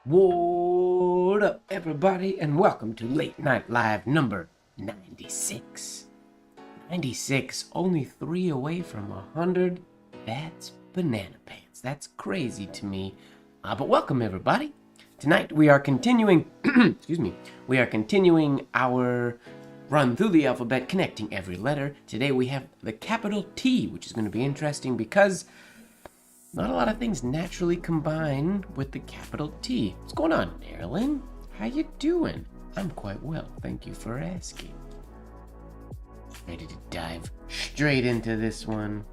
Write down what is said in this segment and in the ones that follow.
What up, everybody, and welcome to Late Night Live number 96. 96, only 3 away from 100. That's banana pants. That's crazy to me. But welcome, everybody. Tonight we are continuing, we are continuing our run through the alphabet, connecting every letter. Today we have the capital T, which is going to be interesting because not a lot of things naturally combine with the capital T. What's going on, Marilyn? How you doing? I'm quite well, thank you for asking. Ready to dive straight into this one.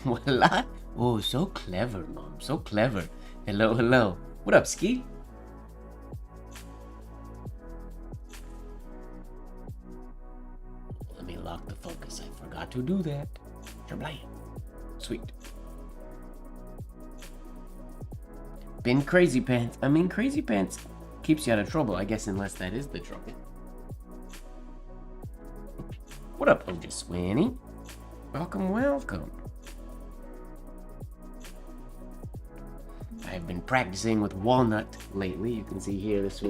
Voila! Oh, so clever, Mom. So clever. Hello, hello. What up, Ski? Let me lock the focus. I forgot to do that. Sweet. Been crazy pants. I mean, crazy pants keeps you out of trouble, I guess, unless that is the trouble. What up, Ojaswani? Welcome, welcome. I've been practicing with walnut lately. You can see here, this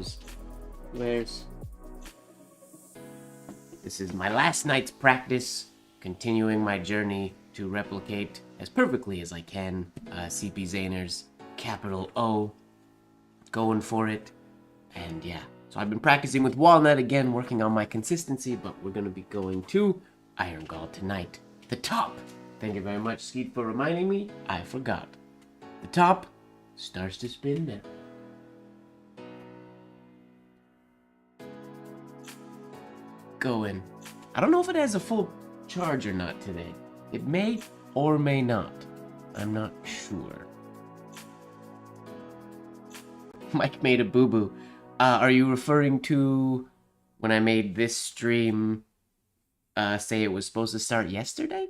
is my last night's practice, continuing my journey to replicate as perfectly as I can CP Zayner's capital O, going for it. And yeah, so I've been practicing with walnut again, working on my consistency, but we're going to be going to Iron Gall tonight. The top. Thank you very much, Skeet, for reminding me. I forgot. The top starts to spin now. Going. I don't know if it has a full charge or not today. It may or may not. I'm not sure. Mike made a boo-boo. Are you referring to when I made this stream say it was supposed to start yesterday?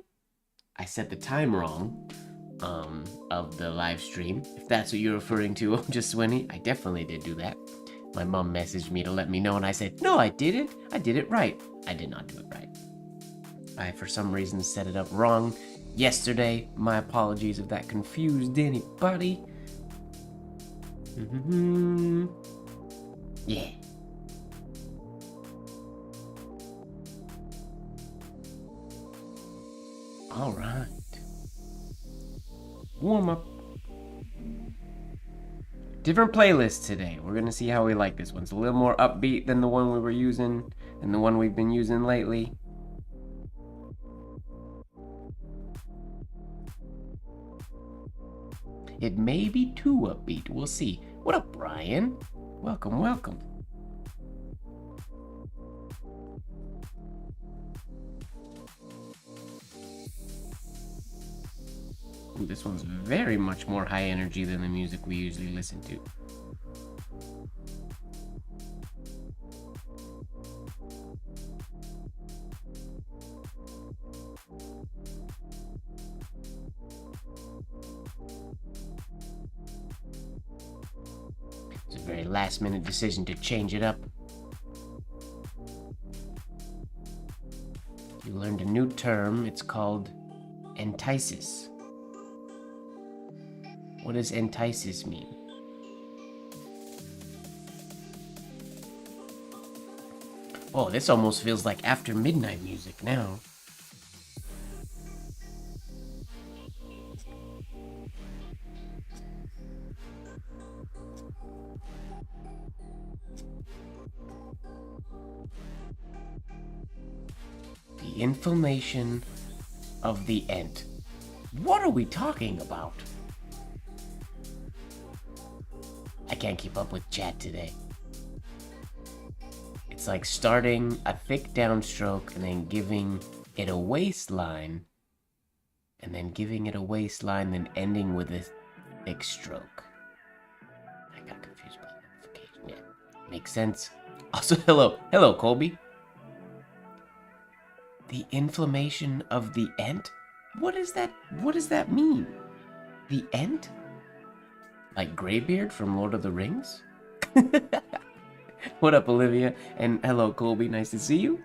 I set the time wrong of the live stream. If that's what you're referring to, just Winnie, I definitely did do that. My mom messaged me to let me know, and I said, no, I didn't. I did it right. I did not do it right. I, for some reason, set it up wrong yesterday. My apologies if that confused anybody. Yeah. All right. Warm up. Different playlist today. We're gonna see how we like this one. It's a little more upbeat than the one we were using and the one we've been using lately. It may be too upbeat. We'll see. What up, Brian? Welcome, welcome. Ooh, this one's very much more high energy than the music we usually listen to. It's a very last minute decision to change it up. You learned a new term. It's called entices. What does entices mean? Oh, this almost feels like after midnight music now. The inflammation of the ent. What are we talking about? I can't keep up with chat today. It's like starting a thick downstroke and then giving it a waistline, and then giving it a waistline, then ending with a thick stroke. I got confused by the notification. Yeah, makes sense. Also, hello, Colby. The inflammation of the ent? What is that? What does that mean? The ent? Like Greybeard from Lord of the Rings? What up, Olivia? And hello, Colby. Nice to see you.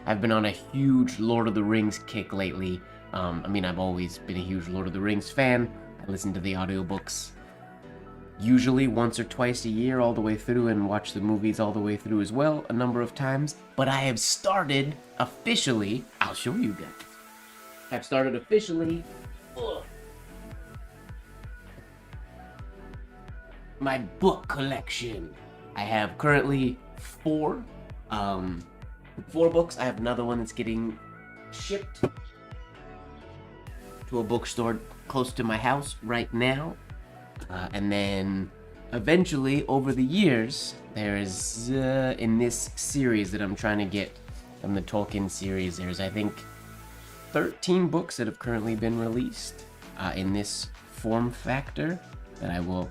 I've been on a huge Lord of the Rings kick lately. I've always been a huge Lord of the Rings fan. I listen to the audiobooks usually once or twice a year all the way through, and watch the movies all the way through as well a number of times. But I have started officially, I'll show you guys. I've started officially my book collection. I have currently four books. I have another one that's getting shipped to a bookstore close to my house right now. And then eventually, over the years, there's, in this series that I'm trying to get from the Tolkien series, there's, I think, 13 books that have currently been released in this form factor that I will,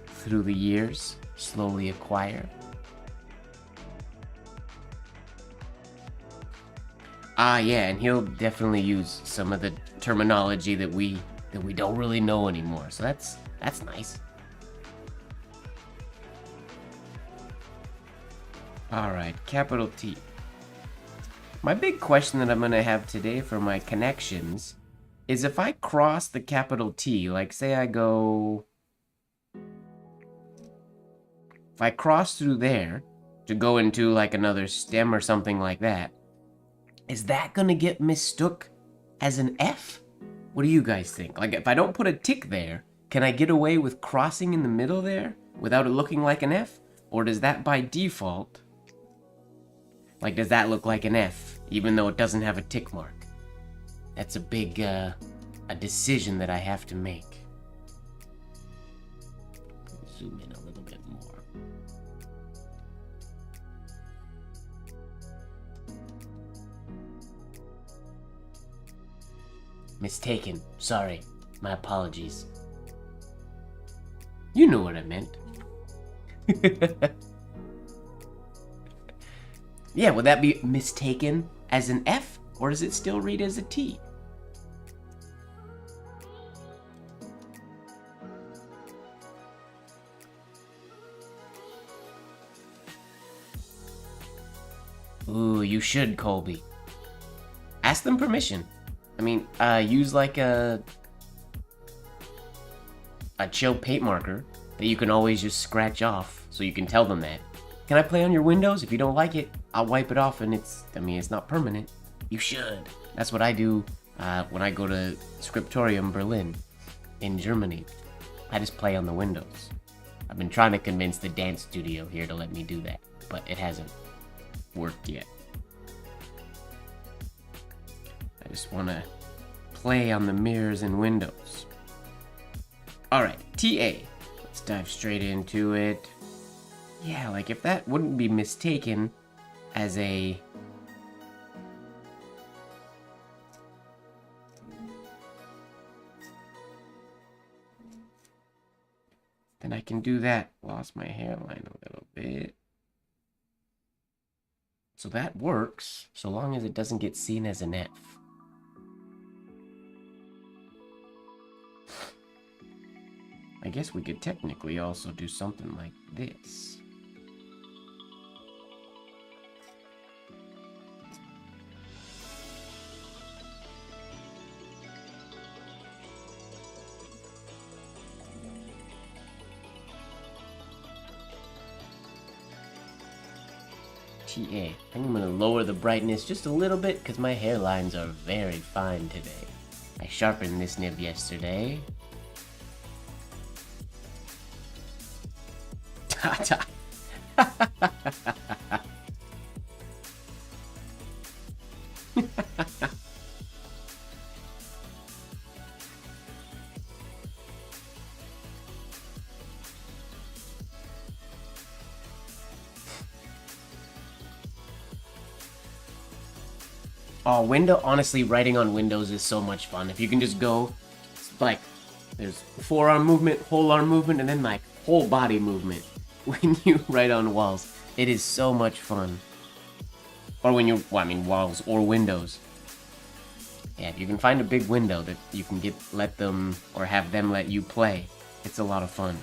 through the years, slowly acquire. Yeah, and he'll definitely use some of the terminology that we don't really know anymore, so that's nice. Alright, capital T. My big question that I'm gonna have today for my connections is if I cross the capital T, like say I go... If I cross through there to go into like another stem or something like that, is that gonna get mistook as an F? What do you guys think? Like if I don't put a tick there, can I get away with crossing in the middle there without it looking like an F? Or does that by default, like does that look like an F even though it doesn't have a tick mark? That's a big, a decision that I have to make. Zoom in a little bit more. Mistaken. Sorry. My apologies. You know what I meant. Yeah, would that be mistaken as an F, or does it still read as a T? Ooh, you should, Colby. Ask them permission. I mean, use like a chill paint marker that you can always just scratch off, so you can tell them that. Can I play on your windows? If you don't like it, I'll wipe it off, and it's not permanent. You should. That's what I do when I go to Scriptorium Berlin in Germany. I just play on the windows. I've been trying to convince the dance studio here to let me do that, but it hasn't worked yet. I just want to play on the mirrors and windows. Alright, TA. Let's dive straight into it. Yeah, like if that wouldn't be mistaken as a... Then I can do that. Lost my hairline a little bit. So that works, so long as it doesn't get seen as an F. I guess we could technically also do something like this. TA. I think I'm going to lower the brightness just a little bit because my hairlines are very fine today. I sharpened this nib yesterday. Ta-ta. Oh, honestly, writing on windows is so much fun. If you can just go, like, there's forearm movement, whole arm movement, and then, like, whole body movement when you write on walls. It is so much fun. Or when you, walls or windows. Yeah, if you can find a big window that you can let them, or have them let you play, it's a lot of fun.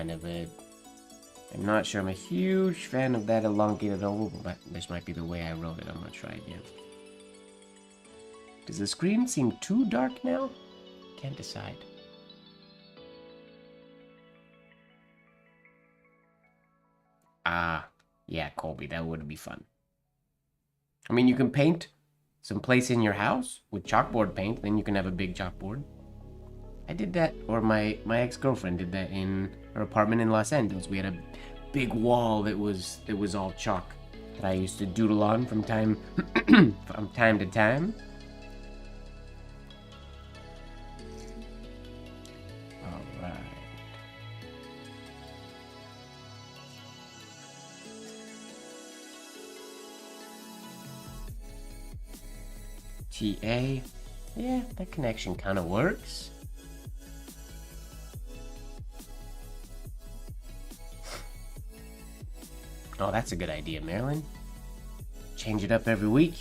kind of a... I'm not sure I'm a huge fan of that elongated oval, but this might be the way I wrote it. I'm gonna try again. Does the screen seem too dark now? Can't decide. Ah, yeah, Colby, that would be fun. I mean, you can paint some place in your house with chalkboard paint, then you can have a big chalkboard. I did that, or my ex-girlfriend did that in her apartment in Los Angeles. We had a big wall that was all chalk that I used to doodle on from time to time. All right. TA. Yeah, that connection kind of works. Oh, that's a good idea, Marilyn. Change it up every week.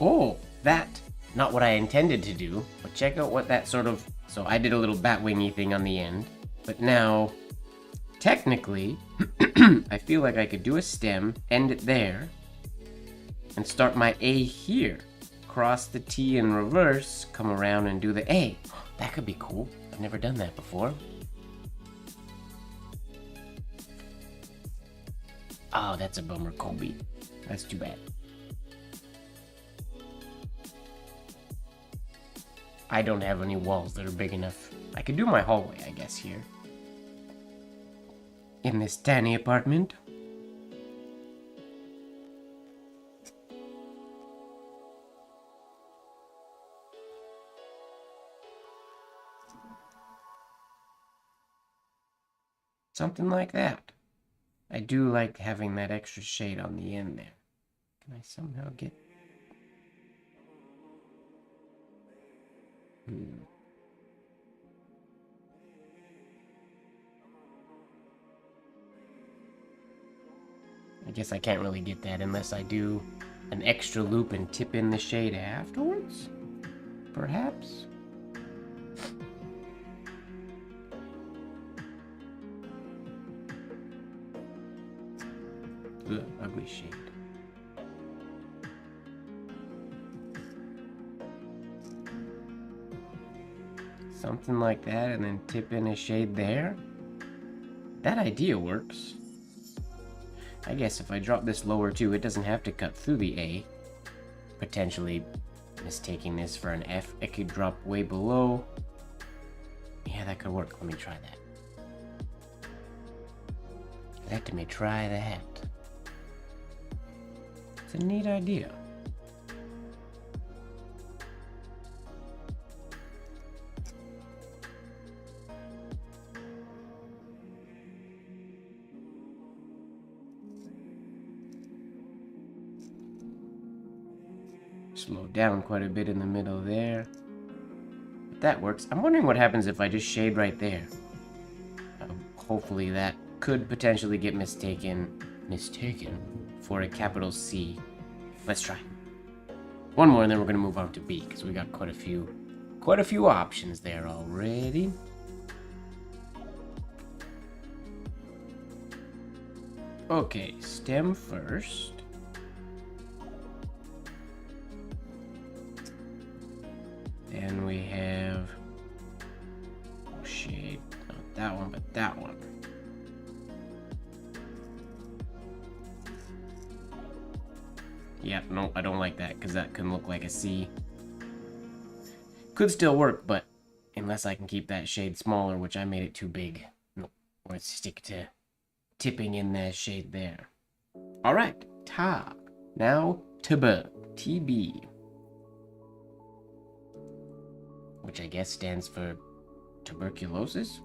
Oh, that. Not what I intended to do, but check out what that sort of... So I did a little bat-wingy thing on the end, but now, technically, I feel like I could do a stem, end it there, and start my A here. Cross the T in reverse, come around and do the A. That could be cool. I've never done that before. Oh, that's a bummer, Colby. That's too bad. I don't have any walls that are big enough. I could do my hallway, I guess, here. In this tiny apartment. Something like that. I do like having that extra shade on the end there. Can I somehow get... I guess I can't really get that unless I do an extra loop and tip in the shade afterwards? Perhaps? Ugh, ugly shade. Something like that, and then tip in a shade there. That idea works. I guess if I drop this lower too, it doesn't have to cut through the A. Potentially mistaking this for an F. It could drop way below. Yeah, that could work. Let me try that. Let me try that. It's a neat idea. Slow down quite a bit in the middle there. But that works. I'm wondering what happens if I just shade right there. Hopefully that could potentially get mistaken for a capital C. Let's try. One more and then we're gonna move on to B because we got quite a few options there already. Okay, stem first. Then we have shade, not that one, but that one. Yeah, no, I don't like that because that can look like a C. Could still work, but unless I can keep that shade smaller, which I made it too big. Nope, let's stick to tipping in that shade there. All right, ta. Now TB. Which I guess stands for tuberculosis?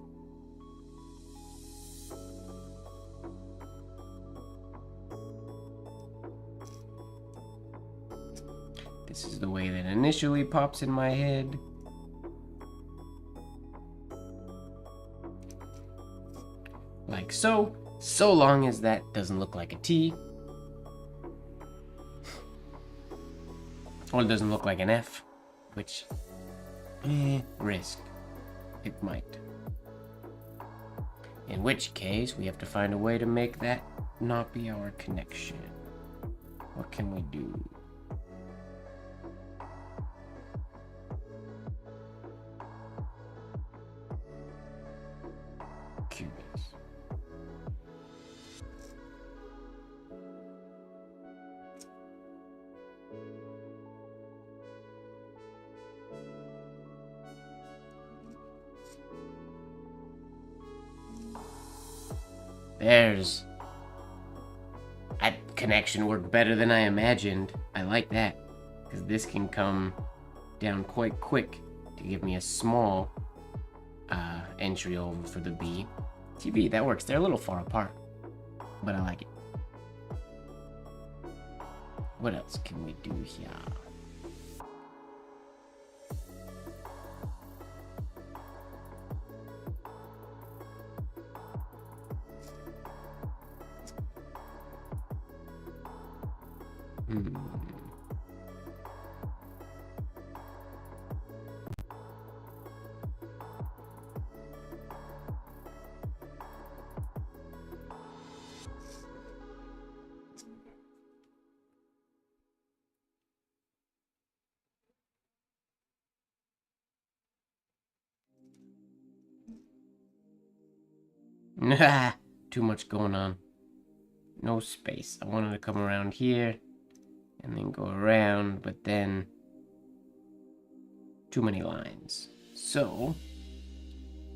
This is the way that initially pops in my head. Like so. So long as that doesn't look like a T. Or it doesn't look like an F. Which, risk. It might. In which case, we have to find a way to make that not be our connection. What can we do? Curious. There's... That connection worked better than I imagined. I like that. Because this can come down quite quick to give me a small entry over for the B. TV, that works. They're a little far apart. But I like it. What else can we do here? Nah, too much going on. No space. I wanted to come around here and then go around, but then too many lines. So,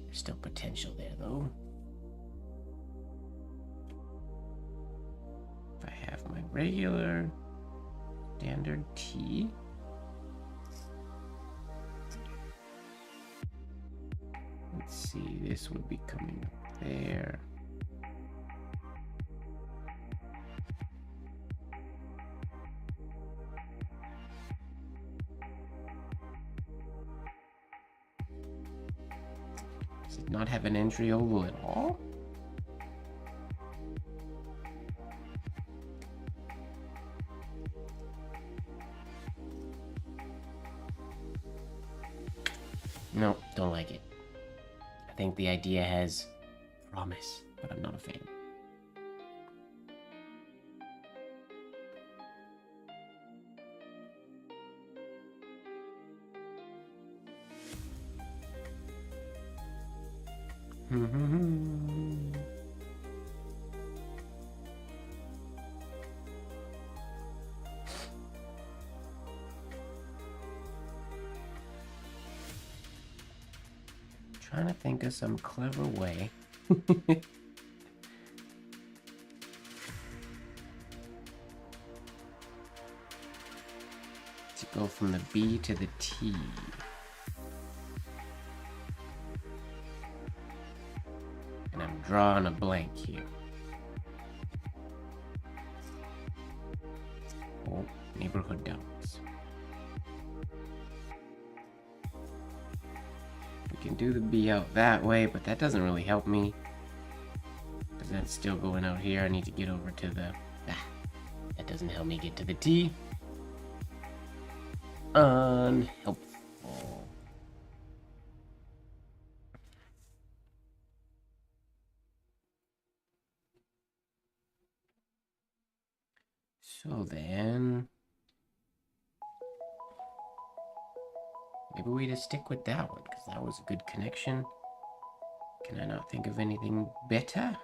there's still potential there though. If I have my regular standard T. Let's see, this would be coming up there. Does it not have an entry oval at all? No, don't like it. I think the idea has promise, but I'm not a fan. Trying to think of some clever way to go from the B to the T. And I'm drawing a blank here. Oh, neighborhood dogs. We can do the B out that way, but that doesn't really help me. Because that's still going out here. I need to get over to the... that doesn't help me get to the T. Unhelpful. So then... maybe we just stick with that one, because that was a good connection. Can I not think of anything better?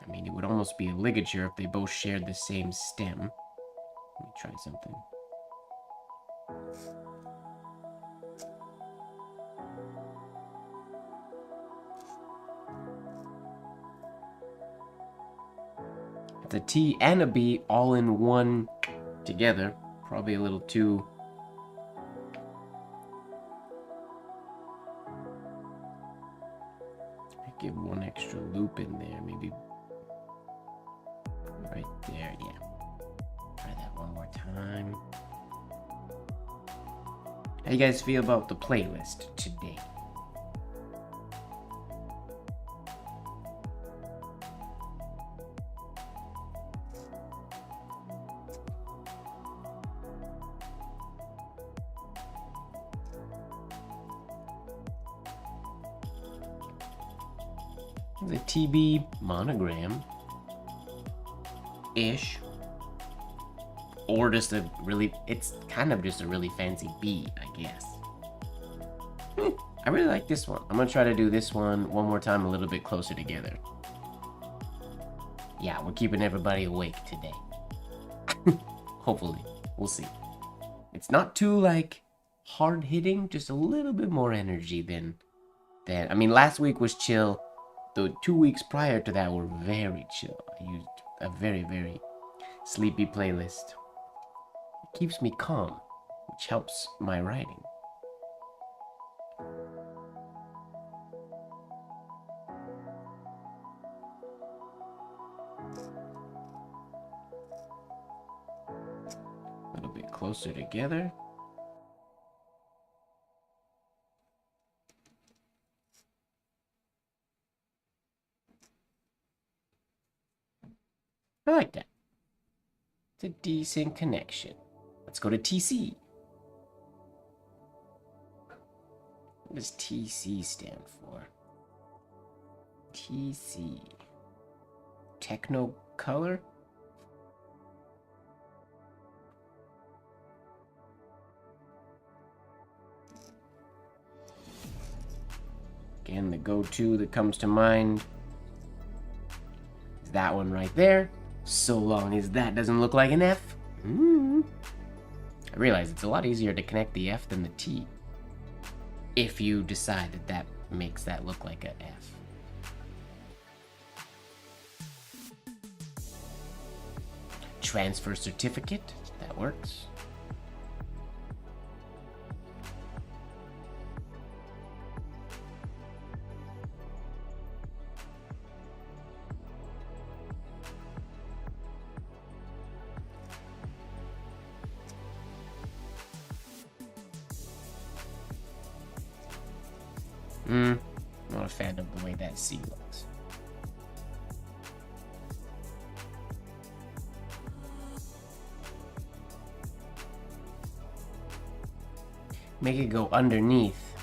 I mean, it would almost be a ligature if they both shared the same stem. Let me try something. It's a T and a B all in one together. Probably a little too... Give one extra loop in there, maybe right there. Yeah. Try that one more time. How you guys feel about the playlist today? The TB monogram-ish. Or just a really, it's kind of just a really fancy B, I guess. I really like this one. I'm gonna try to do this one more time a little bit closer together. Yeah, we're keeping everybody awake today. Hopefully, we'll see. It's not too, like, hard-hitting, just a little bit more energy than, I mean, last week was chill. The 2 weeks prior to that were very chill. I used a very, very sleepy playlist. It keeps me calm, which helps my writing. A little bit closer together. I like that. It's a decent connection. Let's go to TC. What does TC stand for? TC. Techno color? Again, the go-to that comes to mind is that one right there. So long as that doesn't look like an F. I realize it's a lot easier to connect the F than the T, if you decide that that makes that look like an F. Transfer certificate, that works. Not a fan of the way that C looks. Make it go underneath.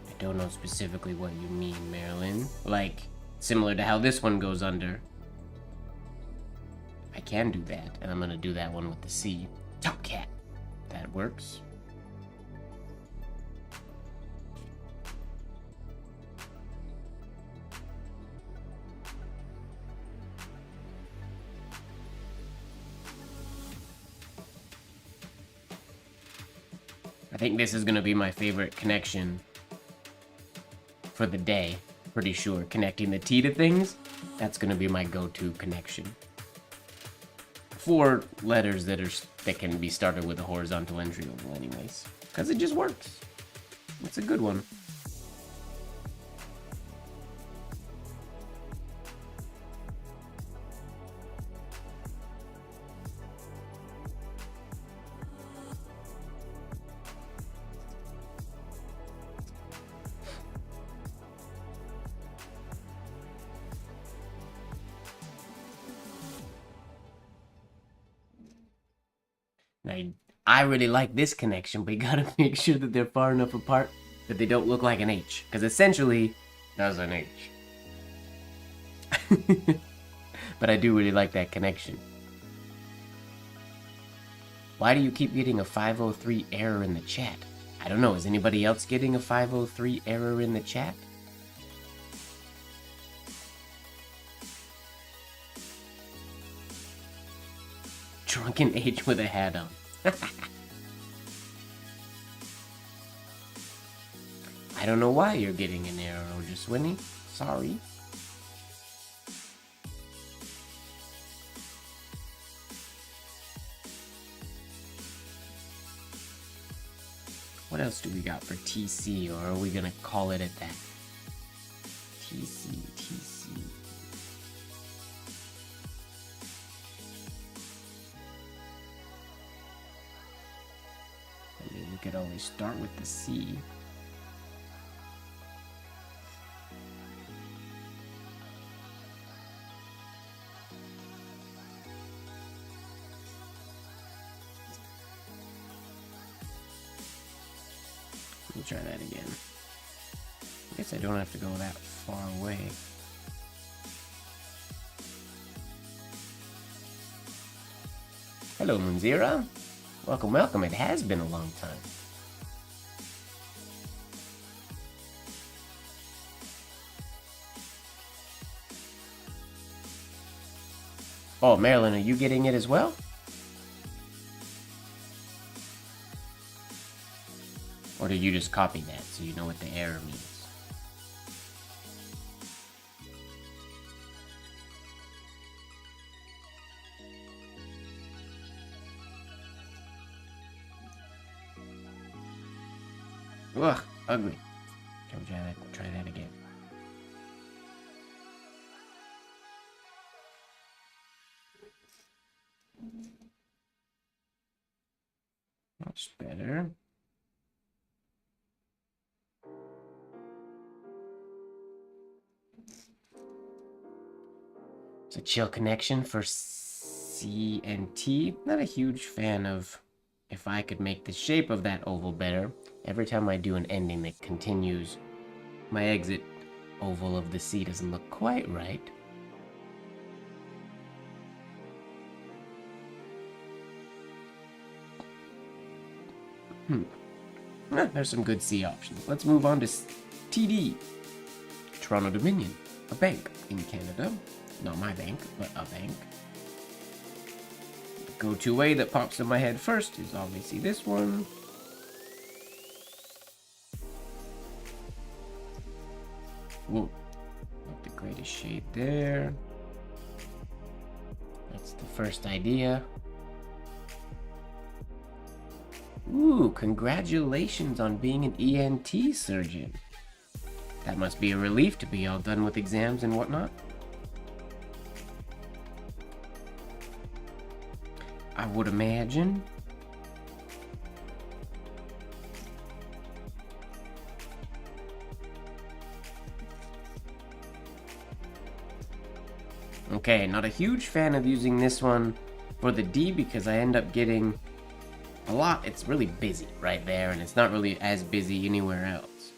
I don't know specifically what you mean, Marilyn. Like, similar to how this one goes under. I can do that, and I'm gonna do that one with the C. Top cat. That works. I think this is going to be my favorite connection for the day. Pretty sure. Connecting the T to things, that's going to be my go-to connection. 4 letters that can be started with a horizontal entry oval anyways. Because it just works. It's a good one. Now, I really like this connection, but you gotta make sure that they're far enough apart that they don't look like an H. Because essentially, that's an H. But I do really like that connection. Why do you keep getting a 503 error in the chat? I don't know, is anybody else getting a 503 error in the chat? Drunken H with a hat on. I don't know why you're getting an error, Ojaswini. Sorry. What else do we got for TC, or are we gonna call it at that? TC. I mean, we could always start with the C. Let me try that again. I guess I don't have to go that far away. Hello, Munzira. Welcome, welcome. It has been a long time. Oh, Marilyn, are you getting it as well? Or did you just copy that so you know what the error means? Ugh, ugly. Try that again. Much better. It's a chill connection for C and T. Not a huge fan of if I could make the shape of that oval better. Every time I do an ending that continues, my exit oval of the C doesn't look quite right. There's some good C options. Let's move on to TD. Toronto Dominion, a bank in Canada. Not my bank, but a bank. The go-to way that pops in my head first is obviously this one. Whoa, not the greatest shade there. That's the first idea. Ooh, congratulations on being an ENT surgeon. That must be a relief to be all done with exams and whatnot. I would imagine. Okay, not a huge fan of using this one for the D because I end up getting a lot. It's really busy right there, and it's not really as busy anywhere else.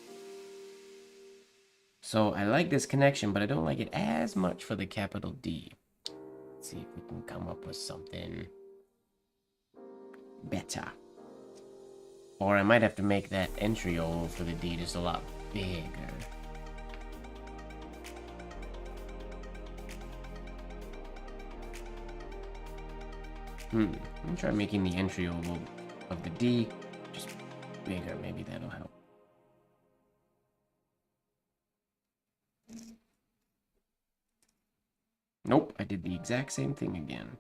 So I like this connection, but I don't like it as much for the capital D. Let's see if we can come up with something better. Or I might have to make that entry oval for the D just a lot bigger. Let me try making the entry oval of the D just bigger. Maybe that'll help. Nope, I did the exact same thing again.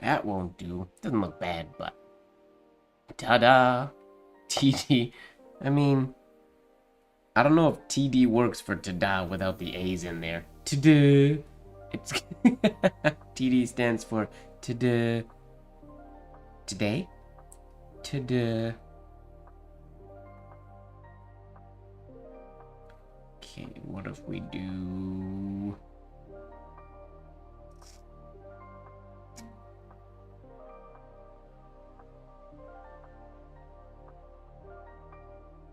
That won't do. Doesn't look bad, but... Ta-da! TD. I mean... I don't know if TD works for ta-da without the A's in there. Ta-da! It's... TD stands for ta-da... Today? Ta-da... Okay, what if we do...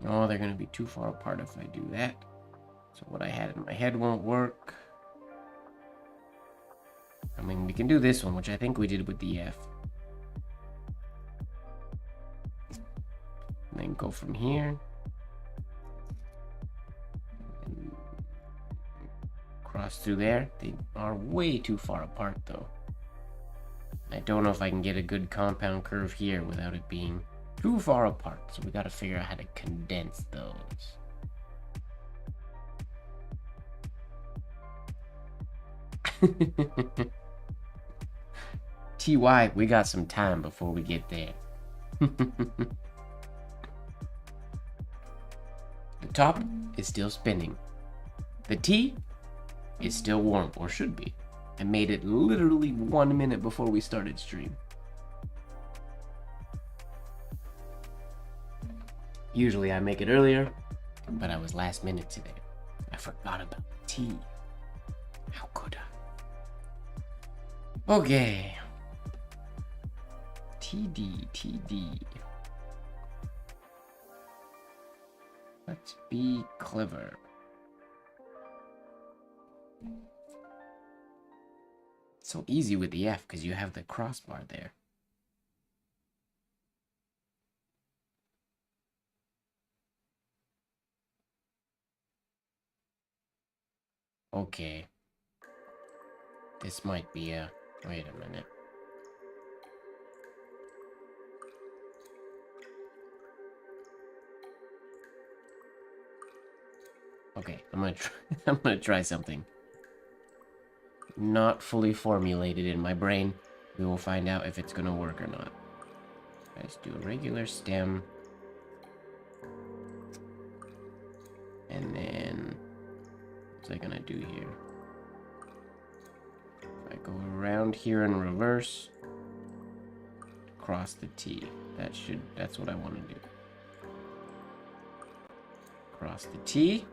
Oh, they're going to be too far apart if I do that. So what I had in my head won't work. I mean, we can do this one, which I think we did with the F. And then go from here. And cross through there. They are way too far apart, though. I don't know if I can get a good compound curve here without it being too far apart, so we gotta figure out how to condense those. TY, we got some time before we get there. top is still spinning. The tea is still warm, or should be. I made it literally 1 minute before we started stream. Usually I make it earlier, but I was last minute today. I forgot about the tea. How could I? Okay. TD. Let's be clever. It's so easy with the F because you have the crossbar there. Okay. This might be a... Wait a minute. Okay, I'm gonna try something. Not fully formulated in my brain. We will find out if it's gonna work or not. Let's do a regular stem. And then... What's I gonna do here? If I go around here in reverse, cross the T. That's what I want to do. Cross the T,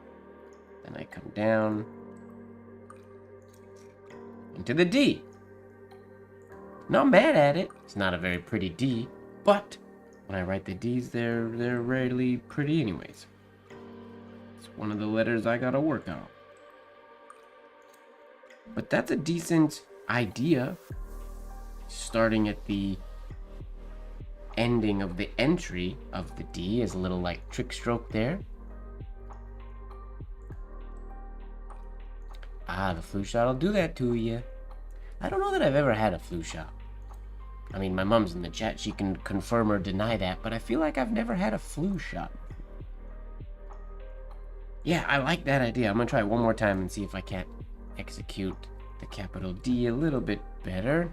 then I come down into the D. Not mad at it. It's not a very pretty D, but when I write the D's, they're rarely pretty anyways. It's one of the letters I gotta work on. But that's a decent idea. Starting at the ending of the entry of the D is a little like trick stroke there. Ah, the flu shot will do that to you. I don't know that I've ever had a flu shot. I mean, my mom's in the chat. She can confirm or deny that, but I feel like I've never had a flu shot. Yeah, I like that idea. I'm gonna try it one more time and see if I can't execute the capital D a little bit better.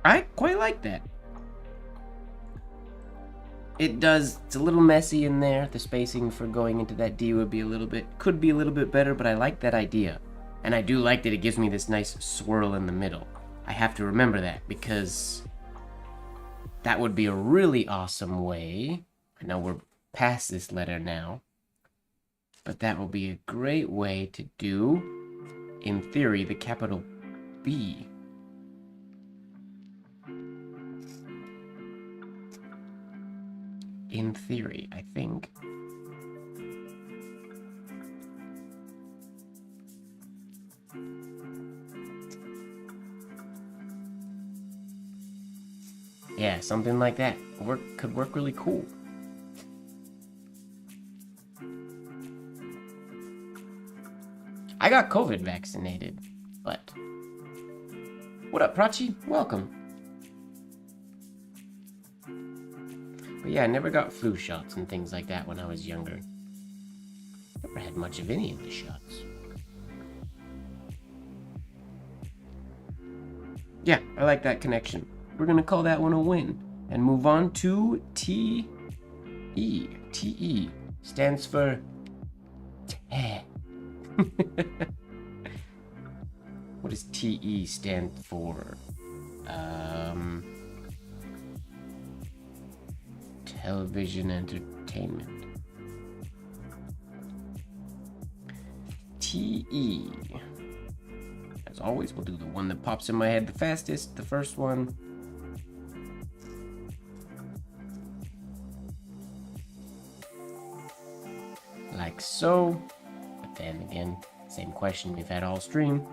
I quite like that. It's a little messy in there. The spacing for going into that D could be a little bit better, but I like that idea. And I do like that it gives me this nice swirl in the middle. I have to remember that because that would be a really awesome way. I know we're past this letter now, but that will be a great way to do, in theory, the capital B. In theory, I think. Yeah, something like that could work really cool. I got COVID vaccinated, but... What up, Prachi? Welcome. But yeah, I never got flu shots and things like that when I was younger. Never had much of any of the shots. Yeah, I like that connection. We're gonna call that one a win and move on to TE. TE stands for TE. What does TE stand for? Television entertainment. TE. As always, we'll do the one that pops in my head the fastest, the first one. Like so. But then again, same question we've had all stream.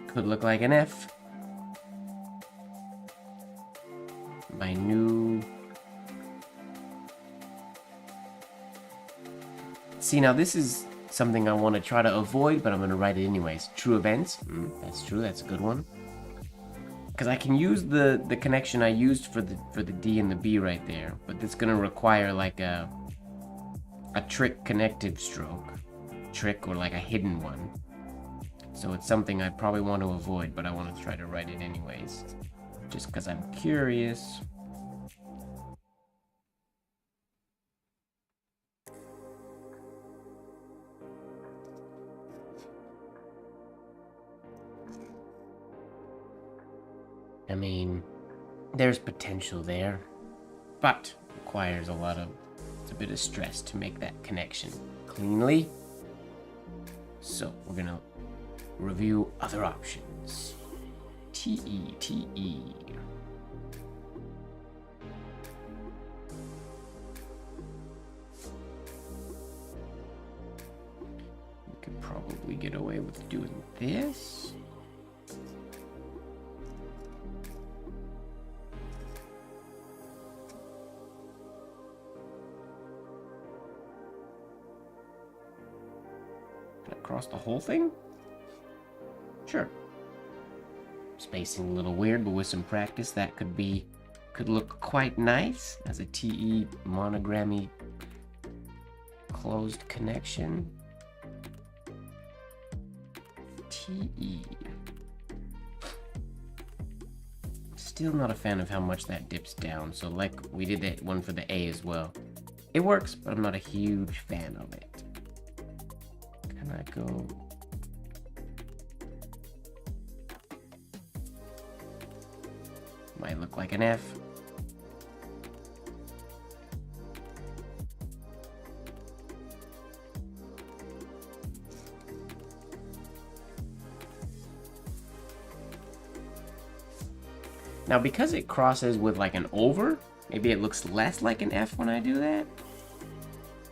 Could look like an F. My new... See, now this is it's something I want to try to avoid, but I'm going to write it anyways. True events. That's true. That's a good one. Because I can use the connection I used for the D and the B right there, but it's going to require like a trick connective stroke. Trick or like a hidden one. So it's something I probably want to avoid, but I want to try to write it anyways. Just because I'm curious. I mean, there's potential there, but requires it's a bit of stress to make that connection cleanly. So we're gonna review other options. TE. We could probably get away with doing this. Across the whole thing? Sure. Spacing a little weird, but with some practice that could look quite nice as a TE monogrammy closed connection. TE. Still not a fan of how much that dips down, so like we did that one for the A as well. It works, but I'm not a huge fan of it. Can I go? Might look like an F. Now, because it crosses with like an over, maybe it looks less like an F when I do that.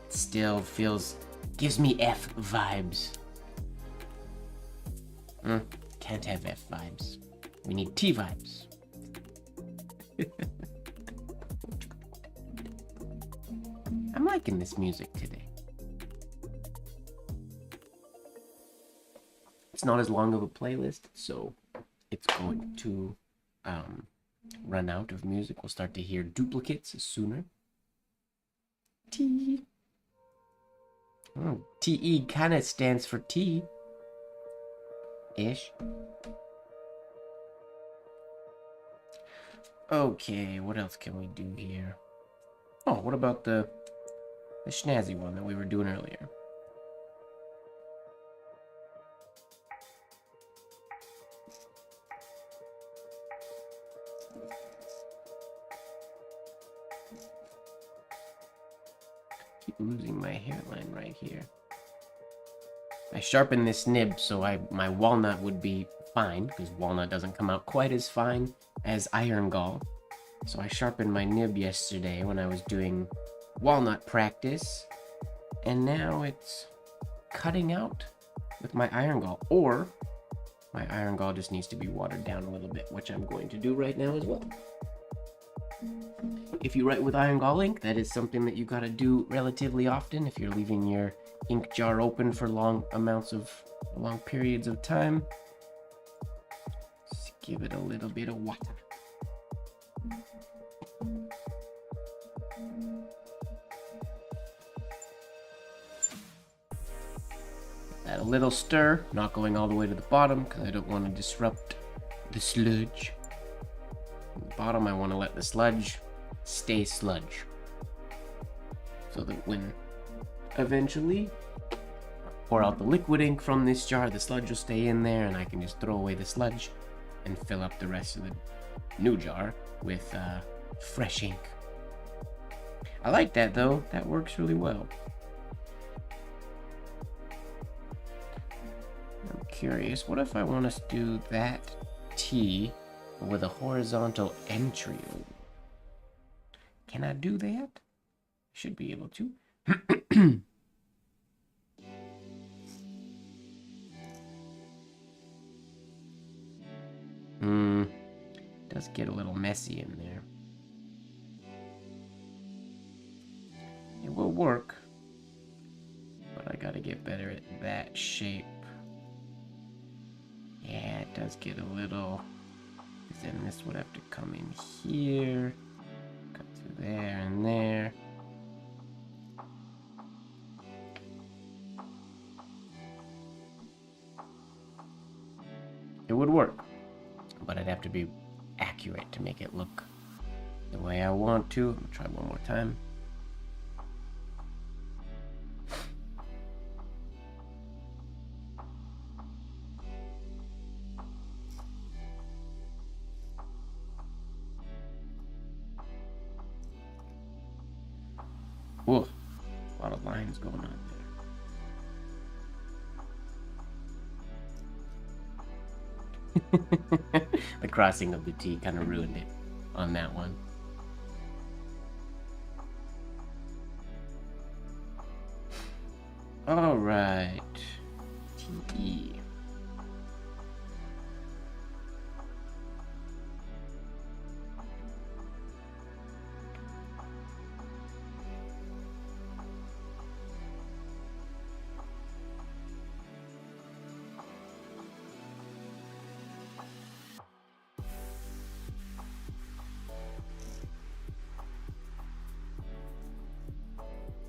It still gives me F vibes. Can't have F vibes. We need T vibes. I'm liking this music today. It's not as long of a playlist, so it's going to run out of music. We'll start to hear duplicates sooner. T. TE kind of stands for T. Ish. Okay, what else can we do here? Oh, what about the snazzy one that we were doing earlier? Keep losing my hairline right here. I sharpened this nib so my walnut would be fine, because walnut doesn't come out quite as fine as iron gall. So I sharpened my nib yesterday when I was doing walnut practice, and now it's cutting out with my iron gall, or my iron gall just needs to be watered down a little bit, which I'm going to do right now as well. If you write with iron gall ink, that is something that you gotta do relatively often if you're leaving your ink jar open for long periods of time. Just give it a little bit of water. Add a little stir, not going all the way to the bottom because I don't want to disrupt the sludge. At the bottom, I want to let the sludge stay sludge, so that when eventually I pour out the liquid ink from this jar, the sludge will stay in there and I can just throw away the sludge and fill up the rest of the new jar with fresh ink. I like that though, that works really well. I'm curious, what if I want us to do that T with a horizontal entry? Can I do that? Should be able to. Does get a little messy in there. It will work, but I gotta get get better at that shape. Yeah, it does get a little... Then this would have to come in here. Cut through there and there. It would work, but I'd have to be accurate to make it look the way I want to. I'm gonna try one more time. Whoa, a lot of lines going on there. The crossing of the T kind of ruined it on that one. All right, T.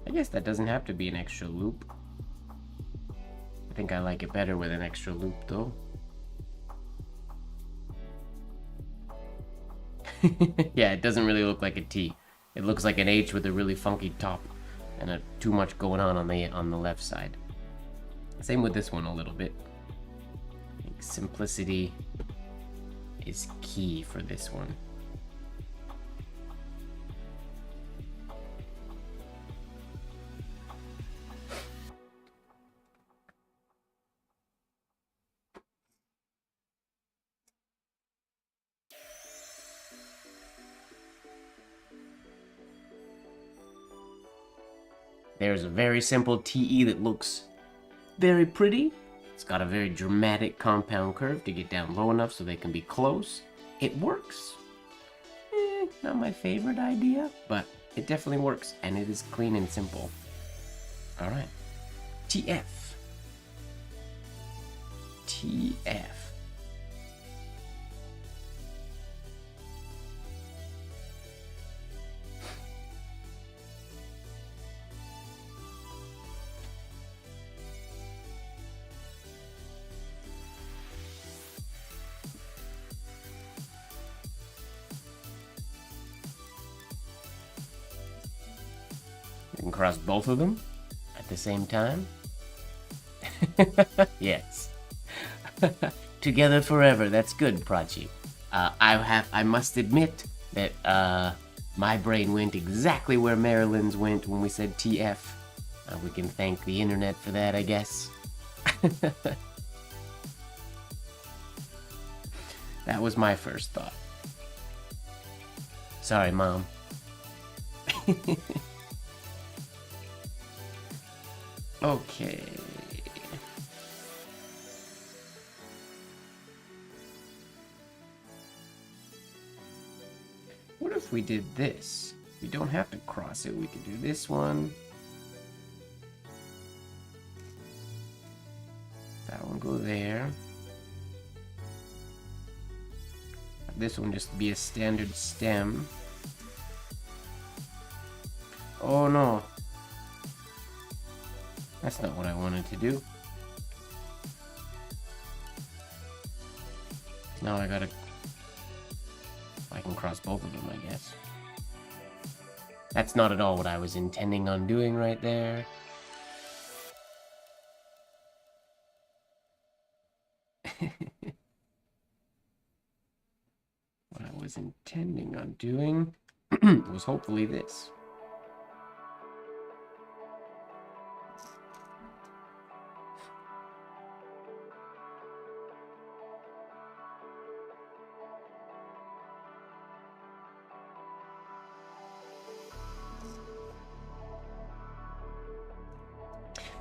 I guess that doesn't have to be an extra loop. I think I like it better with an extra loop, though. Yeah, it doesn't really look like a T. It looks like an H with a really funky top and too much going on the left side. Same with this one a little bit. I think simplicity is key for this one. There's a very simple TE that looks very pretty. It's got a very dramatic compound curve to get down low enough so they can be close. It works. Not my favorite idea, but it definitely works, and it is clean and simple. All right. TF. TF. You can cross both of them at the same time. Yes. Together forever. That's good, Prachi. I must admit that my brain went exactly where Marilyn's went when we said TF. We can thank the internet for that, I guess. That was my first thought. Sorry, Mom. Okay. What if we did this? We don't have to cross it. We could do this one. That one go there. This one just be a standard stem. Oh no. That's not what I wanted to do. Now I gotta... I can cross both of them, I guess. That's not at all what I was intending on doing right there. What I was intending on doing was hopefully this.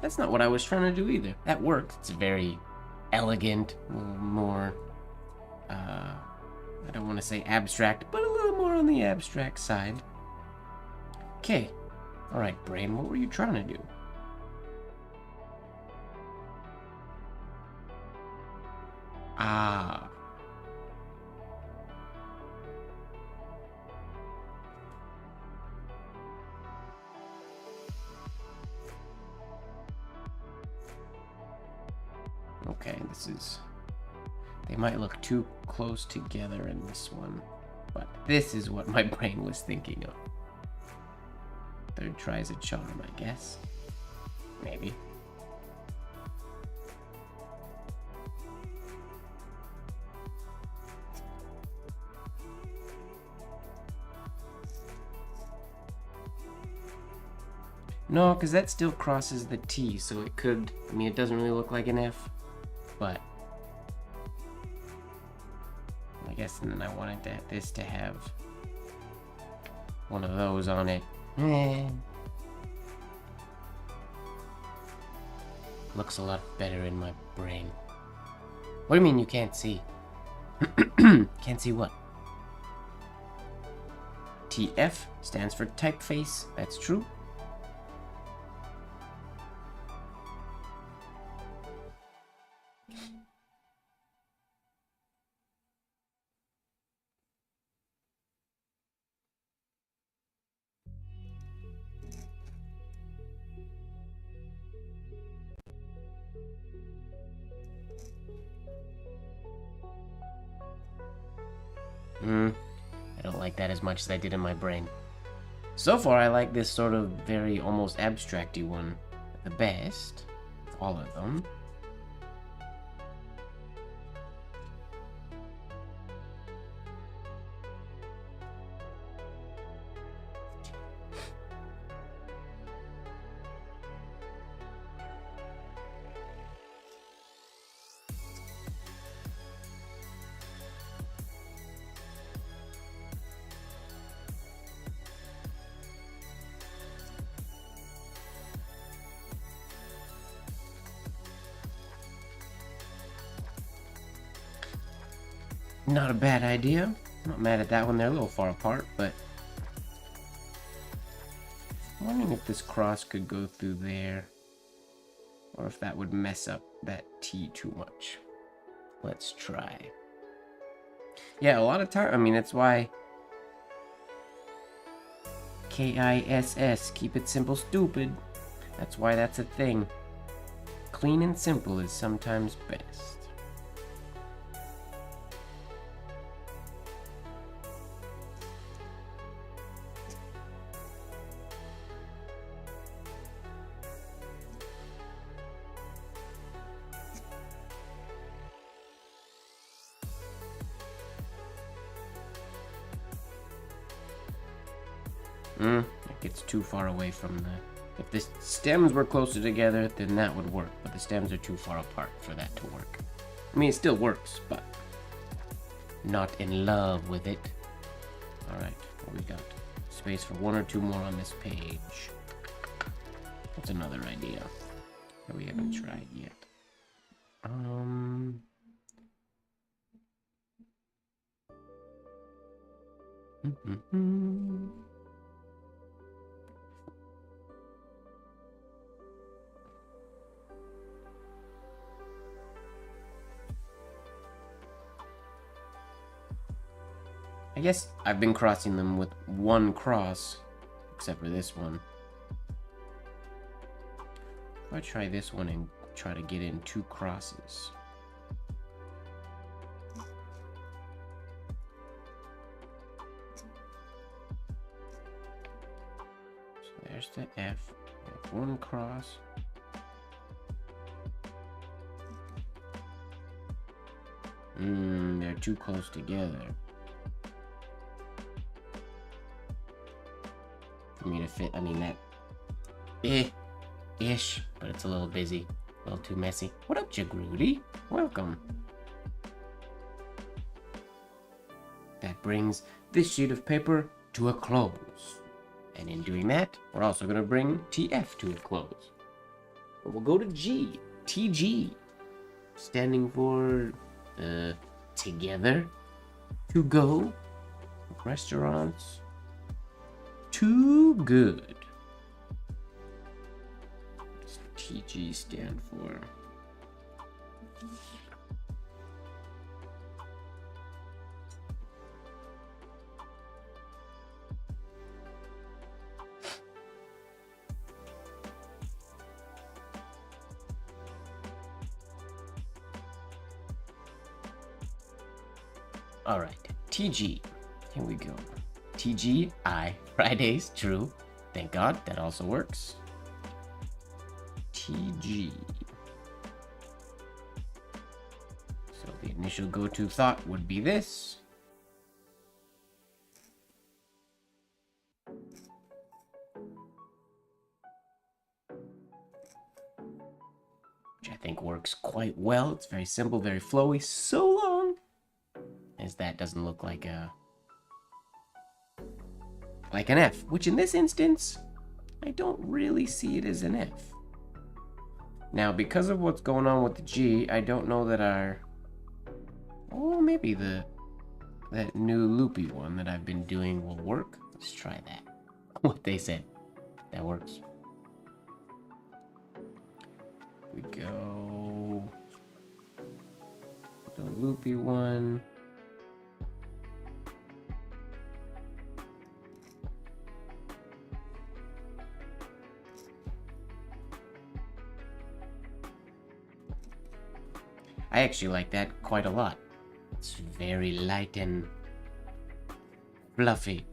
That's not what I was trying to do either. That worked. It's very elegant, a little more, I don't want to say abstract, but a little more on the abstract side. Okay. Alright, brain, what were you trying to do? Ah. Okay, this is... They might look too close together in this one, but this is what my brain was thinking of. Third tries a charm, I guess. Maybe. No, because that still crosses the T, so it could... I mean, it doesn't really look like an F, but... I guess then I wanted this to have one of those on it. Looks a lot better in my brain. What do you mean you can't see? Can't see what? TF stands for typeface. That's true. I don't like that as much as I did in my brain. So far, I like this sort of very almost abstract-y one the best. All of them. Not a bad idea. I'm not mad at that one. They're a little far apart, but... I'm wondering if this cross could go through there. Or if that would mess up that T too much. Let's try. Yeah, a lot of time. I mean, that's why... KISS. Keep it simple, stupid. That's why that's a thing. Clean and simple is sometimes best. It gets too far away from the... If the stems were closer together, then that would work. But the stems are too far apart for that to work. I mean, it still works, but... Not in love with it. Alright, what we got? Space for one or two more on this page. That's another idea that we haven't tried yet. I guess I've been crossing them with one cross, except for this one. If I try this one and try to get in two crosses. So there's the F. One cross. They're too close together for me to fit. I mean, that ish, but it's a little busy, a little too messy. What up, Jagrudy? Welcome. That brings this sheet of paper to a close. And in doing that, we're also going to bring TF to a close. But we'll go to G. TG. Standing for, together. To go. Restaurants. Too good. What's TG stand for? All right, TG. Here we go. TGI. Fridays, true. Thank God, that also works. TG. So the initial go-to thought would be this. Which I think works quite well. It's very simple, very flowy, so long as that doesn't look like an F, which in this instance, I don't really see it as an F. Now, because of what's going on with the G, I don't know that maybe that new loopy one that I've been doing will work. Let's try that. What they said. That works. We go. The loopy one. I actually like that quite a lot. It's very light and fluffy.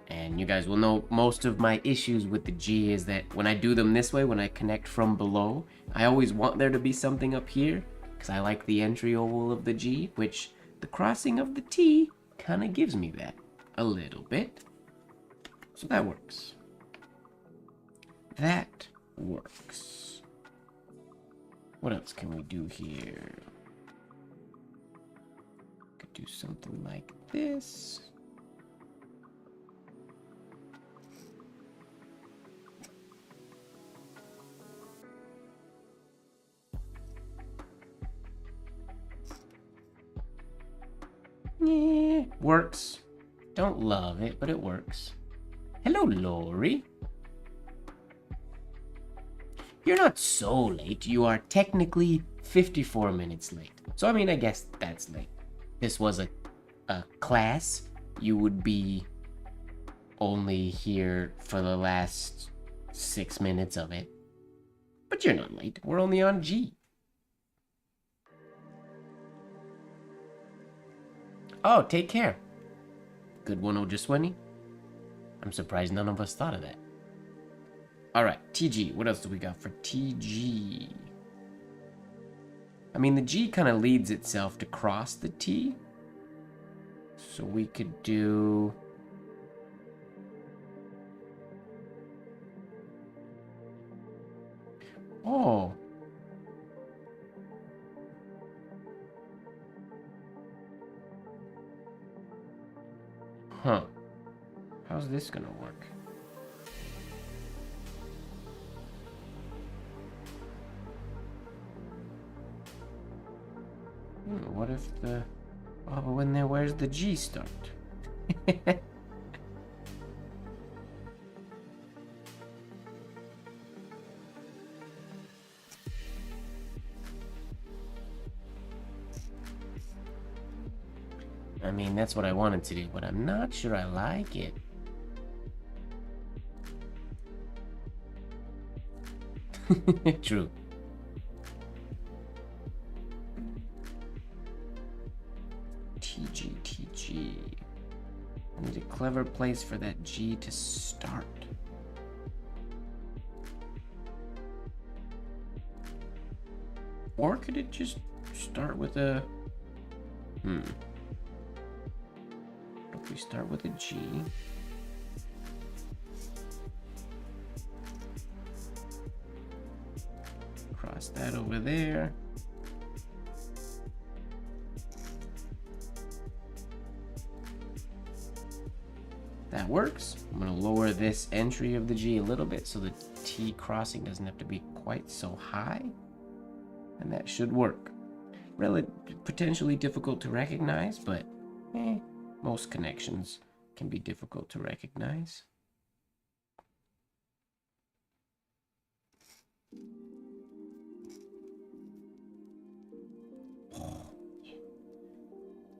And you guys will know most of my issues with the G is that when I do them this way, when I connect from below, I always want there to be something up here because I like the entry oval of the G, which the crossing of the T kind of gives me that a little bit. So that works. That works. What else can we do here? Could do something like this. Yeah, works. Don't love it, but it works. Hello, Lori. You're not so late. You are technically 54 minutes late. So, I mean, I guess that's late. This was a class. You would be only here for the last 6 minutes of it. But you're not late. We're only on G. Oh, take care. Good one, Ojaswani. I'm surprised none of us thought of that. Alright, TG. What else do we got for TG? I mean, the G kind of leads itself to cross the T. So we could do... Oh. Huh. How's this gonna work? What if the... Oh, but when there, where's the G start? I mean, that's what I wanted to do, but I'm not sure I like it. True. TG. I need a clever place for that G to start. Or could it just start with a... If we start with a G... Cross that over there. That works. I'm going to lower this entry of the G a little bit so the T crossing doesn't have to be quite so high. And that should work. Potentially difficult to recognize, but most connections can be difficult to recognize.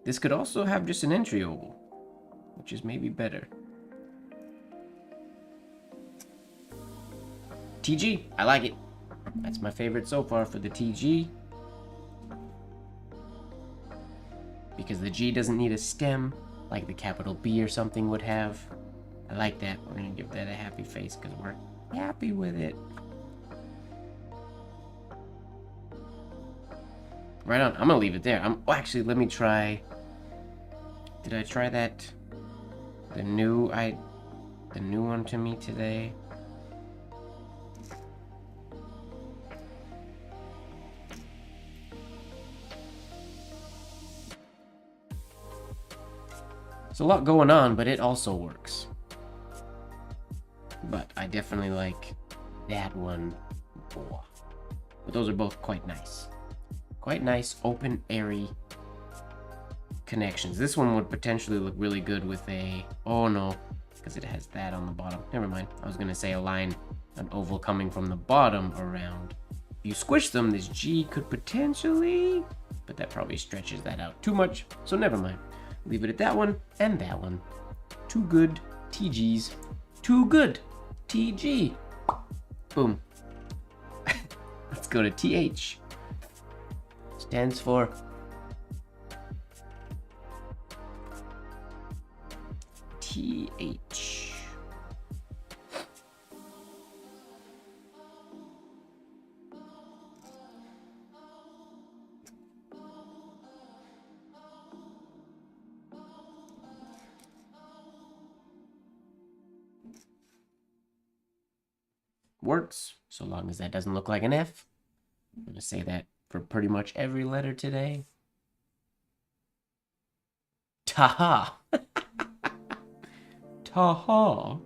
This could also have just an entry oval, which is maybe better. TG, I like it. That's my favorite so far for the TG. because the G doesn't need a stem like the capital B or something would have. I like that. We're gonna give that a happy face because we're happy with it. Right on. I'm gonna leave it there. Oh, actually, let me try. Did I try that? The new one to me today. There's a lot going on, but it also works. But I definitely like that one more. But those are both quite nice. Quite nice, open, airy connections. This one would potentially look really good with a... Oh no, because it has that on the bottom. Never mind. I was going to say a line, an oval coming from the bottom around. If you squish them, this G could potentially... But that probably stretches that out too much, so never mind. Leave it at that one and that one. Too good TGs. Too good TG. Boom. Let's go to TH. Stands for TH. Works, so long as that doesn't look like an F. I'm going to say that for pretty much every letter today. Taha. Taha.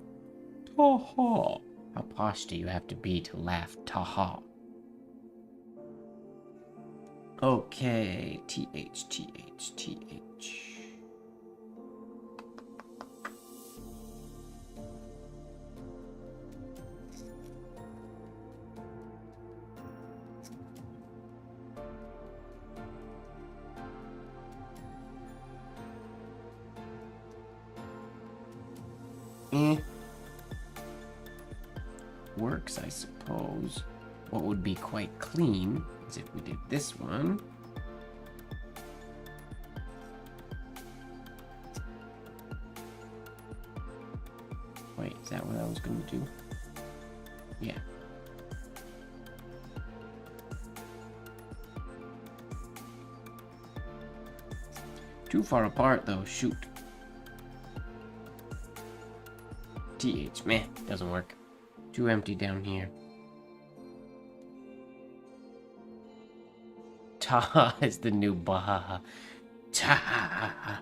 Taha. How posh do you have to be to laugh taha? Okay, TH, TH, TH. Works, I suppose. What would be quite clean is if we did this one. Wait, is that what I was going to do? Yeah. Too far apart, though. Shoot. TH, meh, doesn't work. Too empty down here. Ta is the new baha. Ta.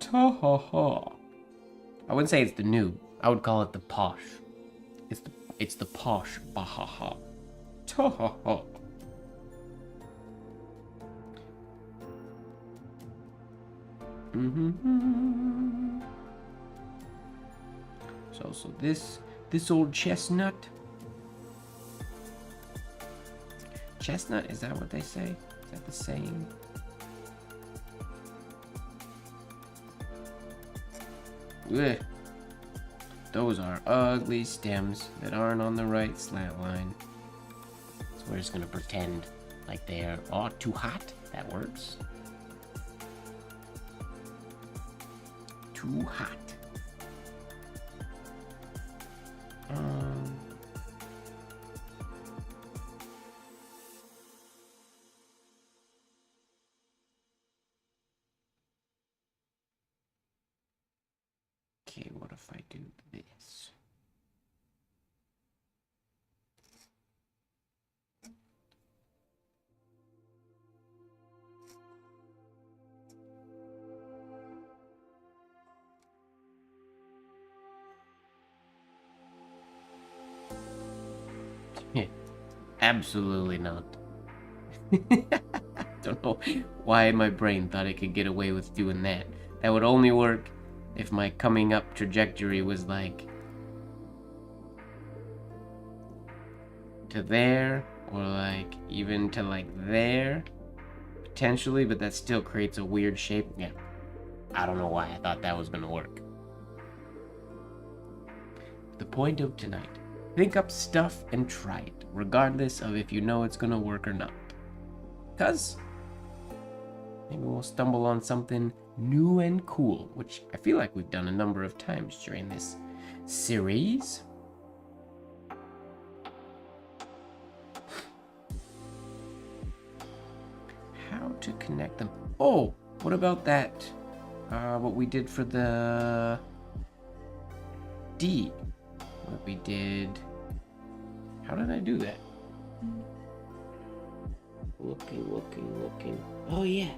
Ta. I wouldn't say it's the new. I would call it the posh. It's the posh baha. Ta. So this old chestnut. Chestnut, is that what they say? Is that the saying? Ugh. Those are ugly stems that aren't on the right slant line. So we're just gonna pretend like they're too hot. That works. Too hot. Okay, what if I do this? Absolutely not. Don't know why my brain thought it could get away with doing that. That would only work if my coming up trajectory was like to there, or like even to like there, potentially, but that still creates a weird shape. Yeah, I don't know why I thought that was gonna work. The point of tonight: think up stuff and try it, regardless of if you know it's gonna work or not. 'Cause Maybe we'll stumble on something new and cool, which I feel like we've done a number of times during this series. How to connect them? Oh, what about that? What we did for the D? What we did? How did I do that? Looking. Oh yeah.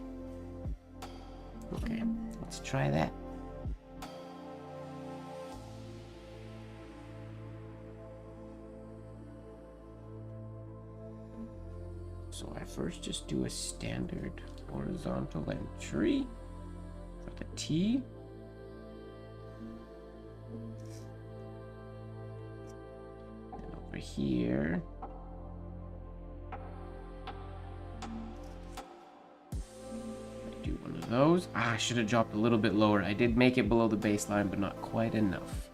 Okay, let's try that. So I first just do a standard horizontal entry for the T. And over here, I do one of those. I should have dropped a little bit lower. I did make it below the baseline, but not quite enough.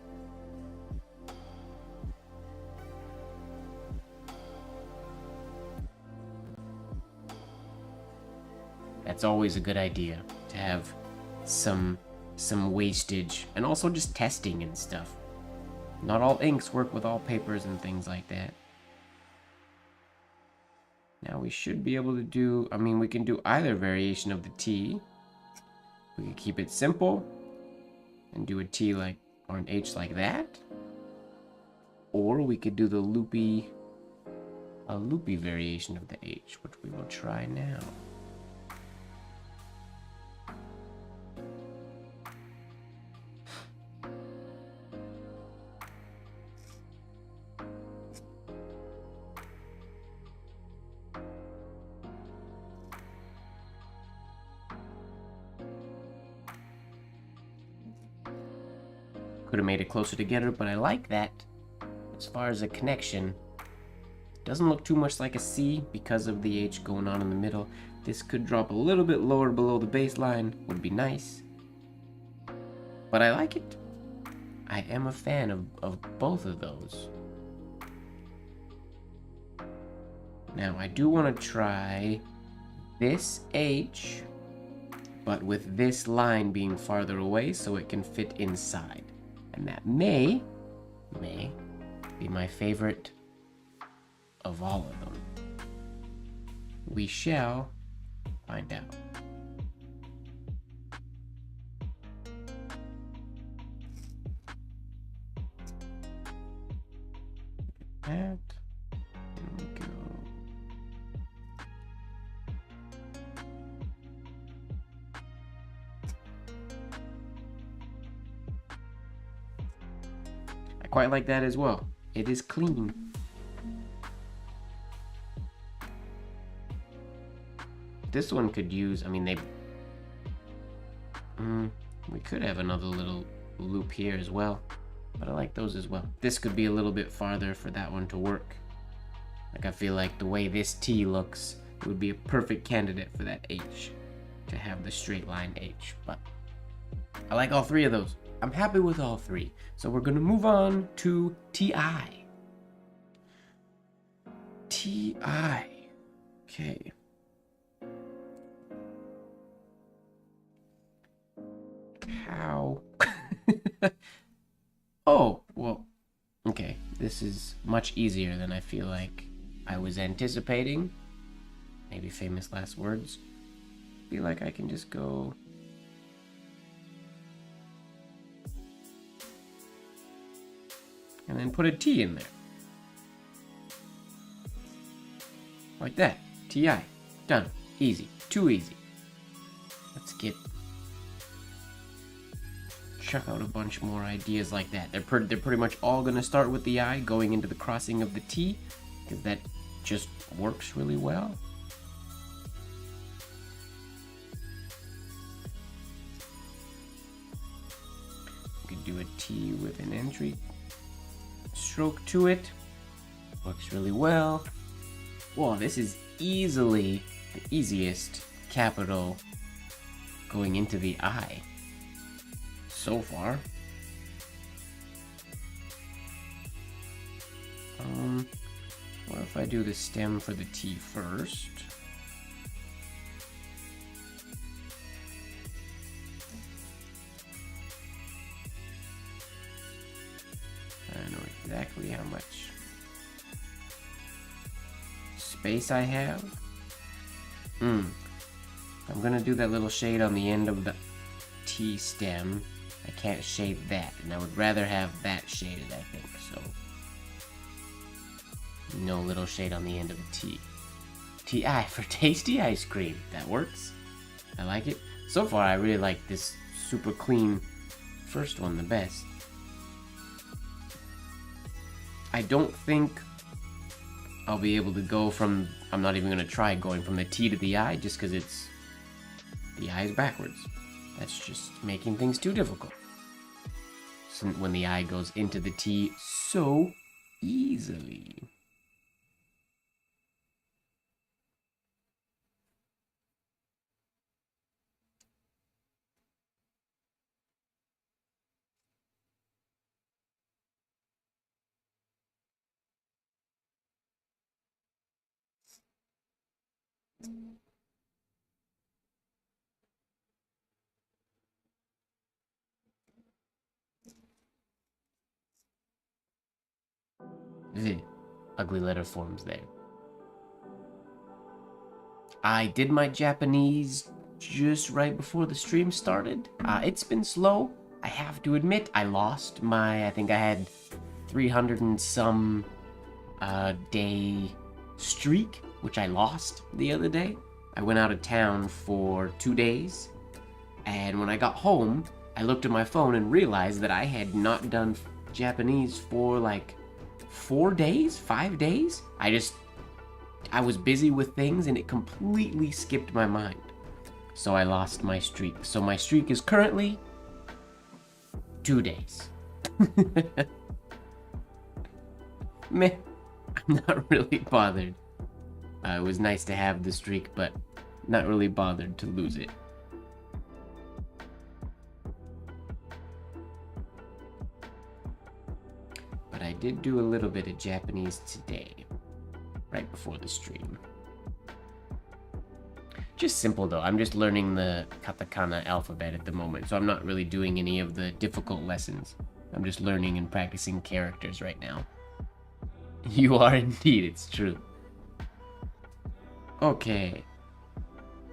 That's always a good idea, to have some wastage, and also just testing and stuff. Not all inks work with all papers and things like that. Now we should be able to do, I mean, we can do either variation of the T. We can keep it simple and do a T like, or an H like that. Or we could do the loopy variation of the H, which we will try now. Could have made it closer together, but I like that. As far as a connection, doesn't look too much like a C because of the H going on in the middle. This could drop a little bit lower below the baseline, would be nice. But I like it. I am a fan of both of those. Now I do want to try this H, but with this line being farther away so it can fit inside. And that may be my favorite of all of them. We shall find out. That. There we go. I quite like that as well. It is clean. This one could use, I mean, we could have another little loop here as well, but I like those as well. This could be a little bit farther for that one to work. Like, I feel like the way this T looks, it would be a perfect candidate for that H, to have the straight line H, but I like all three of those. I'm happy with all three. So we're gonna move on to TI. TI. Okay. How? Oh, well, okay. This is much easier than I feel like I was anticipating. Maybe famous last words. I feel like I can just go... and then put a T in there. Like that. TI. Done. Easy. Too easy. Let's chuck out a bunch more ideas like that. They're pretty much all going to start with the I going into the crossing of the T, because that just works really well. We could do a T with an entry stroke to it. Works really well. Whoa, this is easily the easiest capital going into the I so far. What if I do the stem for the T first? exactly how much space I have. I'm gonna do that little shade on the end of the T stem. I can't shade that, and I would rather have that shaded, I think, so. No little shade on the end of the T. TI for tasty ice cream. That works. I like it. So far, I really like this super clean first one the best. I don't think I'll be able to go from... I'm not even going to try going from the T to the I, just because it's... The I is backwards. That's just making things too difficult. So when the I goes into the T so easily. The ugly letter forms there. I did my Japanese just right before the stream started. It's been slow. I have to admit, I lost my, I think I had 300 and some day streak, which I lost the other day. I went out of town for 2 days, and when I got home, I looked at my phone and realized that I had not done Japanese for like 4 days, 5 days. I was busy with things and it completely skipped my mind. So I lost my streak. So my streak is currently 2 days. Meh, I'm not really bothered. It was nice to have the streak, but not really bothered to lose it. But I did do a little bit of Japanese today, right before the stream. Just simple though, I'm just learning the katakana alphabet at the moment, so I'm not really doing any of the difficult lessons. I'm just learning and practicing characters right now. You are indeed, it's true. Okay.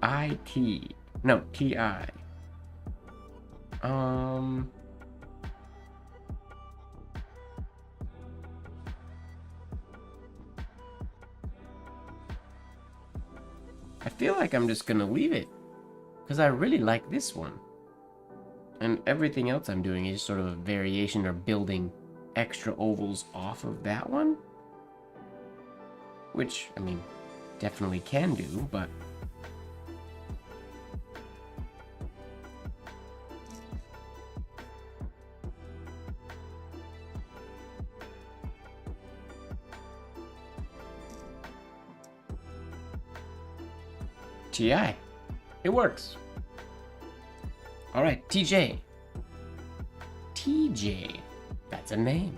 IT. No, TI. I feel like I'm just gonna leave it, because I really like this one. And everything else I'm doing is sort of a variation or building extra ovals off of that one. Which, I mean, definitely can do, but... TI. It works. Alright, TJ. TJ. That's a name.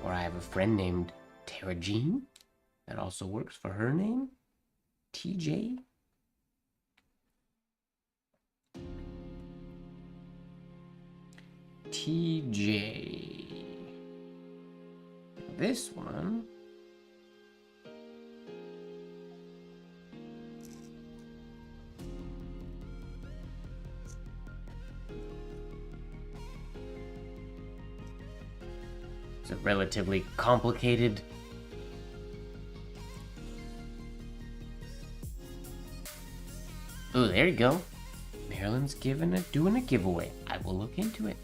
Or I have a friend named Tara Jean. That also works for her name. TJ. TJ. This one... It's a relatively complicated... Oh, there you go. Marilyn's doing a giveaway. I will look into it.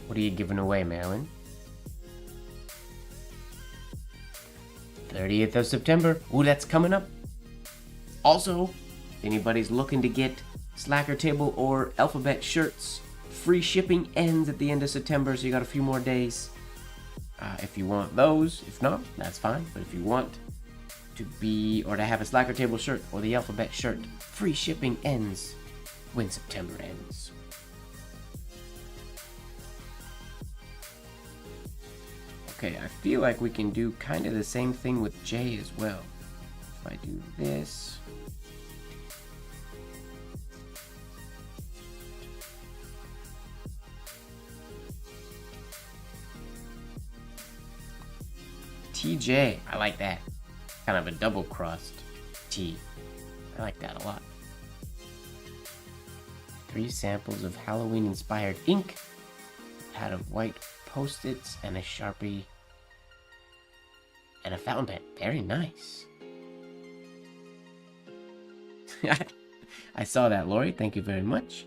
What are you giving away, Marilyn? 30th of September. Ooh, that's coming up. Also, if anybody's looking to get Slacker Table or Alphabet shirts, free shipping ends at the end of September, so you got a few more days. If you want those, if not, that's fine. But if you want to be, or to have a Slacker Table shirt or the Alphabet shirt, free shipping ends when September ends. Okay, I feel like we can do kind of the same thing with J as well. If I do this. TJ, I like that. Kind of a double-crossed T. I like that a lot. 3 samples of Halloween-inspired ink, a pad of white Post-its, and a Sharpie, and a fountain pen. Very nice. I saw that, Lori. Thank you very much.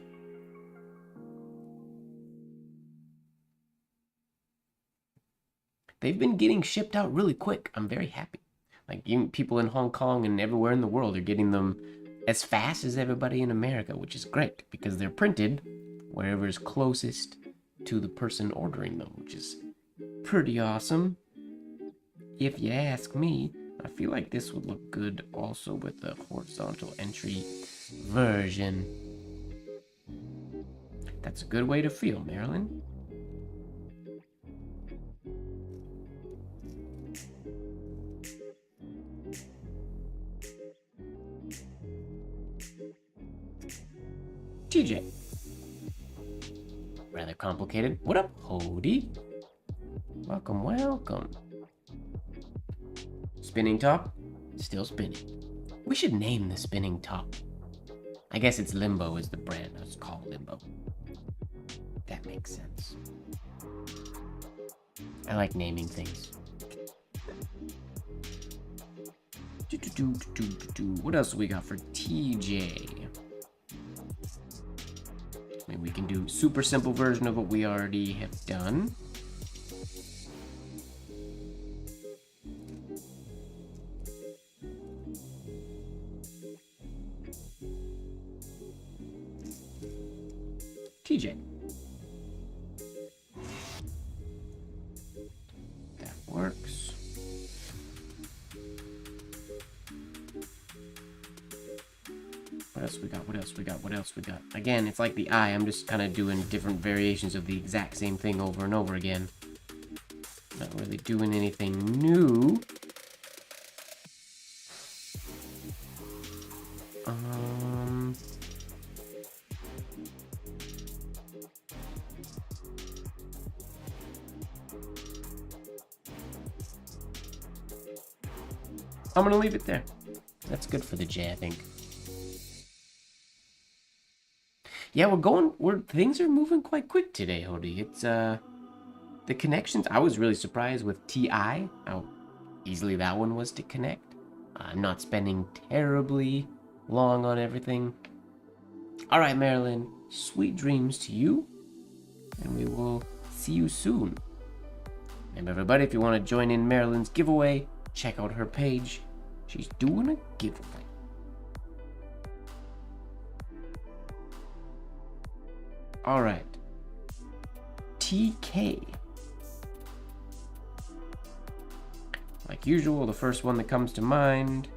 They've been getting shipped out really quick. I'm very happy. Like, even people in Hong Kong and everywhere in the world are getting them as fast as everybody in America, which is great because they're printed wherever is closest to the person ordering them, which is pretty awesome. If you ask me, I feel like this would look good also with the horizontal entry version. That's a good way to feel, Marilyn. TJ. Rather complicated. What up, Hody? Welcome, welcome. Spinning top? Still spinning. We should name the spinning top. I guess it's Limbo is the brand. It's called Limbo. That makes sense. I like naming things. What else we got for TJ? Maybe we can do a super simple version of what we already have done. TJ. That works. What else we got? What else we got? What else we got? Again, it's like the eye. I'm just kind of doing different variations of the exact same thing over and over again. Not really doing anything new. I'm gonna leave it there. That's good for the J, I think. Yeah, things are moving quite quick today, Hody. It's, the connections, I was really surprised with TI, how easily that one was to connect. Not spending terribly long on everything. All right, Marilyn, sweet dreams to you, and we will see you soon. Remember, everybody, if you want to join in Marilyn's giveaway, check out her page. She's doing a giveaway. All right. TK. Like usual, the first one that comes to mind.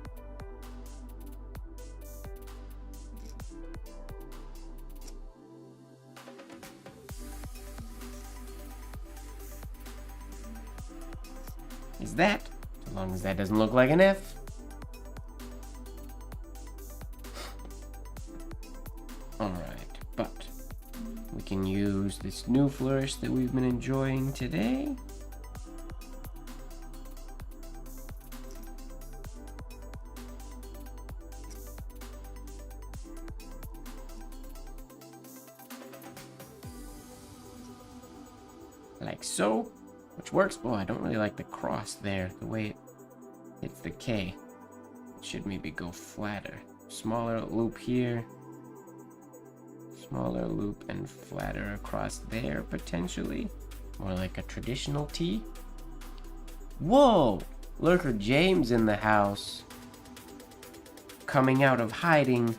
Is that, as long as that doesn't look like an F. Alright, but we can use this new flourish that we've been enjoying today. Like so, which works. Boy, I don't really like the cross there, the way it hits the K. It should maybe go flatter. Smaller loop here. Smaller loop and flatter across there, potentially. More like a traditional T. Whoa! Lurker James in the house. Coming out of hiding.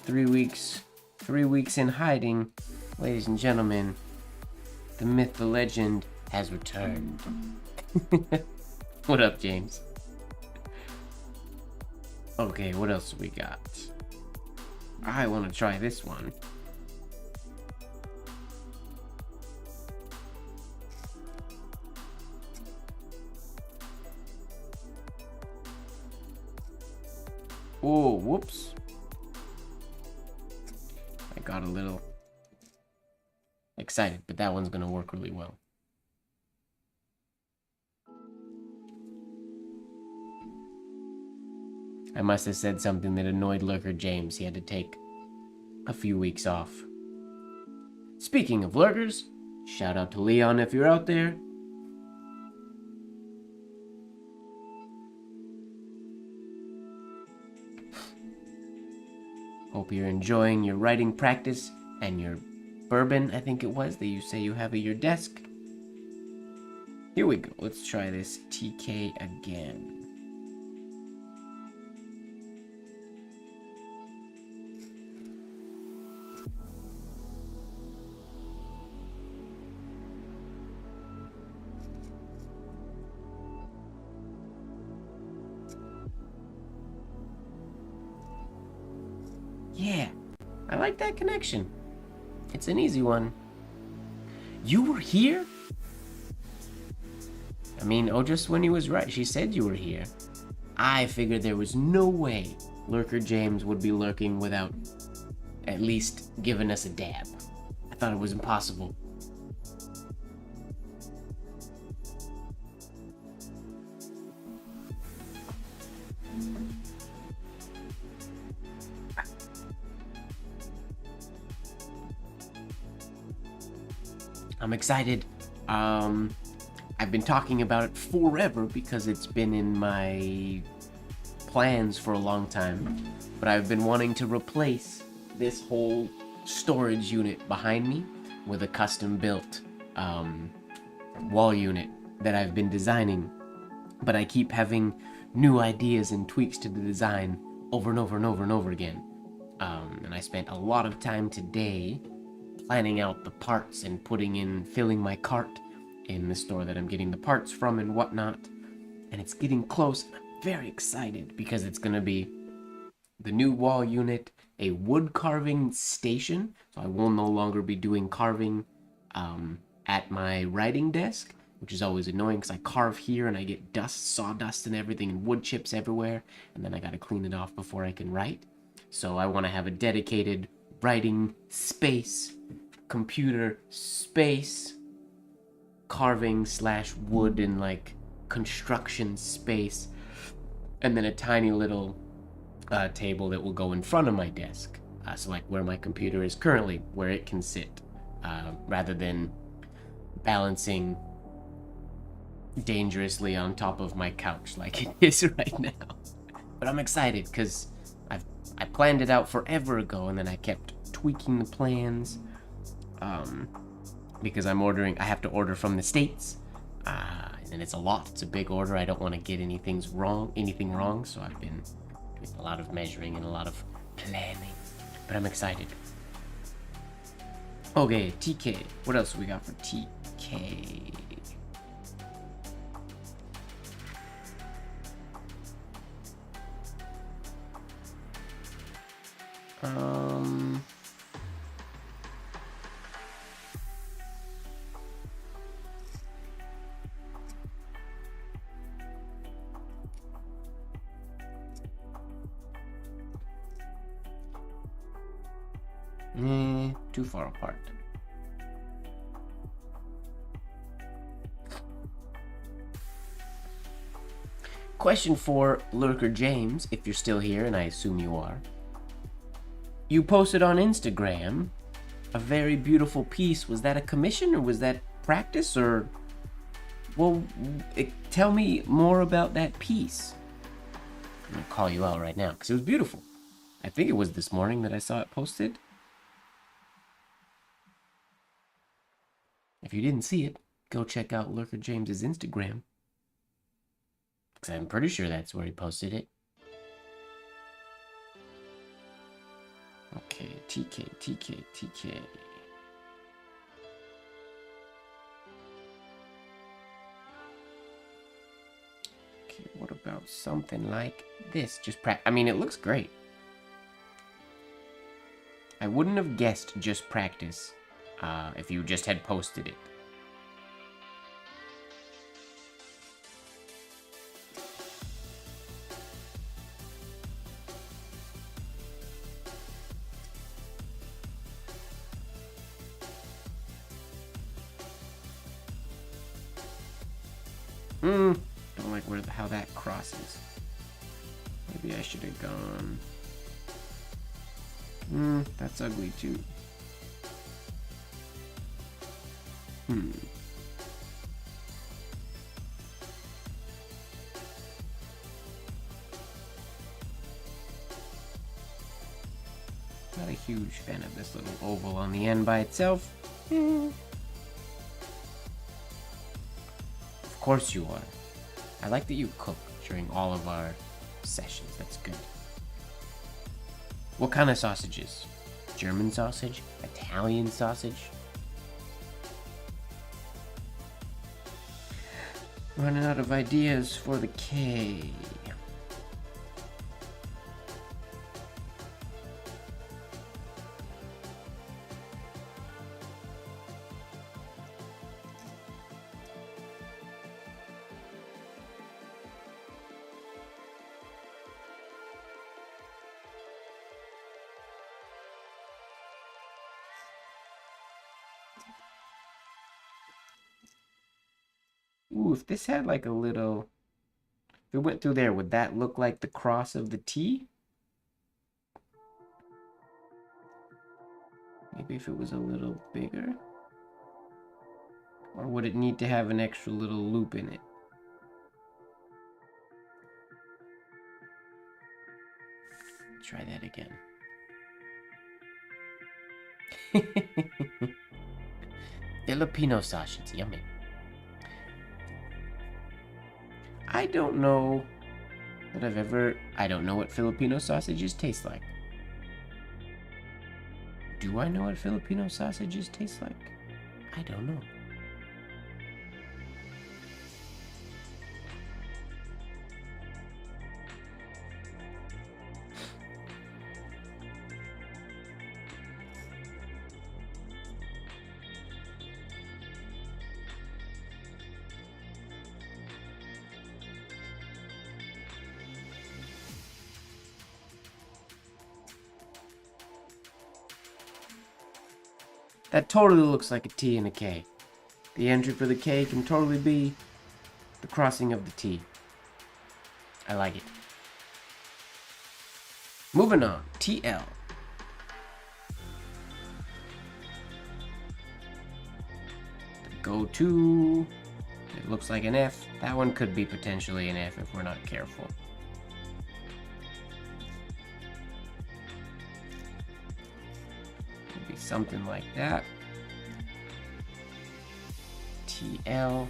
3 weeks. 3 weeks in hiding. Ladies and gentlemen, the myth, the legend has returned. What up, James? Okay, what else we got? I want to try this one. Oh, whoops. I got a little excited, but that one's gonna work really well. I must have said something that annoyed Lurker James. He had to take a few weeks off. Speaking of lurkers, shout out to Leon if you're out there. Hope you're enjoying your writing practice and your bourbon, I think it was, that you say you have at your desk. Here we go. Let's try this TK again. Yeah, I like that connection. It's an easy one. You were here? I mean, just when he was right. She said you were here. I figured there was no way Lurker James would be lurking without at least giving us a dab. I thought it was impossible. I'm excited. I've been talking about it forever because it's been in my plans for a long time, but I've been wanting to replace this whole storage unit behind me with a custom built wall unit that I've been designing, but I keep having new ideas and tweaks to the design over and over and over and over again. And I spent a lot of time today planning out the parts and filling my cart in the store that I'm getting the parts from and whatnot. And it's getting close. I'm very excited because it's going to be the new wall unit, a wood carving station. So I will no longer be doing carving at my writing desk, which is always annoying because I carve here and I get dust, sawdust and everything and wood chips everywhere. And then I got to clean it off before I can write. So I want to have a dedicated writing space, computer space, carving / wood and like construction space, and then a tiny little table that will go in front of my desk, so like where my computer is currently, where it can sit, rather than balancing dangerously on top of my couch like it is right now. But I'm excited because I planned it out forever ago, and then I kept tweaking the plans because I have to order from the States, and it's a lot. It's a big order. I don't want to get anything wrong, so I've been doing a lot of measuring and a lot of planning, but I'm excited. Okay, TK. What else we got for TK? Too far apart. Question for Lurker James, if you're still here, and I assume you are. You posted on Instagram a very beautiful piece. Was that a commission or was that practice, or... Well, tell me more about that piece. I'm gonna call you out right now because it was beautiful. I think it was this morning that I saw it posted. If you didn't see it, go check out Lurker James's Instagram, because I'm pretty sure that's where he posted it. Okay, TK. Okay, what about something like this? I mean, it looks great. I wouldn't have guessed just practice if you just had posted it. Don't like how that crosses. Maybe I should have gone... that's ugly too. Not a huge fan of this little oval on the end by itself. Of course you are. I like that you cook during all of our sessions. That's good. What kind of sausages? German sausage? Italian sausage? Running out of ideas for the K. Ooh, if this had like a little... If it went through there, would that look like the cross of the T? Maybe if it was a little bigger? Or would it need to have an extra little loop in it? Try that again. Filipino sausage, yummy. I don't know that I don't know what Filipino sausages taste like. Do I know what Filipino sausages taste like? I don't know. That totally looks like a T and a K. The entry for the K can totally be the crossing of the T. I like it. Moving on, TL. Go to, it looks like an F. That one could be potentially an F if we're not careful. Maybe something like that. TL.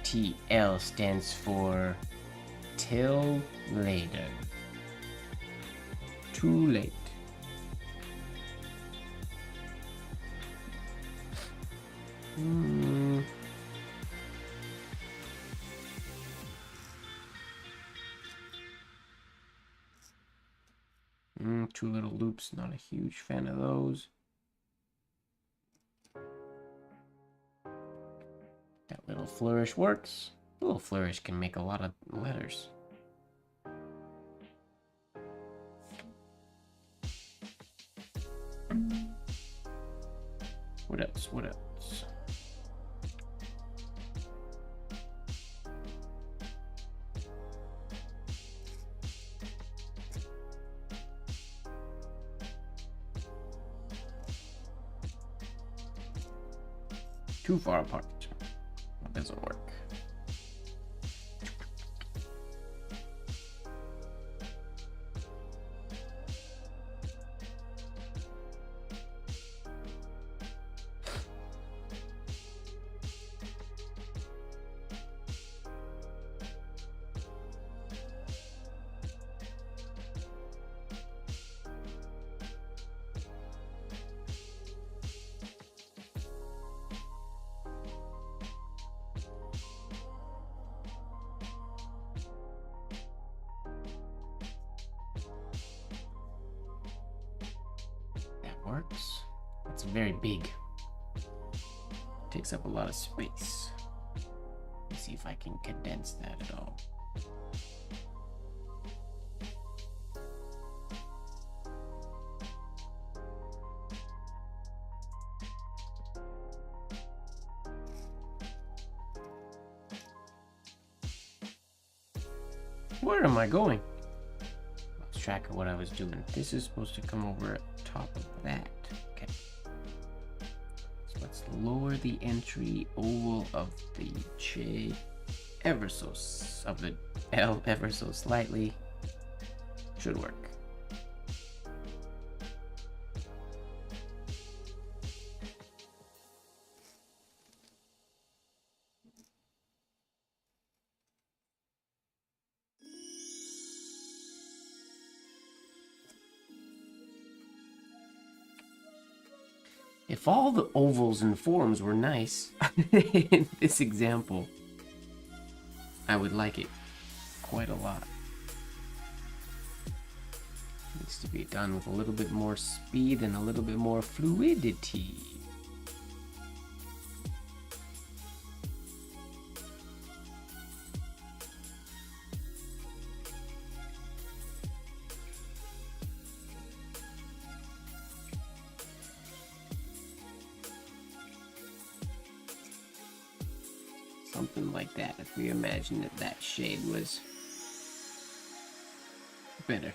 TL stands for till later. Too late. Two little loops, not a huge fan of those. That little flourish works. A little flourish can make a lot of letters. What else? What else? Too far apart. That doesn't work. Works. It's very big. Takes up a lot of space. Let's see if I can condense that at all. Where am I going? Lost track of what I was doing. This is supposed to come over top of that. Okay. So let's lower the entry oval of the J ever so of the L ever so slightly. Should work. If all the ovals and forms were nice in this example, I would like it quite a lot. Needs to be done with a little bit more speed and a little bit more fluidity. Something like that, if we imagine that that shade was better.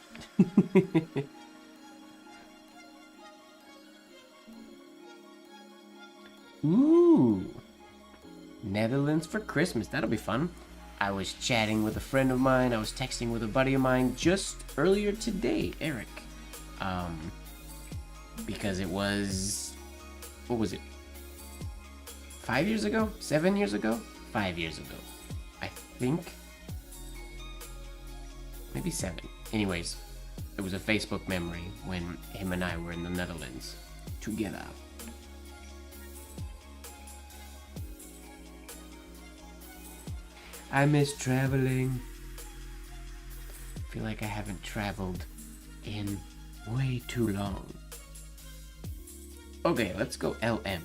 Ooh, Netherlands for Christmas. That'll be fun. I was chatting with a friend of mine. I was texting with a buddy of mine just earlier today, Eric. Because it was, what was it? 5 years ago? 7 years ago? 5 years ago. I think. Maybe 7. Anyways, it was a Facebook memory when him and I were in the Netherlands together. I miss traveling. I feel like I haven't traveled in way too long. Okay, let's go LM.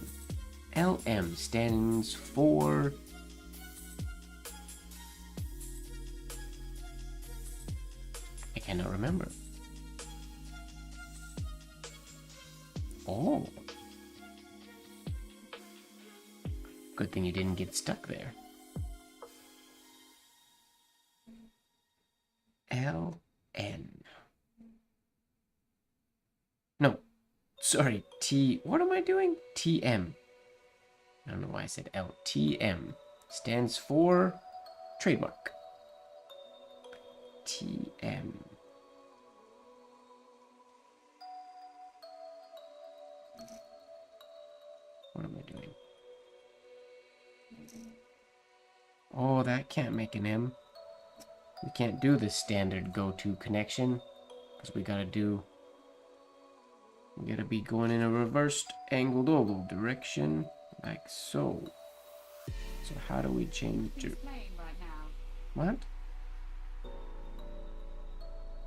LM stands for... I cannot remember. Oh. Good thing you didn't get stuck there. LN. No. Sorry, T... What am I doing? TM. I don't know why I said L. TM stands for trademark. TM. What am I doing? Oh, that can't make an M. We can't do the standard go-to connection because we gotta be going in a reversed angled oval direction. Like so. So how do we change it? What?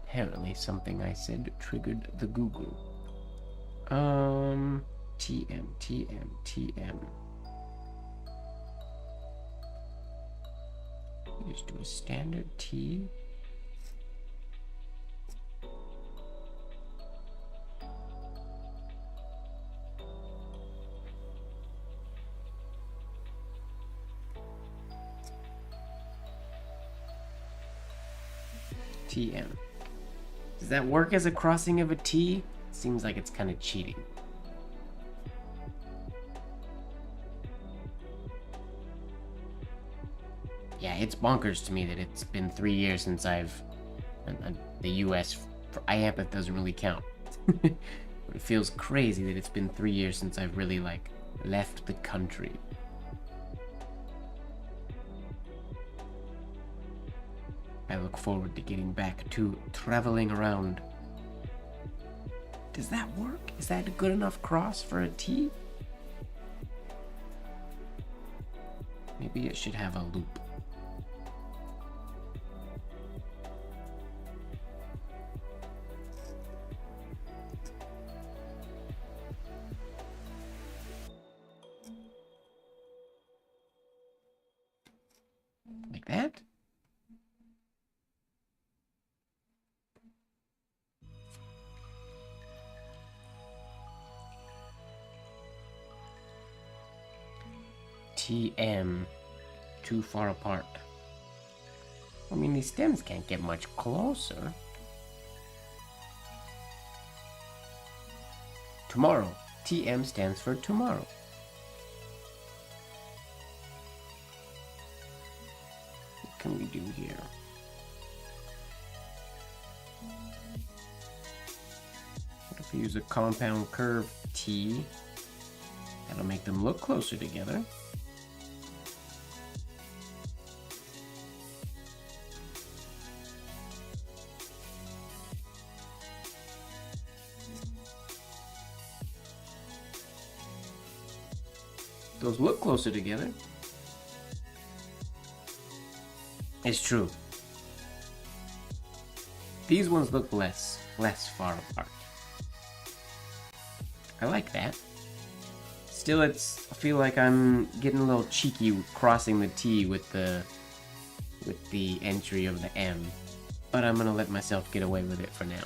Apparently something I said triggered the Google. TM. Just do a standard T. TM. Does that work as a crossing of a T? Seems like it's kind of cheating. Yeah, it's bonkers to me that it's been 3 years since I've... the US for IAMPF doesn't really count. But it feels crazy that it's been 3 years since I've really, like, left the country. I look forward to getting back to traveling around. Does that work? Is that a good enough cross for a T? Maybe it should have a loop. Like that? TM, too far apart. I mean, these stems can't get much closer. Tomorrow. TM stands for tomorrow. What can we do here? What if we use a compound curve T? That'll make them look closer together. Those look closer together. It's true. These ones look less far apart. I like that. Still, I feel like I'm getting a little cheeky crossing the T with the entry of the M, but I'm gonna let myself get away with it for now.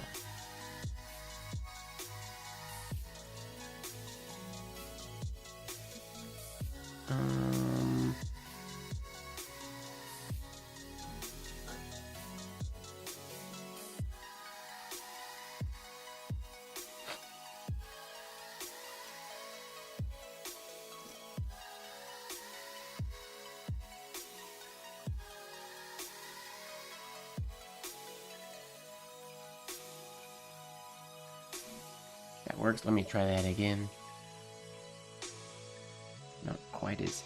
That works. Let me try that again. Not quite as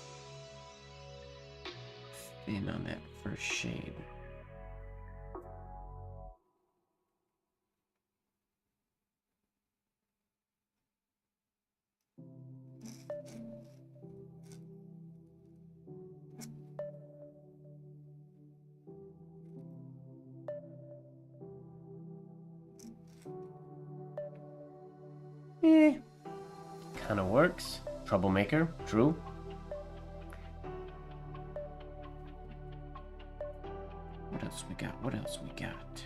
thin on that first shade. Kind of works. Troublemaker, true. What else we got? What else we got?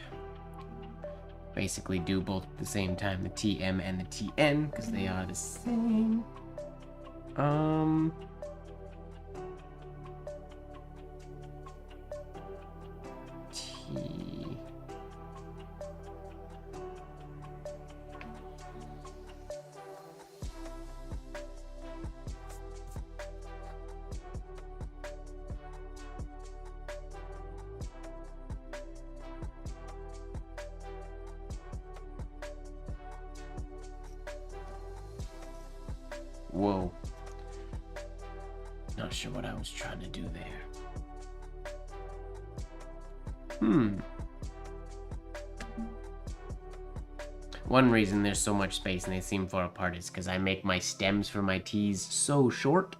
Basically do both at the same time, the TM and the TN, because they are the same. T. Whoa. Not sure what I was trying to do there. One reason there's so much space and they seem far apart is because I make my stems for my T's so short.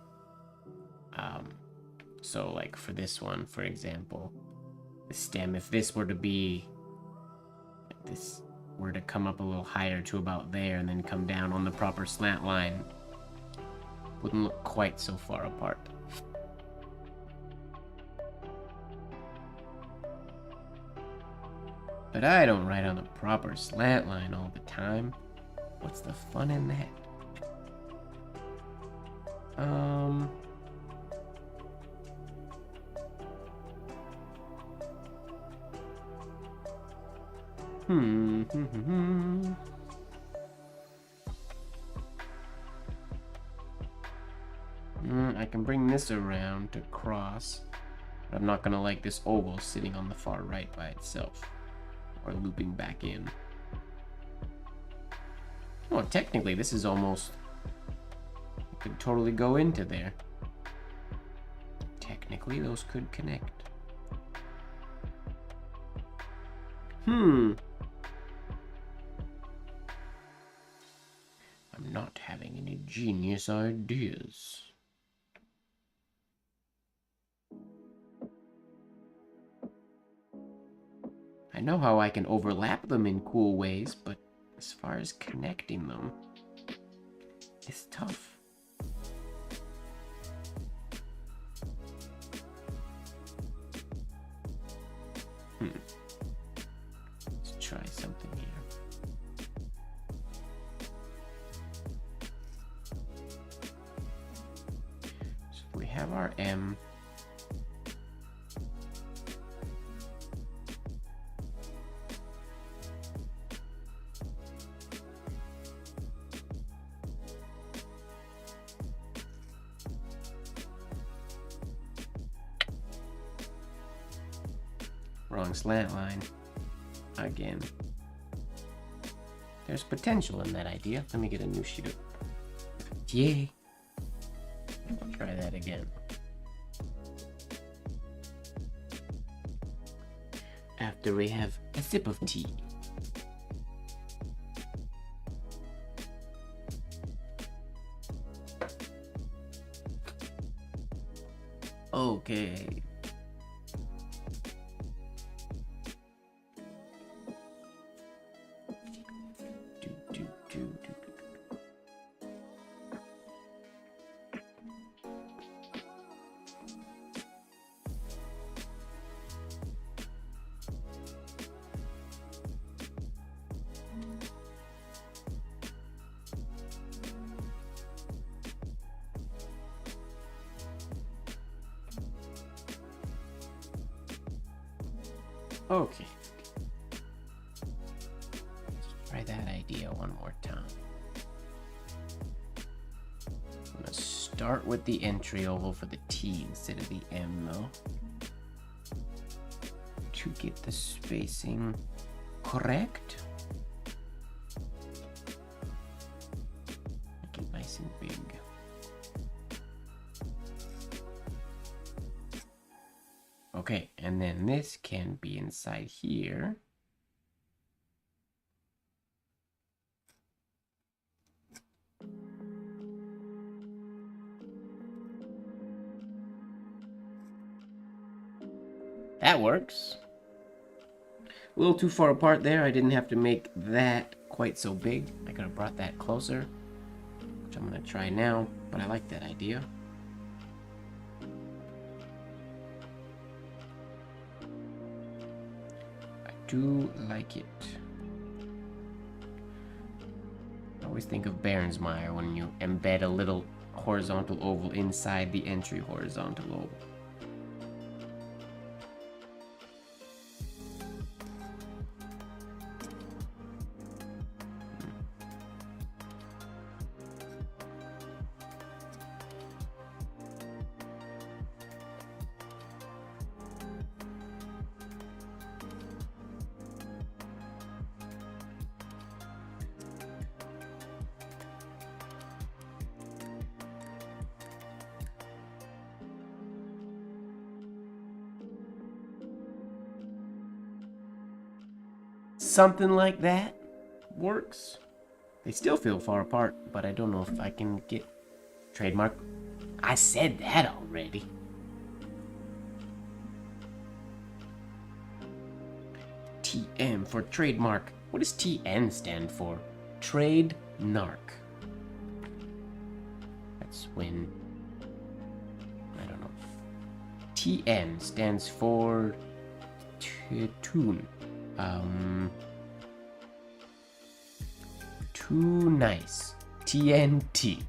So like for this one, for example, the stem, if this were to be, if this were to come up a little higher to about there and then come down on the proper slant line, wouldn't look quite so far apart. But I don't write on the proper slant line all the time. What's the fun in that? I can bring this around to cross, but I'm not gonna like this oval sitting on the far right by itself, or looping back in. Oh, technically this is almost, it could totally go into there. Technically those could connect. I'm not having any genius ideas. I know how I can overlap them in cool ways, but as far as connecting them, it's tough. Let's try something here. So we have our M. Wrong slant line. Again. There's potential in that idea. Let me get a new sheet of... Yay! Try that again. After we have a sip of tea. Okay. Okay. Let's try that idea one more time. I'm gonna start with the entry oval for the T instead of the M though. To get the spacing correct. Make it nice and big. Okay, and then this can be inside here. That works. A little too far apart there. I didn't have to make that quite so big. I could have brought that closer, which I'm going to try now, but I like that idea. Do like it. I always think of Bairnsmeyer when you embed a little horizontal oval inside the entry horizontal oval. Something like that works. They still feel far apart, but I don't know if I can get trademark. I said that already. TM for trademark. What does TN stand for? Trade narc. That's when... I don't know. TN stands for... Tune. Too nice. TNT.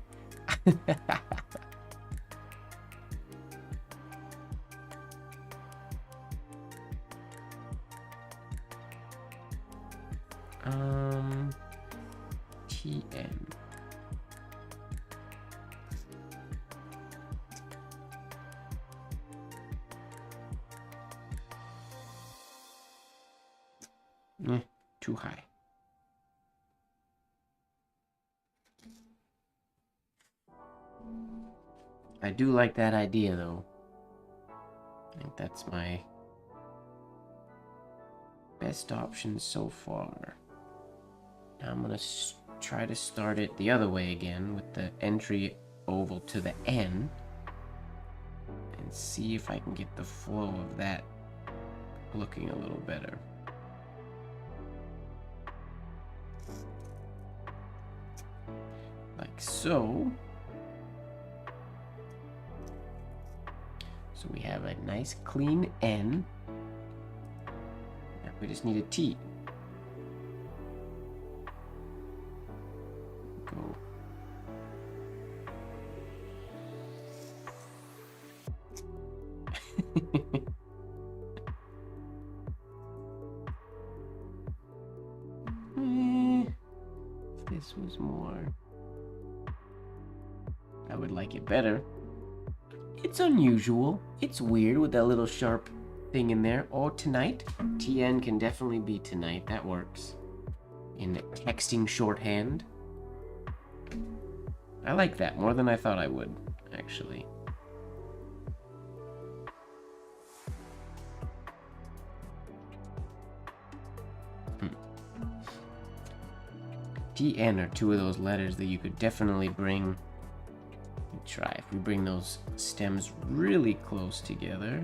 TN. Too high. I do like that idea though. I think that's my best option so far. Now I'm gonna try to start it the other way again with the entry oval to the N and see if I can get the flow of that looking a little better. Like so. So we have a nice clean N. Now we just need a T. Go. If this was more... I would like it better. It's unusual. It's weird with that little sharp thing in there. Or tonight. TN can definitely be tonight. That works. In texting shorthand. I like that more than I thought I would, actually. TN are two of those letters that you could definitely bring. Let me try. If we bring those stems really close together.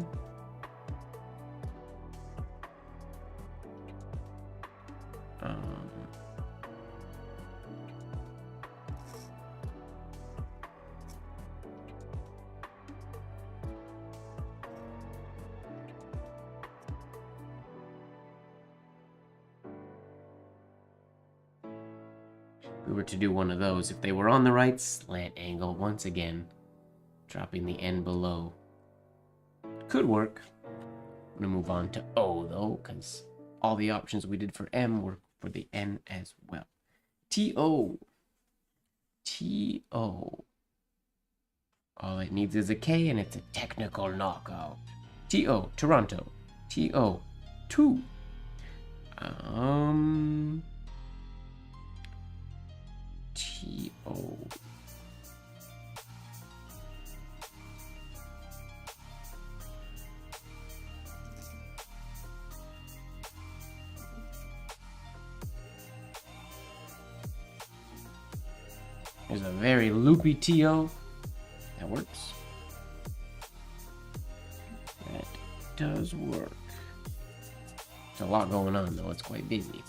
If we were to do one of those, if they were on the right slant angle, once again, dropping the N below. Could work. I'm gonna move on to O though, because all the options we did for M were for the N as well. T-O. T-O. All it needs is a K and it's a technical knockout. T-O, Toronto. T-O, 2. T-O. There's a very loopy TO. That works. That does work. There's a lot going on though, it's quite busy.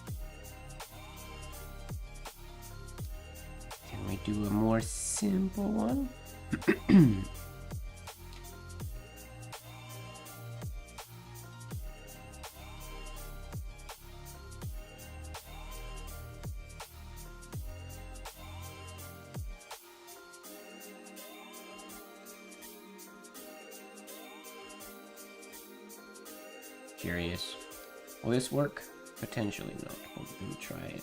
Can we do a more simple one? Curious. Will this work? Potentially not. Let me try it.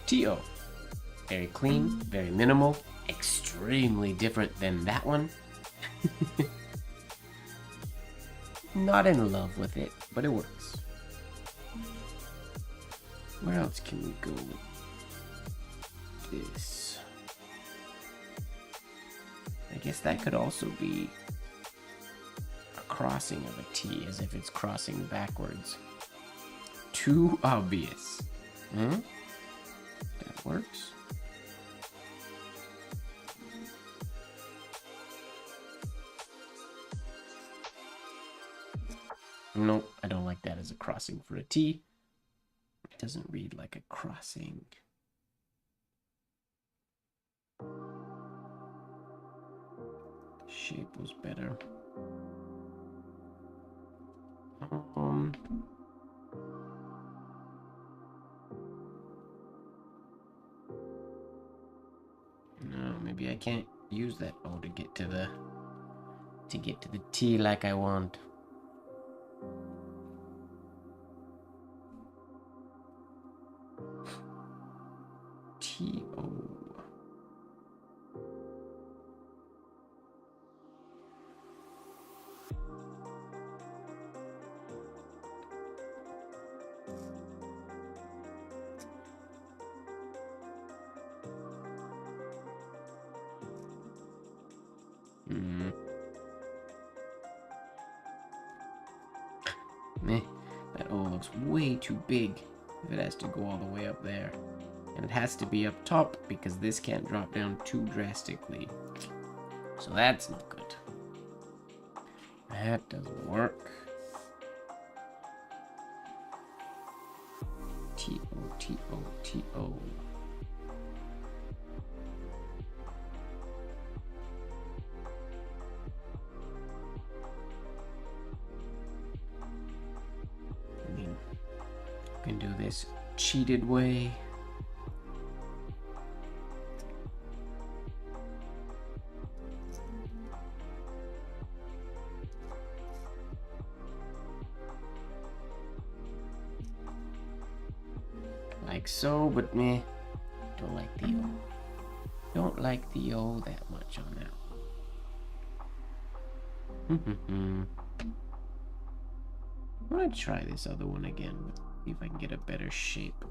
TO. Very clean, very minimal, extremely different than that one. Not in love with it, but it works. Where else can we go with this? I guess that could also be a crossing of a T, as if it's crossing backwards. Too obvious. That works. Nope, I don't like that as a crossing for a T. It doesn't read like a crossing. Shape was better. No, maybe I can't use that O to get to the T like I want. T-O. Meh, that O looks way too big if it has to go all the way up there. And it has to be up top because this can't drop down too drastically. So that's not good. That doesn't work. T-O, T-O, T-O. I mean, you can do this cheated way. like so, but meh. Don't like the O. Don't like the O that much on that one. I'm gonna try this other one again. See if I can get a better shape.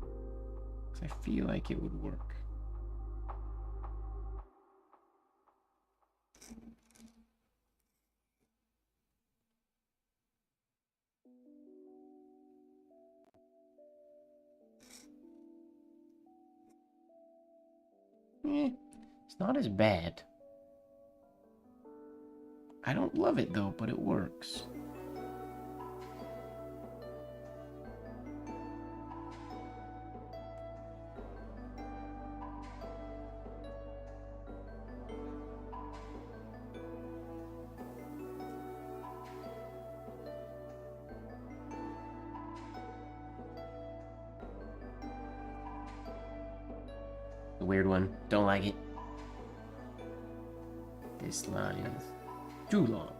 'Cause I feel like it would work. It's not as bad. I don't love it though, but it works. The weird one. Don't like it. This line is too long.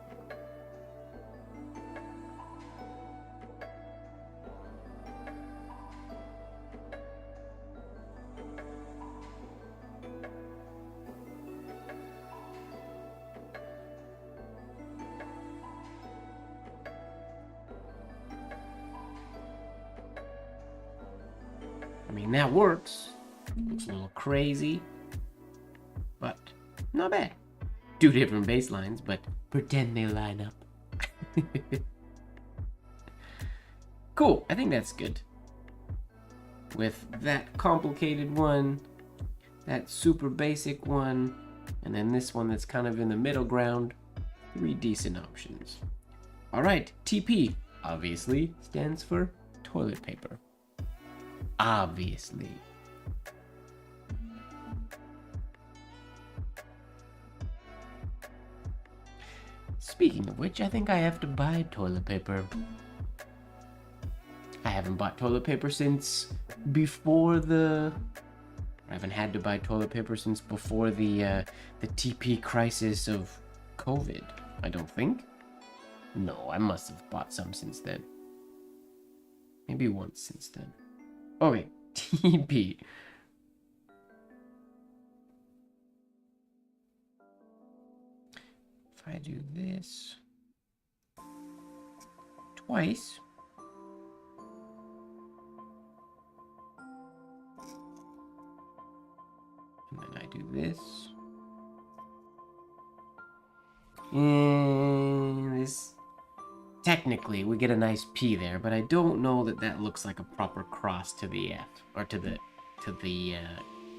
I mean, that works. Looks a little crazy, but not bad. Two different baselines, but pretend they line up. Cool, I think that's good. With that complicated one, that super basic one, and then this one that's kind of in the middle ground, 3 decent options. Alright, TP, obviously, stands for toilet paper. Obviously. Speaking of which, I think I have to buy toilet paper. I haven't bought toilet paper since before I haven't had to buy toilet paper since before the TP crisis of COVID, I don't think. No, I must have bought some since then. Maybe once since then. Okay, TP. If I do this twice, and then I do this, and this, technically we get a nice P there, but I don't know that that looks like a proper cross to the F, or to the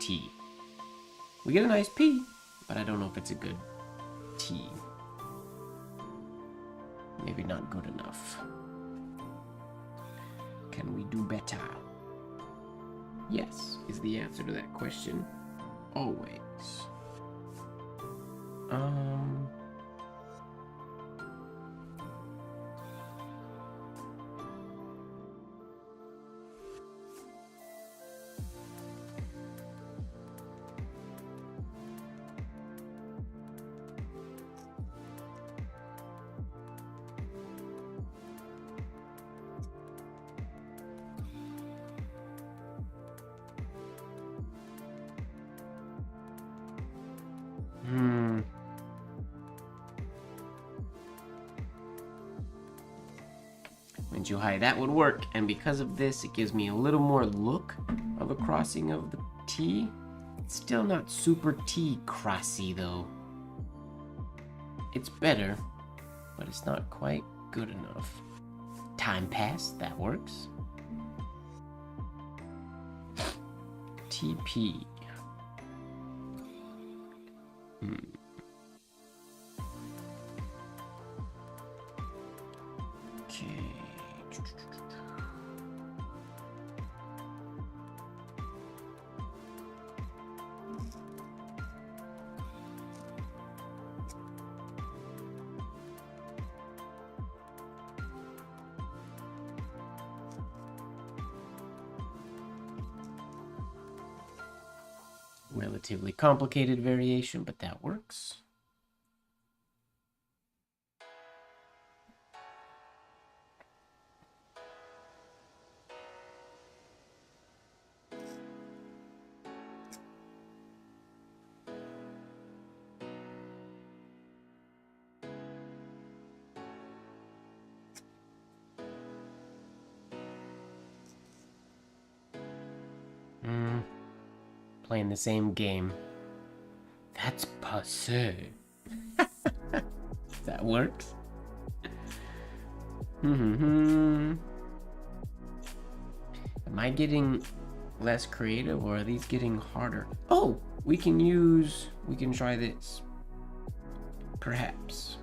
T. We get a nice P, but I don't know if it's a good T. Maybe not good enough. Can we do better? Yes, is the answer to that question. Always. High, that would work, and because of this it gives me a little more look of a crossing of the T. It's still not super T crossy though. It's better, but it's not quite good enough. Time passed, that works. TP. Okay. Relatively complicated variation, but that works. playing the same game. That's passé. That works. Am I getting less creative, or are these getting harder? Oh, we can try this. Perhaps.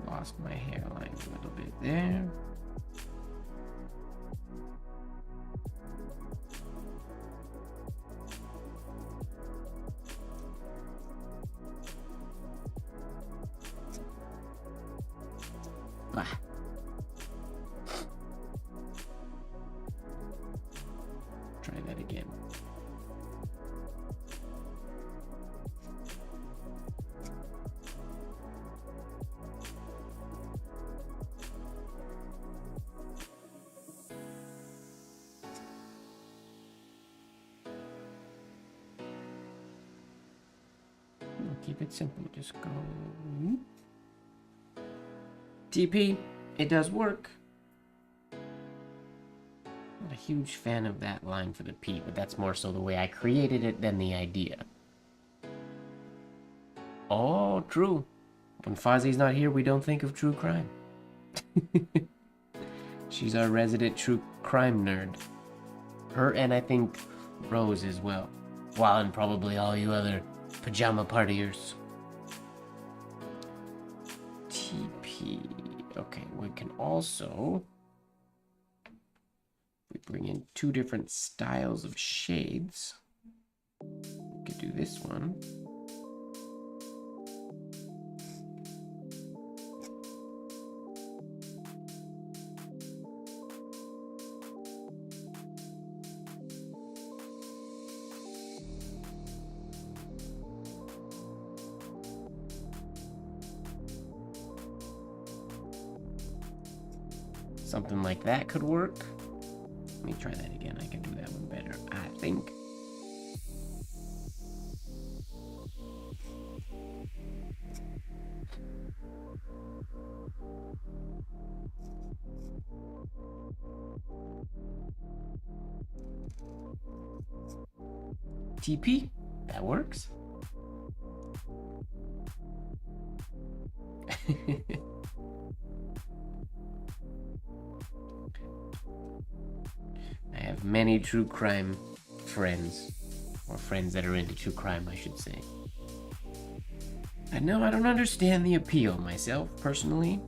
Lost my hairline a little bit there. Ah. Try that again. Keep it simple, just go. TP, it does work. Not a huge fan of that line for the P, but that's more so the way I created it than the idea. Oh, true. When Fozzie's not here, we don't think of true crime. She's our resident true crime nerd. Her and I think Rose as well. Well, and probably all you other pajama partiers. TP. Okay, we can also... we bring in two different styles of shades. We could do this one. Something like that could work. Let me try that again. I can do that one better, I think. TP, that works. I have many true crime friends, or friends that are into true crime, I should say. I know I don't understand the appeal myself, personally.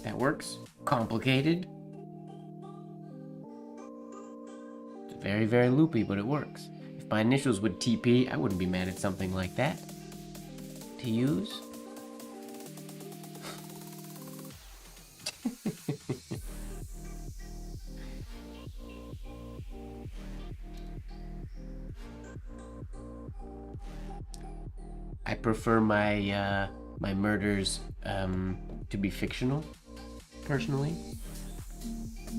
That works. Complicated. It's very, very loopy, but it works. If my initials would TP, I wouldn't be mad at something like that to use. I prefer my my murders to be fictional, personally.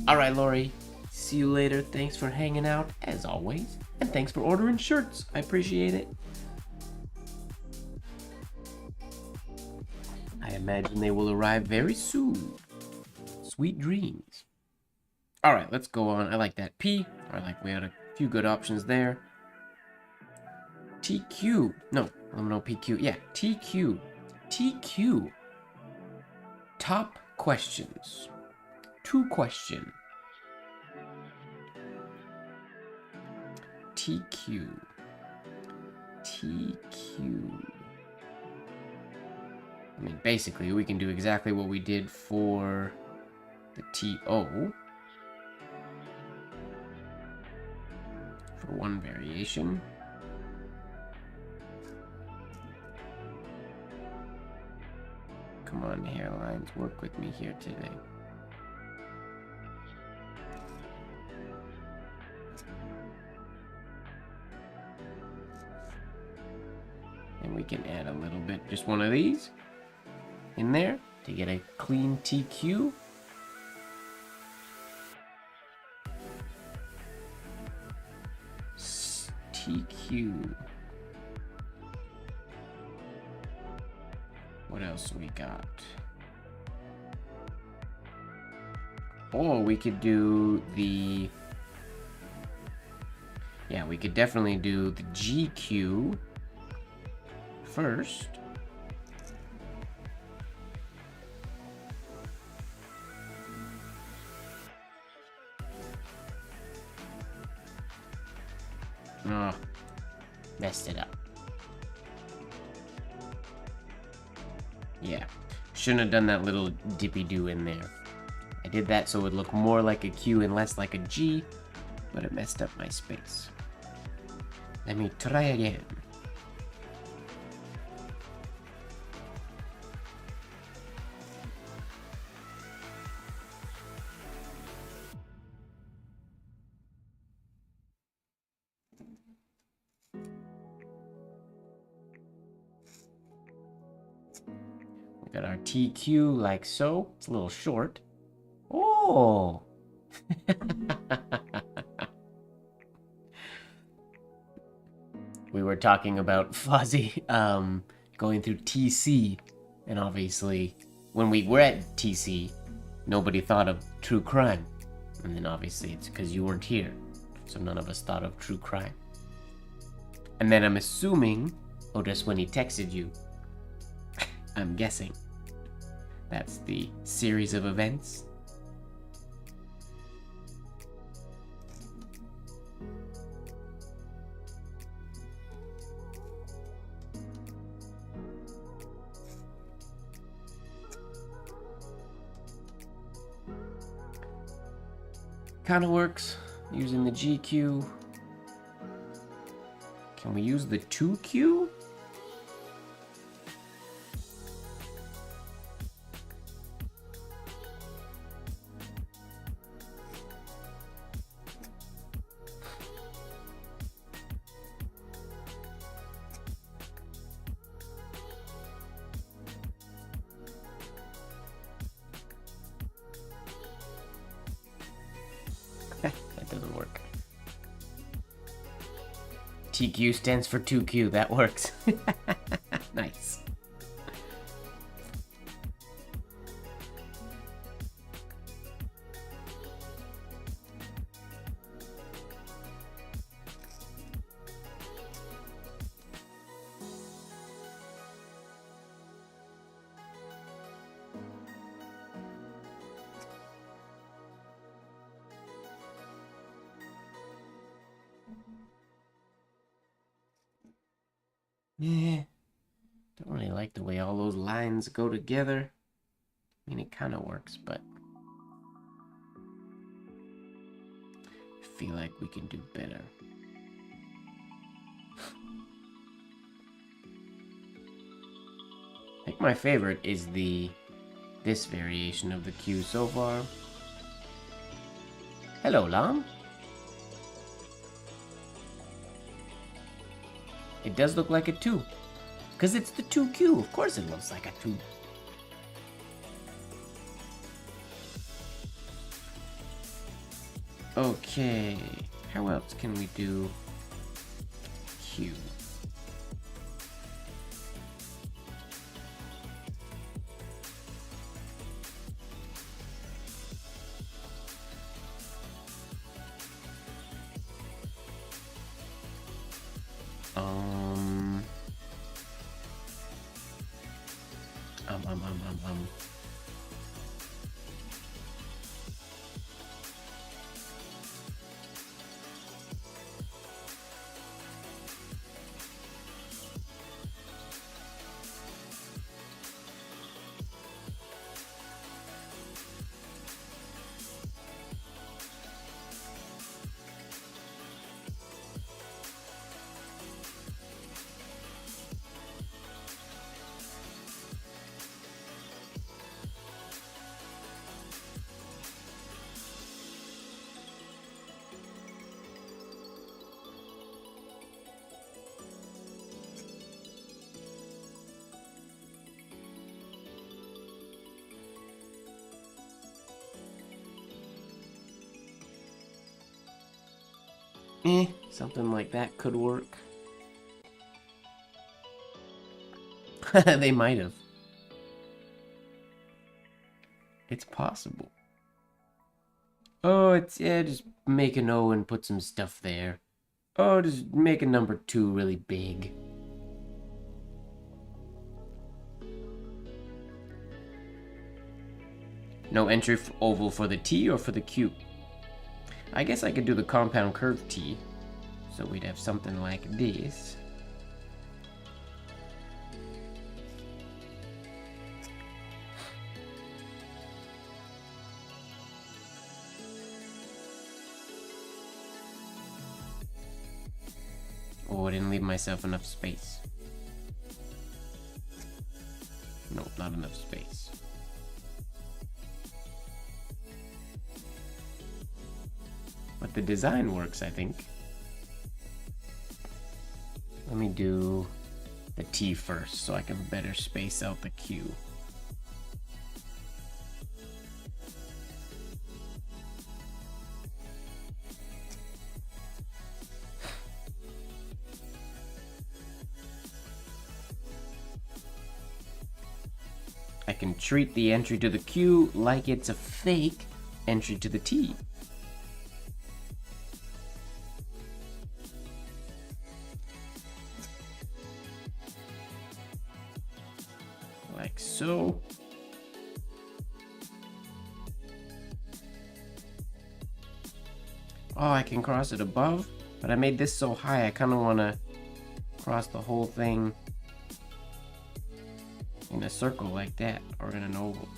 Alright, Lori. See you later. Thanks for hanging out, as always. And thanks for ordering shirts. I appreciate it. I imagine they will arrive very soon. Sweet dreams. Alright, let's go on. I like that P. We had a few good options there. TQ. No, PQ. Yeah, TQ. TQ. Top questions. 2 question. TQ. TQ. I mean, basically, we can do exactly what we did for the TO. For one variation. Come on, hairlines, work with me here today. And we can add a little bit, just one of these in there to get a clean TQ. TQ. What else we got? Oh, we could do the... Yeah, we could definitely do the GQ first. Oh, messed it up. Yeah, shouldn't have done that little dippy-do in there. I did that so it would look more like a Q and less like a G, but it messed up my space. Let me try again. We got our TQ like so. It's a little short. Oh! We were talking about Fozzie going through TC, and obviously when we were at TC, nobody thought of true crime. And then obviously it's because you weren't here, so none of us thought of true crime. And then I'm assuming, Otis, when he texted you, I'm guessing that's the series of events. Kind of works using the GQ. Can we use the 2Q? That doesn't work. TQ stands for 2Q. That works. Nice. Yeah, don't really like the way all those lines go together. I mean, it kind of works, but I feel like we can do better. I think my favorite is this variation of the Q so far. Hello, Lam. It does look like a 2. Because it's the 2Q. Of course it looks like a 2. Okay. How else can we do Q? Something like that could work. They might have. It's possible. Oh, it's, yeah, just make an O and put some stuff there. Oh, just make a number 2 really big. No entry oval for the T or for the Q. I guess I could do the compound curve T. So we'd have something like this. Oh, I didn't leave myself enough space. No, not enough space. But the design works, I think. Let me do the T first so I can better space out the Q. I can treat the entry to the Q like it's a fake entry to the T. Like so. Oh, I can cross it above, but I made this so high I kind of want to cross the whole thing in a circle like that, or in an oval.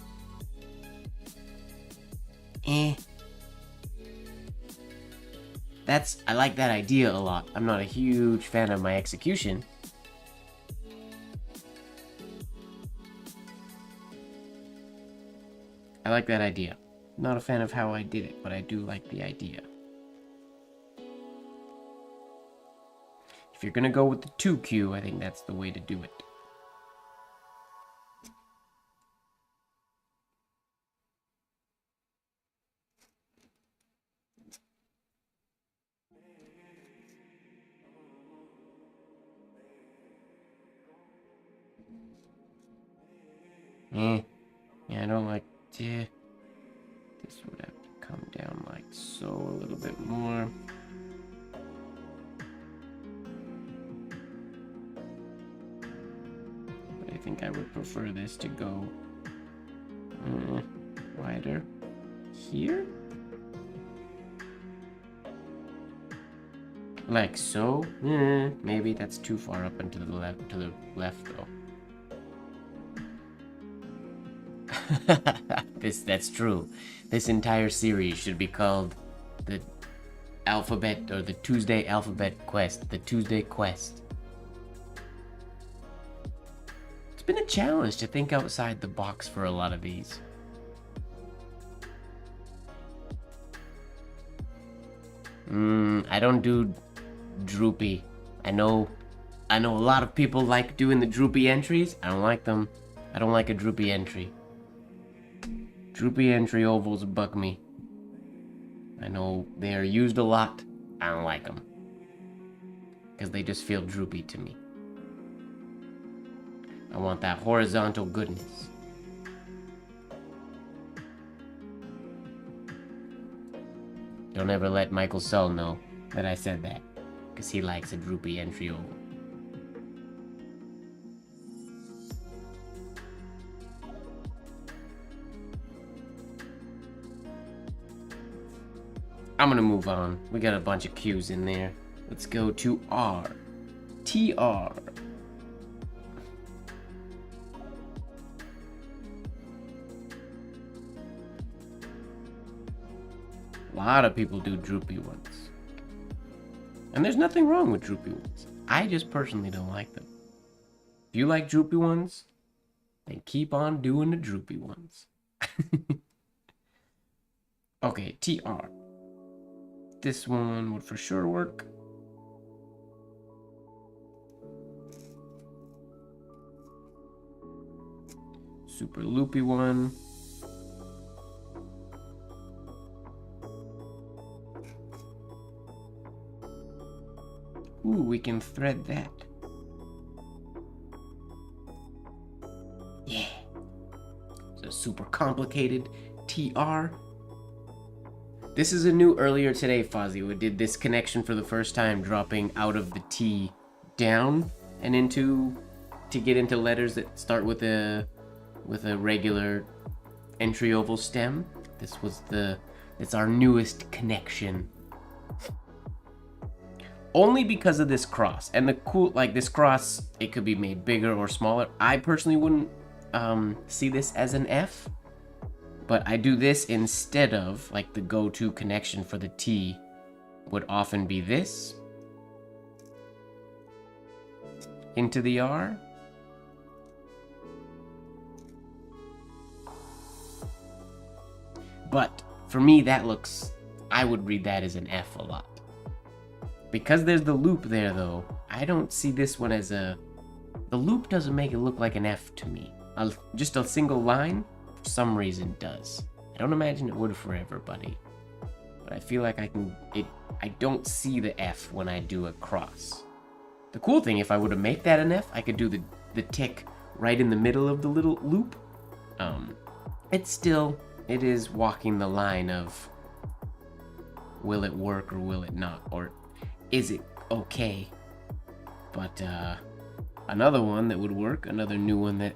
I like that idea a lot. I'm not a huge fan of my execution. I like that idea. Not a fan of how I did it, but I do like the idea. If you're gonna go with the 2Q, I think that's the way to do it. Yeah, I don't like this would have to come down like so a little bit more. But I think I would prefer this to go wider here. Like so. Maybe that's too far up and to the left though. That's true. This entire series should be called the Alphabet or the Tuesday Alphabet Quest. The Tuesday Quest. It's been a challenge to think outside the box for a lot of these. I don't do droopy. I know a lot of people like doing the droopy entries. I don't like them. I don't like a droopy entry. Droopy entry ovals bug me. I know they are used a lot. I don't like them. Because they just feel droopy to me. I want that horizontal goodness. Don't ever let Michael Sull know that I said that. Because he likes a droopy entry oval. I'm gonna move on. We got a bunch of Q's in there. Let's go to R. TR. A lot of people do droopy ones. And there's nothing wrong with droopy ones. I just personally don't like them. If you like droopy ones, then keep on doing the droopy ones. Okay, TR. This one would for sure work. Super loopy one. Ooh, we can thread that. Yeah. It's a super complicated TR. This is a new earlier today, Fozzie. We did this connection for the first time, dropping out of the T down and into to get into letters that start with a regular entry oval stem. It's our newest connection. Only because of this cross. And the cool, like this cross, it could be made bigger or smaller. I personally wouldn't see this as an F, but I do this instead of, like, the go-to connection for the T would often be this into the R. But for me, I would read that as an F a lot. Because there's the loop there, though, I don't see this one as the loop doesn't make it look like an F to me. Just a single line, for some reason, does. I don't imagine it would for everybody. But I feel like I don't see the F when I do a cross. The cool thing, if I were to make that an F, I could do the tick right in the middle of the little loop. It is walking the line of, will it work or will it not? Or is it okay? But another one that would work, another new one that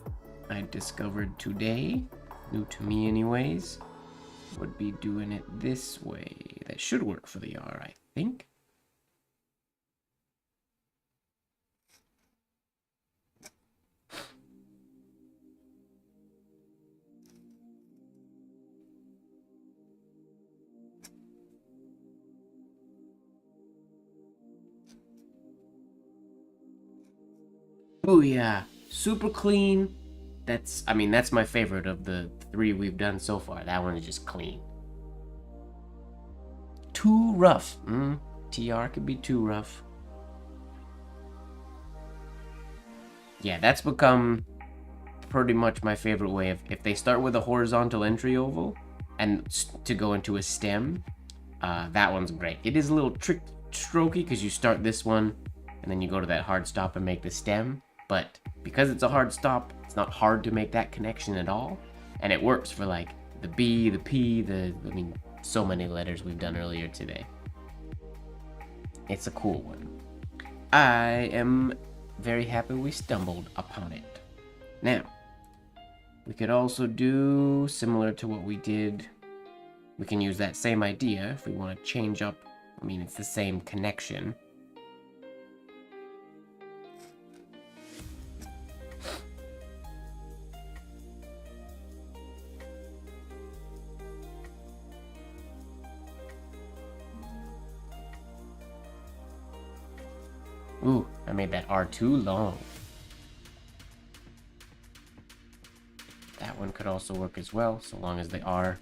I discovered today, new to me anyways, would be doing it this way. That should work for the R, I think. Booyah! Super clean. That's my favorite of the 3 we've done so far. That one is just clean. Too rough. TR could be too rough. Yeah, that's become pretty much my favorite way of, if they start with a horizontal entry oval and to go into a stem, that one's great. It is a little strokey because you start this one and then you go to that hard stop and make the stem. But because it's a hard stop, it's not hard to make that connection at all. And it works for, like, the B, the P, so many letters we've done earlier today. It's a cool one. I am very happy we stumbled upon it. Now, we could also do similar to what we did. We can use that same idea if we want to change up. It's the same connection. Ooh, I made that R too long. That one could also work as well, so long as the R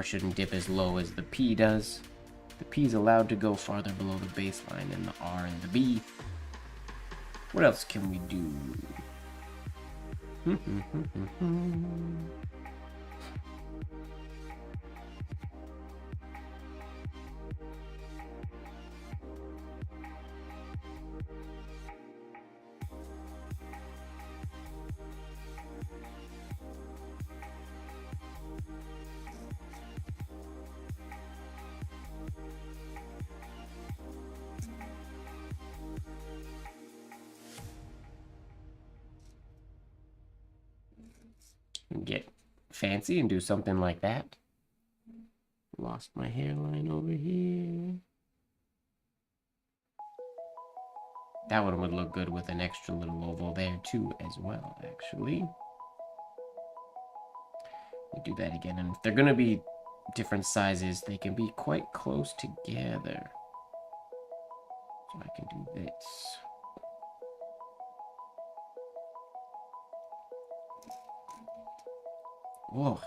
shouldn't dip as low as the P does. The P is allowed to go farther below the baseline than the R and the B. What else can we do? Get fancy and do something like that. Lost my hairline over here. That one would look good with an extra little oval there too as well, actually. We do that again, and if they're gonna be different sizes, they can be quite close together. So I can do this. Whoa.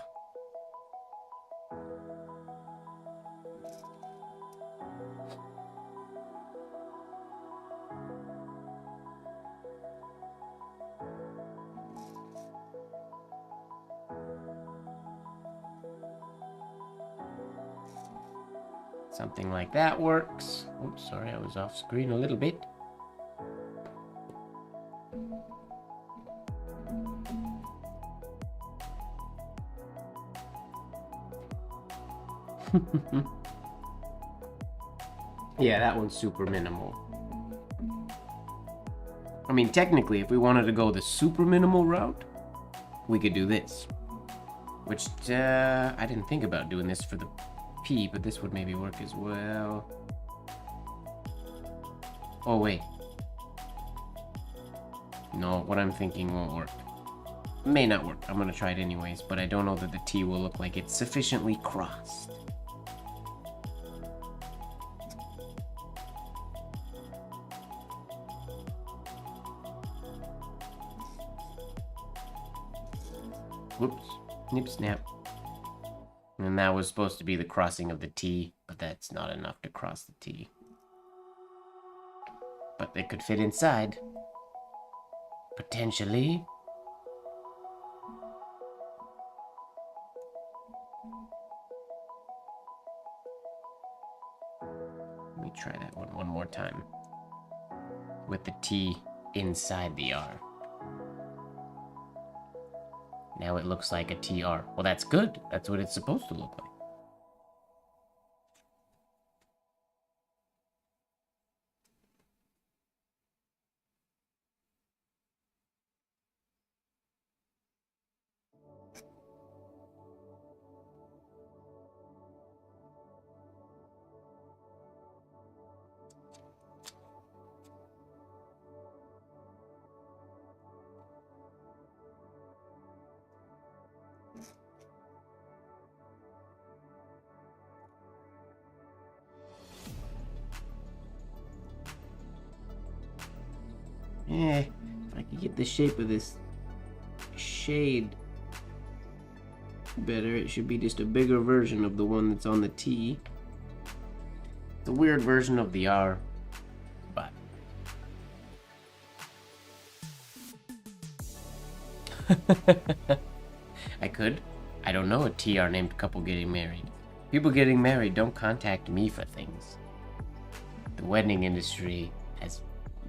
Something like that works. Oops, sorry, I was off screen a little bit. Yeah, that one's super minimal. I mean, technically, if we wanted to go the super minimal route, we could do this. Which, I didn't think about doing this for the P, but this would maybe work as well. Oh, wait. No, what I'm thinking won't work. May not work. I'm gonna try it anyways, but I don't know that the T will look like it's sufficiently crossed. Whoops. Nip snap. And that was supposed to be the crossing of the T, but that's not enough to cross the T. But they could fit inside. Potentially. Let me try that one more time. With the T inside the R. Now it looks like a TR. Well, that's good. That's what it's supposed to look like. Yeah, if I could get the shape of this shade better, it should be just a bigger version of the one that's on the T. The weird version of the R, but I could. I don't know a TR named couple getting married. People getting married don't contact me for things. The wedding industry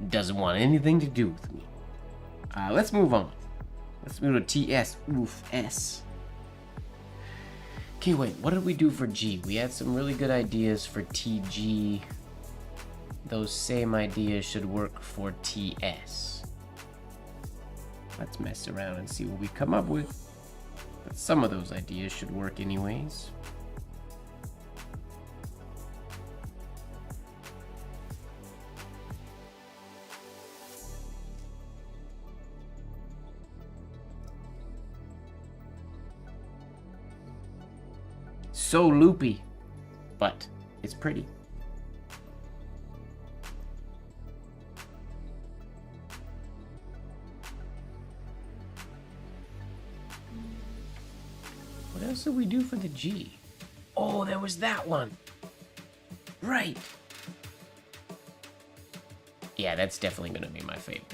doesn't want anything to do with me. Let's move on. Let's move to TS. Oof, S. Okay, wait, what did we do for G? We had some really good ideas for TG. Those same ideas should work for TS. Let's mess around and see what we come up with. But some of those ideas should work anyways. So loopy, but it's pretty. What else did we do for the G? Oh, there was that one. Right. Yeah, that's definitely gonna be my favorite.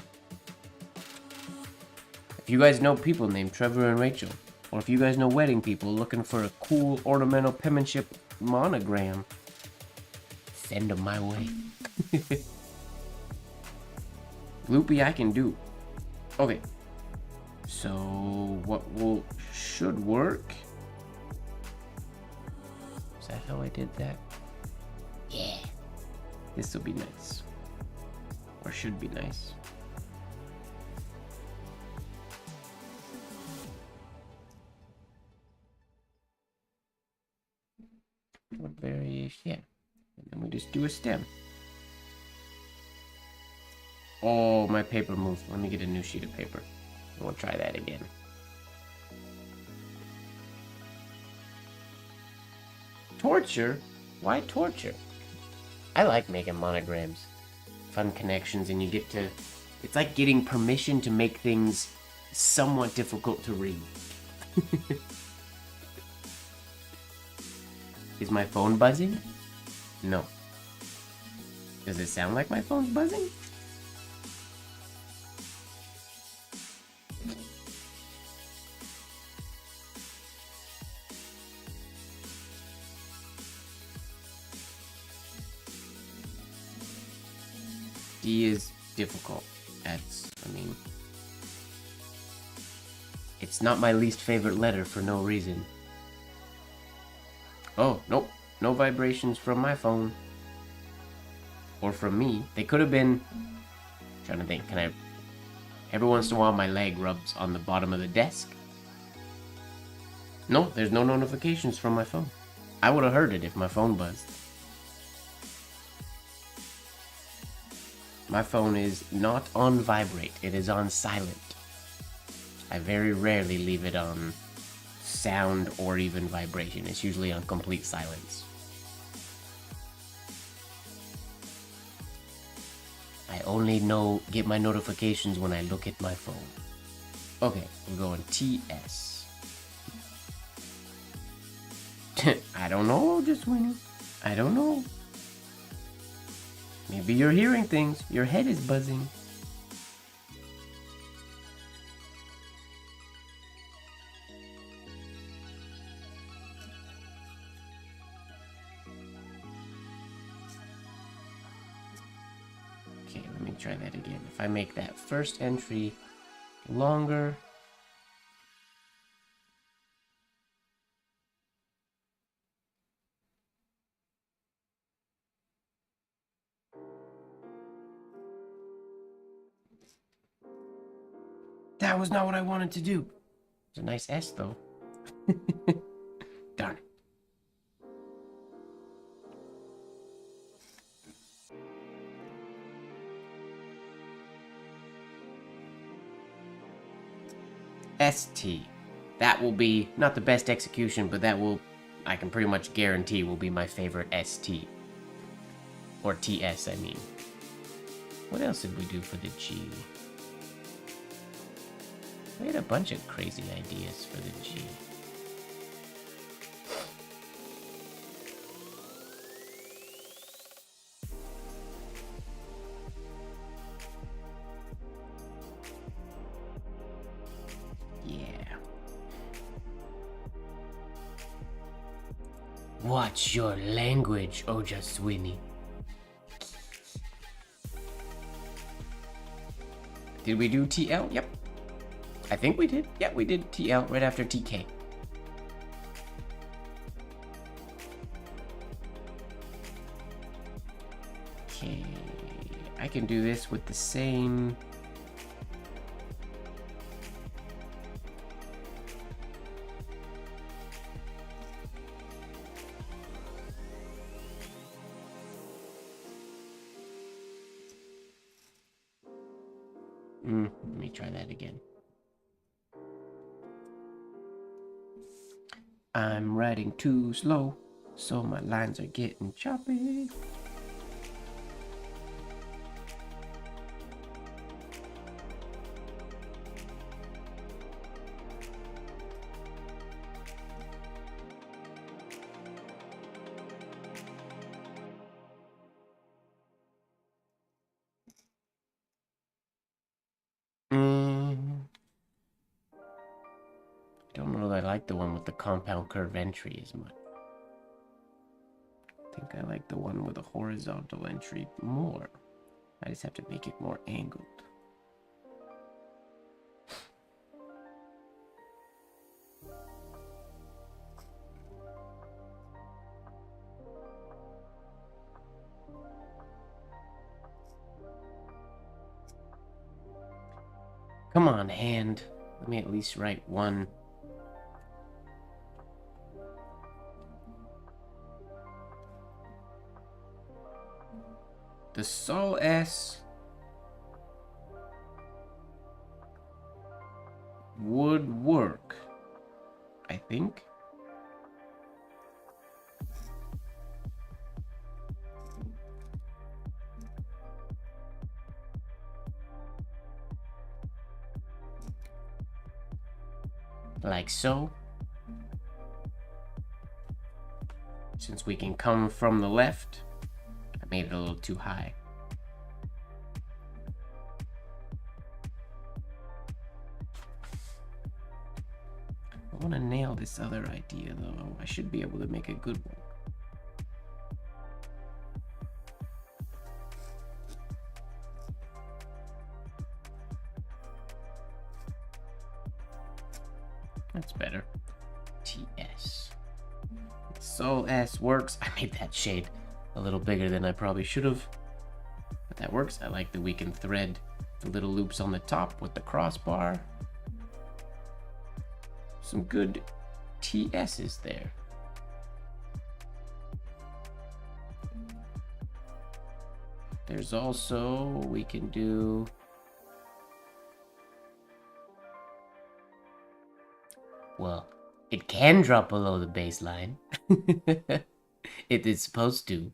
If you guys know people named Trevor and Rachel, or if you guys know wedding people looking for a cool ornamental penmanship monogram, send them my way. Loopy I can do. Okay. So what should work? Is that how I did that? Yeah. This will be nice. Or should be nice. What variation? Yeah. And then we just do a stem. Oh, my paper moved. Let me get a new sheet of paper. We'll try that again. Torture? Why torture? I like making monograms. Fun connections, and you get to... It's like getting permission to make things somewhat difficult to read. Is my phone buzzing? No. Does it sound like my phone's buzzing? D is difficult. It's not my least favorite letter for no reason. Oh, nope. No vibrations from my phone. Or from me. They could have been... trying to think, can I... Every once in a while my leg rubs on the bottom of the desk. No, there's no notifications from my phone. I would have heard it if my phone buzzed. My phone is not on vibrate. It is on silent. I very rarely leave it on sound or even vibration. It's usually on complete silence. I only get my notifications when I look at my phone. Okay, we're going TS. I don't know, just Winnie. I don't know. Maybe you're hearing things. Your head is buzzing. Okay, let me try that again. If I make that first entry longer... That was not what I wanted to do. It's a nice S, though. Darn it. ST. That will be not the best execution, but that will, I can pretty much guarantee, will be my favorite ST. Or TS, I mean. What else did we do for the G? We had a bunch of crazy ideas for the G. Yeah. Watch your language, Ojaswini. Did we do TL? Yep. I think we did. Yeah, we did TL right after TK. Okay. I can do this with the same... Let me try that again. I'm writing too slow, so my lines are getting choppy. Don't know that I like the one with the compound curve entry as much. I think I like the one with a horizontal entry more. I just have to make it more angled. Come on, hand. Let me at least write one. The Sol S would work, I think. Like so. Since we can come from the left, I made it a little too high. I want to nail this other idea though. I should be able to make a good one. That's better. TS. Sol S works. I made that shade a little bigger than I probably should have. But that works. I like that we can thread the little loops on the top with the crossbar. Some good TS's there. There's also, we can do, well, it can drop below the baseline. It is supposed to.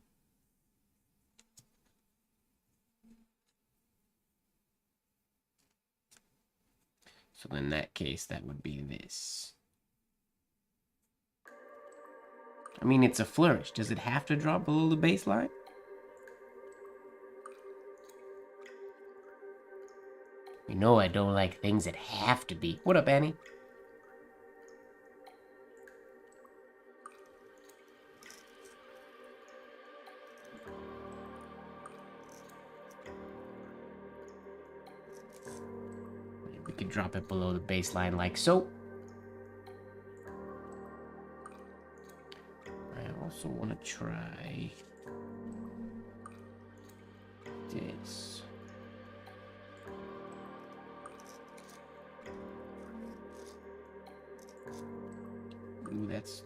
So in that case, that would be this. I mean, it's a flourish. Does it have to drop below the baseline? You know I don't like things that have to be. What up, Annie? We could drop it below the baseline like so. I also want to try this. Ooh, that's...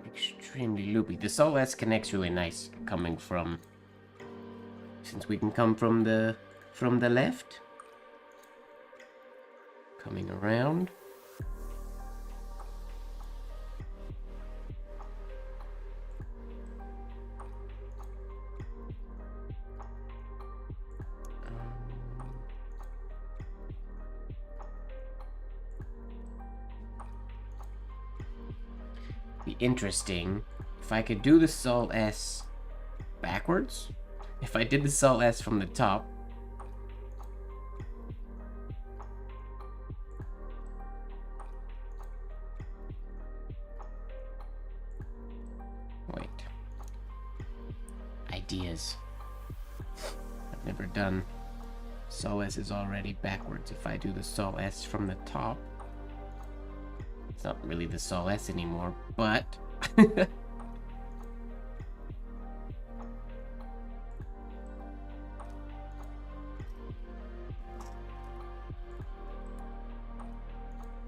extremely loopy. The Sol S connects really nice coming from... Since we can come from the left. Coming around. Be interesting if I could do the Sol S backwards. If I did the Sol S from the top. Wait. Ideas. I've never done Sol S is already backwards. If I do the Sol S from the top. It's not really the Sol S anymore, but...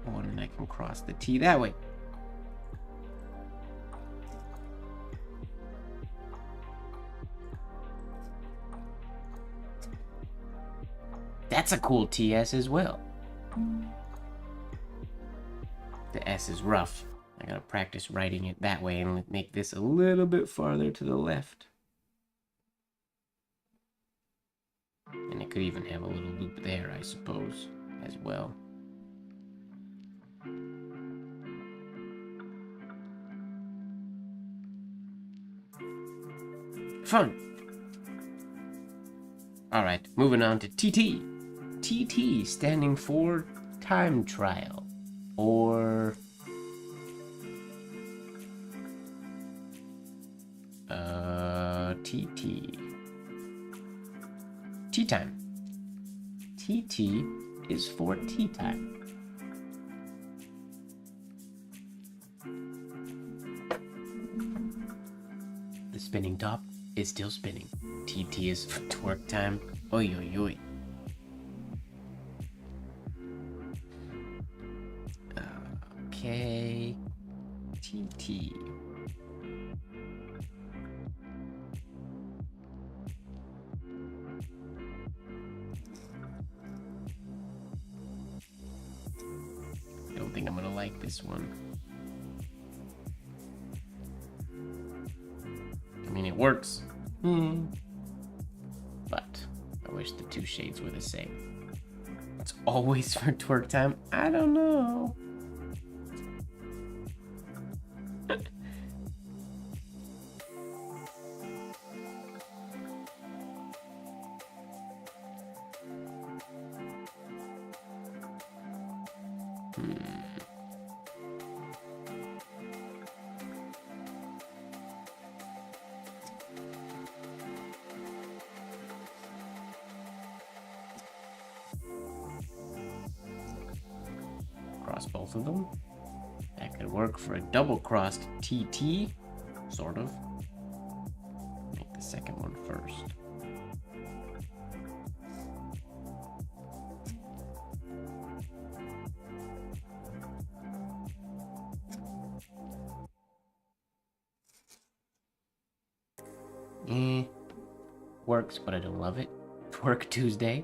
Oh, and I can cross the T that way. That's a cool TS as well. The S is rough. I gotta practice writing it that way and make this a little bit farther to the left. And it could even have a little loop there, I suppose, as well. Fun! Alright, moving on to TT. TT standing for time trial. Or TT. Tea time. TT is for tea time. The spinning top is still spinning. TT is for twerk time. Oi, oi, oi. Okay. TT. I don't think I'm gonna like this one. I mean, it works. But I wish the two shades were the same. It's always for twerk time. I don't know. cross both of them. That could work for a double-crossed TT, sort of. Make the second one first. Works, but I don't love it. Work Tuesday.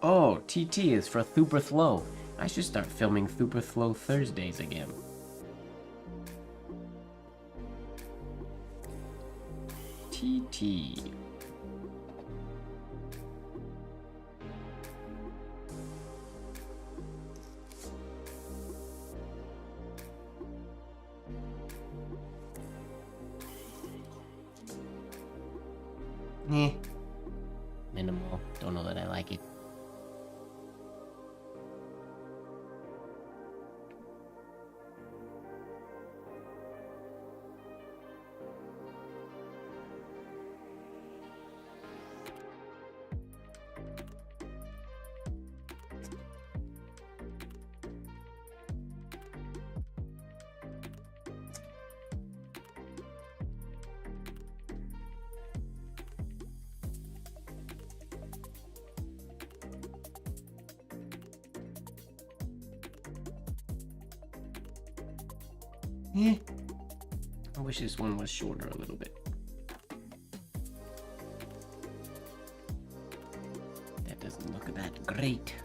Oh, TT is for Thuperthlow. I should start filming Thuperthlow Thursdays again. TT. Minimal. Don't know that I like it. I wish this one was shorter a little bit. That doesn't look that great.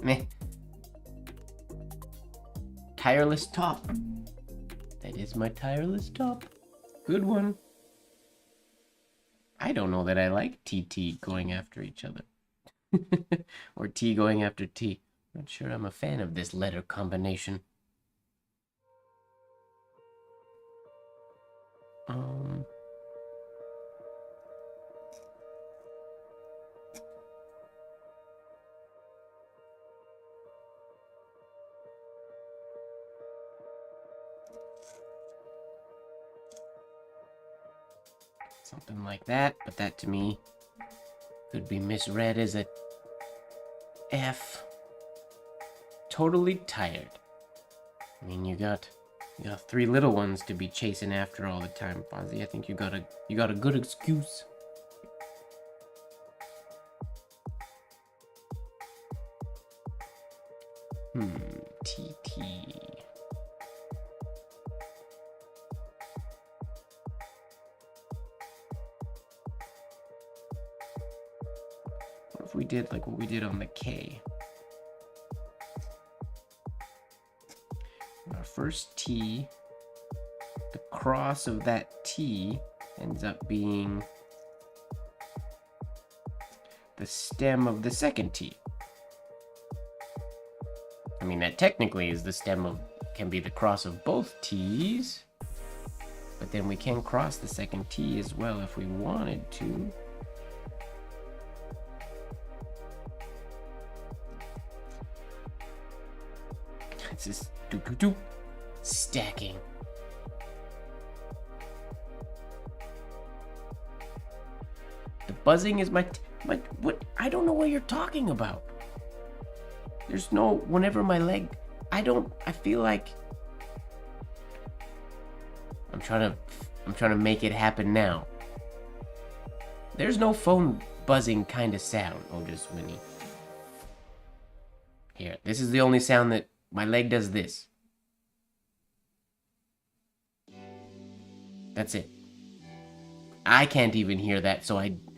Meh. Tireless top. That is my tireless top. Good one. I don't know that I like TT going after each other. Or T going after T. Not sure I'm a fan of this letter combination. Something like that, but that to me could be misread as a F. Totally tired. I mean, you got three little ones to be chasing after all the time, Fozzie. I think you got a good excuse. TT. What if we did like what we did on the K? Our first T, the cross of that T ends up being the stem of the second T. I mean, that technically is the stem of, can be the cross of both T's, but then we can cross the second T as well if we wanted to. It's just stacking. The buzzing is my what? I don't know what you're talking about. There's no, whenever my leg, I feel like I'm trying to make it happen now. There's no phone buzzing kind of sound. Oh, just Winnie. Here, this is the only sound that my leg does this. That's it. I can't even hear that,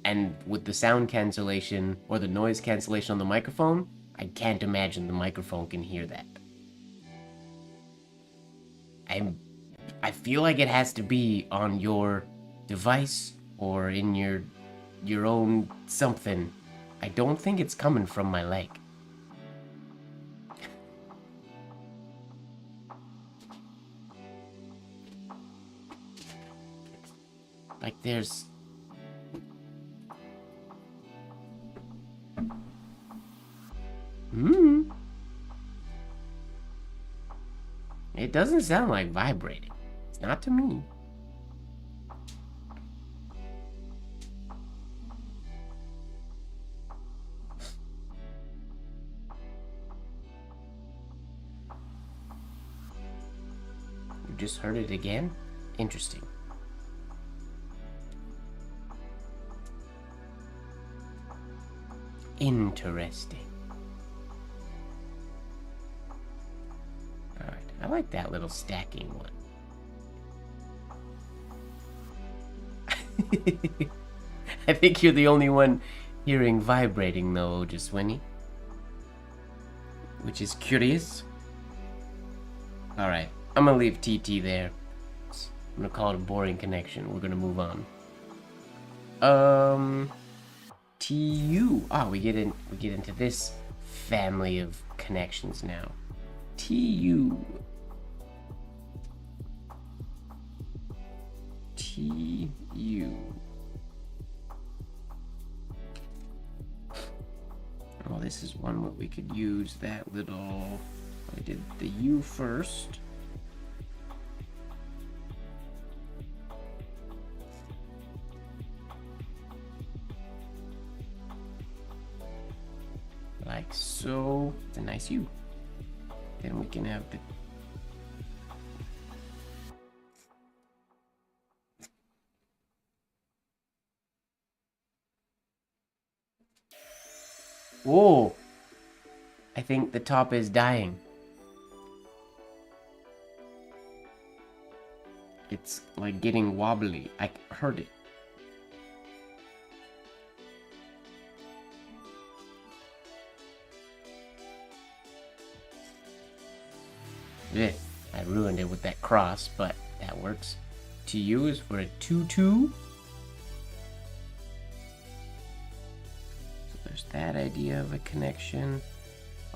and with the sound cancellation or the noise cancellation on the microphone, I can't imagine the microphone can hear that. I feel like it has to be on your device or in your own something I don't think it's coming from my leg. Like there's... It doesn't sound like vibrating. It's not to me. You just heard it again? Interesting. Interesting. Alright, I like that little stacking one. I think you're the only one hearing vibrating though, Ojaswini. Which is curious. Alright, I'm gonna leave TT there. I'm gonna call it a boring connection. We're gonna move on. TU. Oh, we get into this family of connections now. TU. Oh, this is one where we could use that little... I did the U first. Like so. It's a nice U. Then we can have the... Whoa! I think the top is dying. It's like getting wobbly. I heard it. Yeah, I ruined it with that cross, but that works. TU is for a 2-2. So there's that idea of a connection.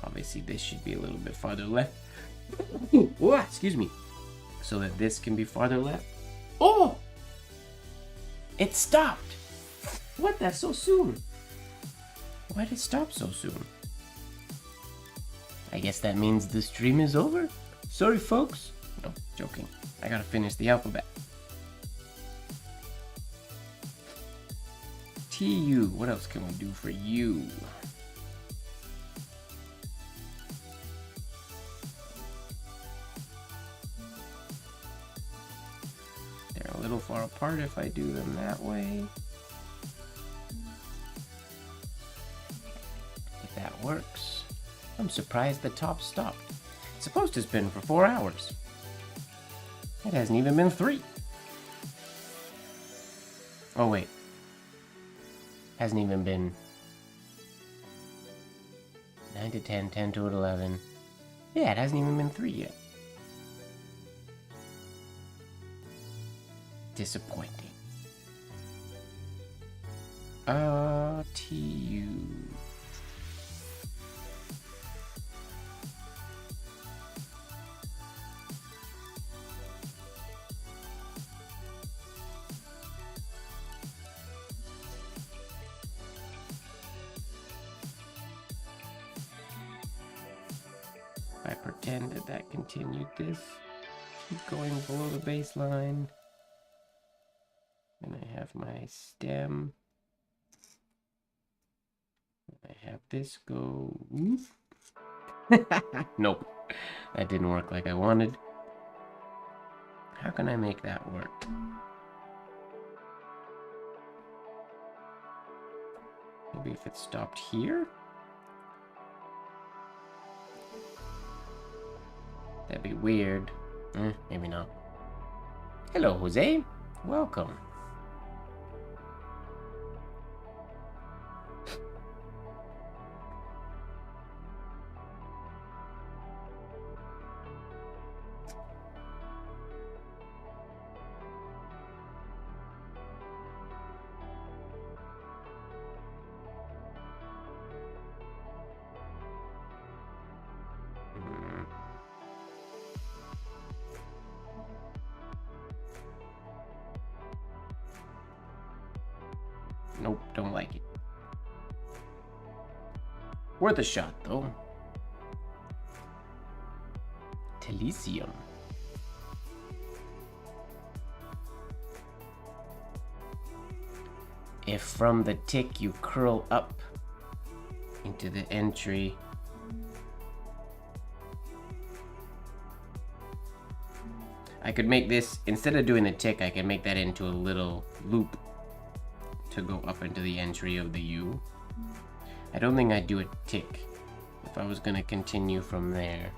Obviously, this should be a little bit farther left. Oh, excuse me. So that this can be farther left. Oh! It stopped! What? That's so soon. Why did it stop so soon? I guess that means the stream is over. Sorry, folks. No, joking. I gotta finish the alphabet. TU. What else can we do for you? They're a little far apart if I do them that way. If that works. I'm surprised the top stopped. It's supposed to spin for 4 hours. It hasn't even been 3. Oh wait. Hasn't even been 9 to 10, 10 to 11. Yeah, it hasn't even been 3 yet. Disappointing. TU. I pretend that continued this. Keep going below the baseline. And I have my stem. I have this go. Nope. That didn't work like I wanted. How can I make that work? Maybe if it stopped here? That'd be weird. Maybe not. Hello, Jose. Welcome. Nope, don't like it. Worth a shot, though. Telesium. If from the tick you curl up into the entry, I could make this, instead of doing the tick, I could make that into a little loop to go up into the entry of the U. I don't think I'd do a tick if I was going to continue from there.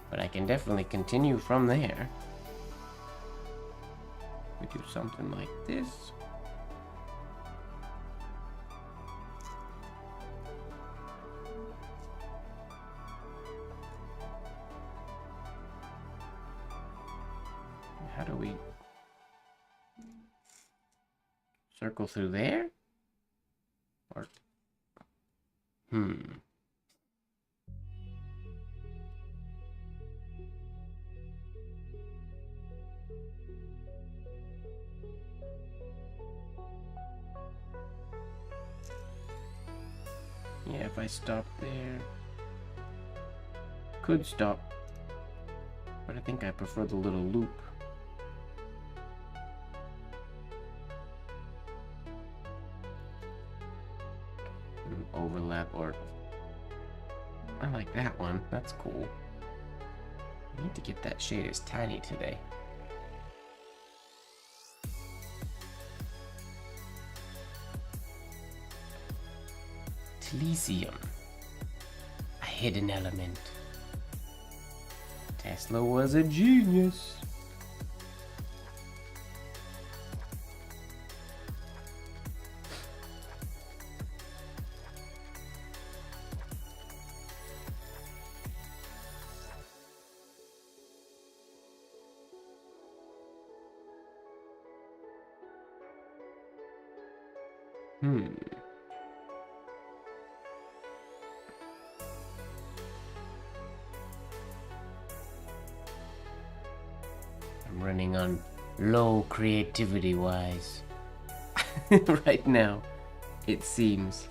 But I can definitely continue from there. We do something like this. How do we circle through there? Or yeah, if I stop there, could stop, but I think I prefer the little loop. Overlap, or I like that one. That's cool. I need to get that shade as tiny today. Telesium, a hidden element. Tesla was a genius. I'm running on low creativity wise right now, it seems.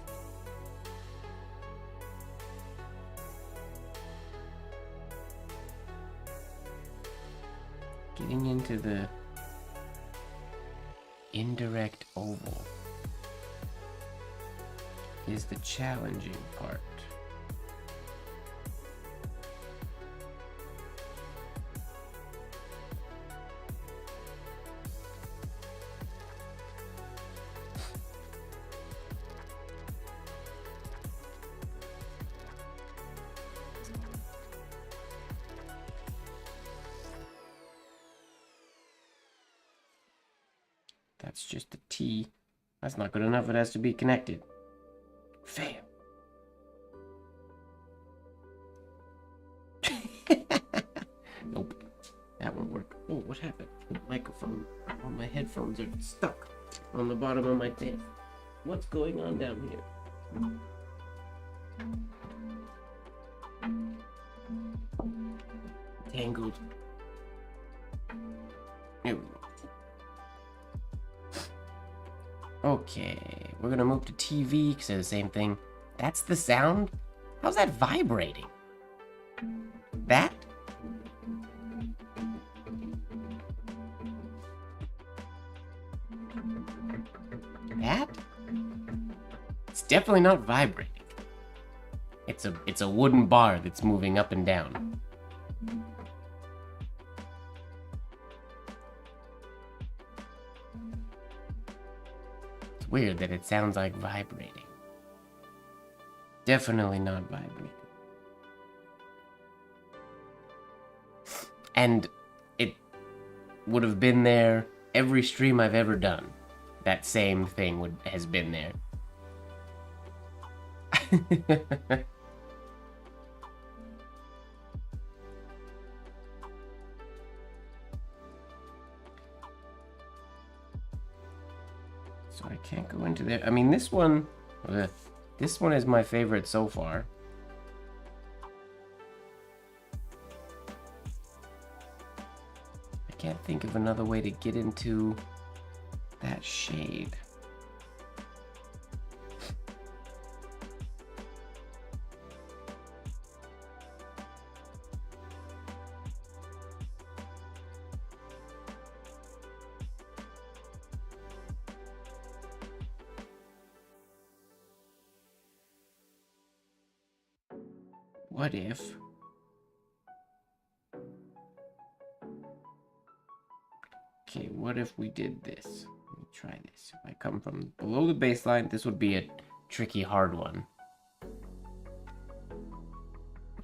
Getting into the indirect oval is the challenging part. That's just a T. That's not good enough. It has to be connected. Fail. Nope. That won't work. Oh, what happened? The microphone on my headphones are stuck on the bottom of my tail. What's going on down here? Tangled. Here we go. Okay, we're gonna move to TV because they're the same thing. That's the sound? How's that vibrating? That? That? It's definitely not vibrating. It's a wooden bar that's moving up and down. Weird that it sounds like vibrating. Definitely not vibrating. And it would have been there every stream I've ever done. That same thing has been there. So I can't go into there. I mean, this one is my favorite so far. I can't think of another way to get into that shade. what if... Okay, what if we did this? Let me try this. If I come from below the baseline, this would be a tricky, hard one.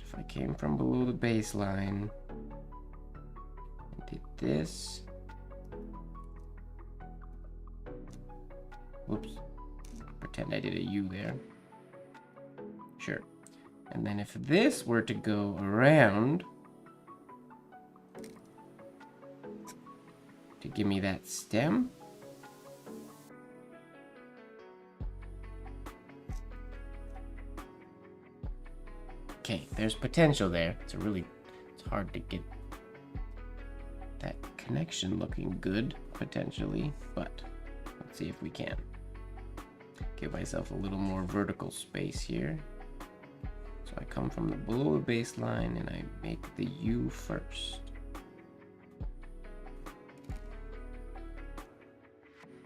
If I came from below the baseline and did this... Whoops. Pretend I did a U there. Sure. And then if this were to go around to give me that stem, okay, there's potential there. It's hard to get that connection looking good, potentially, but let's see if we can. Give myself a little more vertical space here. So I come from the below the baseline and I make the U first.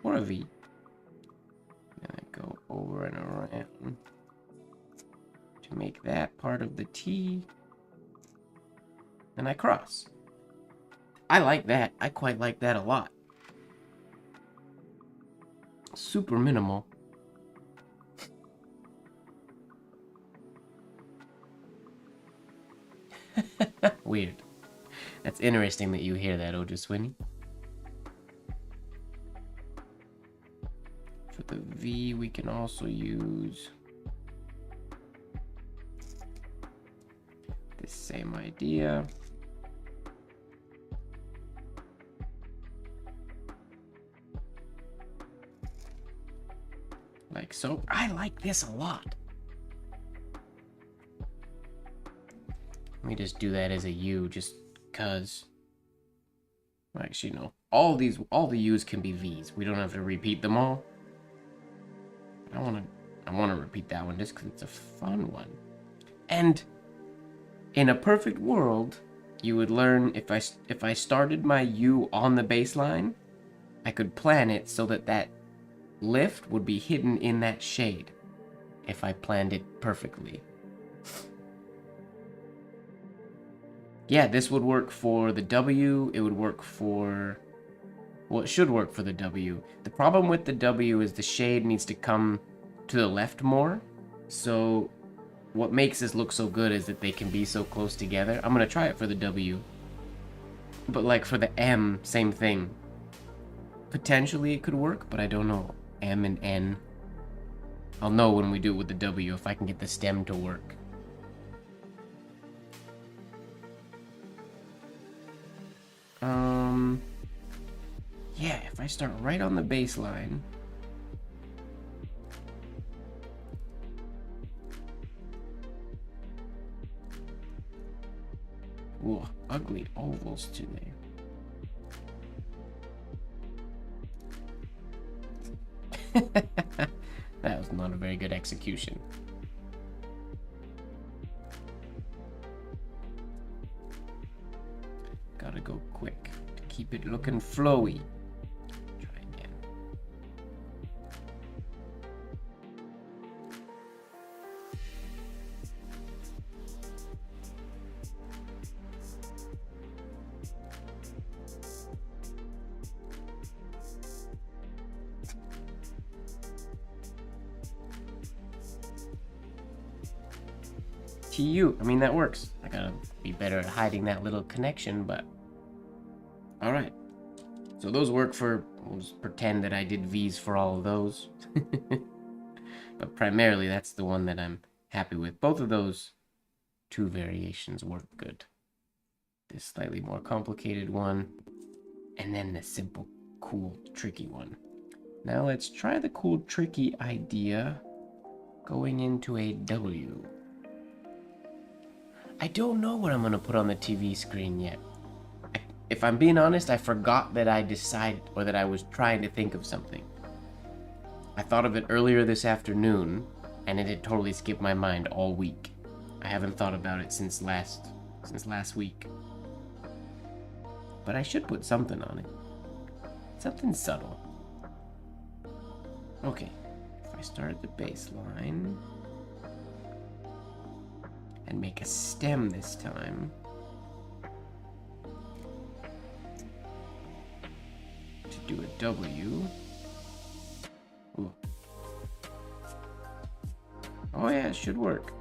Or a V. And I go over and around to make that part of the T. And I cross. I like that. I quite like that a lot. Super minimal. Weird. That's interesting that you hear that, Ojaswini. For the V, we can also use this same idea. Like so. I like this a lot. Let me just do that as a U, just cause. Actually, no. All the U's can be V's. We don't have to repeat them all. I wanna repeat that one just cause it's a fun one. And in a perfect world, you would learn if I started my U on the baseline, I could plan it so that that lift would be hidden in that shade if I planned it perfectly. Yeah, this would work for the W. It would work for... Well, it should work for the W. The problem with the W is the shade needs to come to the left more. So what makes this look so good is that they can be so close together. I'm going to try it for the W. But like for the M, same thing. Potentially it could work, but I don't know. M and N. I'll know when we do it with the W if I can get the stem to work. Yeah, if I start right on the baseline. Ooh, ugly ovals today. That was not a very good execution. Gotta go quick to keep it looking flowy. Try again. TU. I mean, that works. I gotta be better at hiding that little connection, but... Alright. So those work for... We'll just pretend that I did V's for all of those. But primarily, that's the one that I'm happy with. Both of those two variations work good. This slightly more complicated one. And then the simple, cool, tricky one. Now let's try the cool, tricky idea going into a W. I don't know what I'm going to put on the TV screen yet. If I'm being honest, I forgot that I decided, or that I was trying to think of something. I thought of it earlier this afternoon, and it had totally skipped my mind all week. I haven't thought about it since last week. But I should put something on it. Something subtle. Okay, if I start at the baseline... and make a stem this time. To do a W. Ooh. Oh yeah, it should work.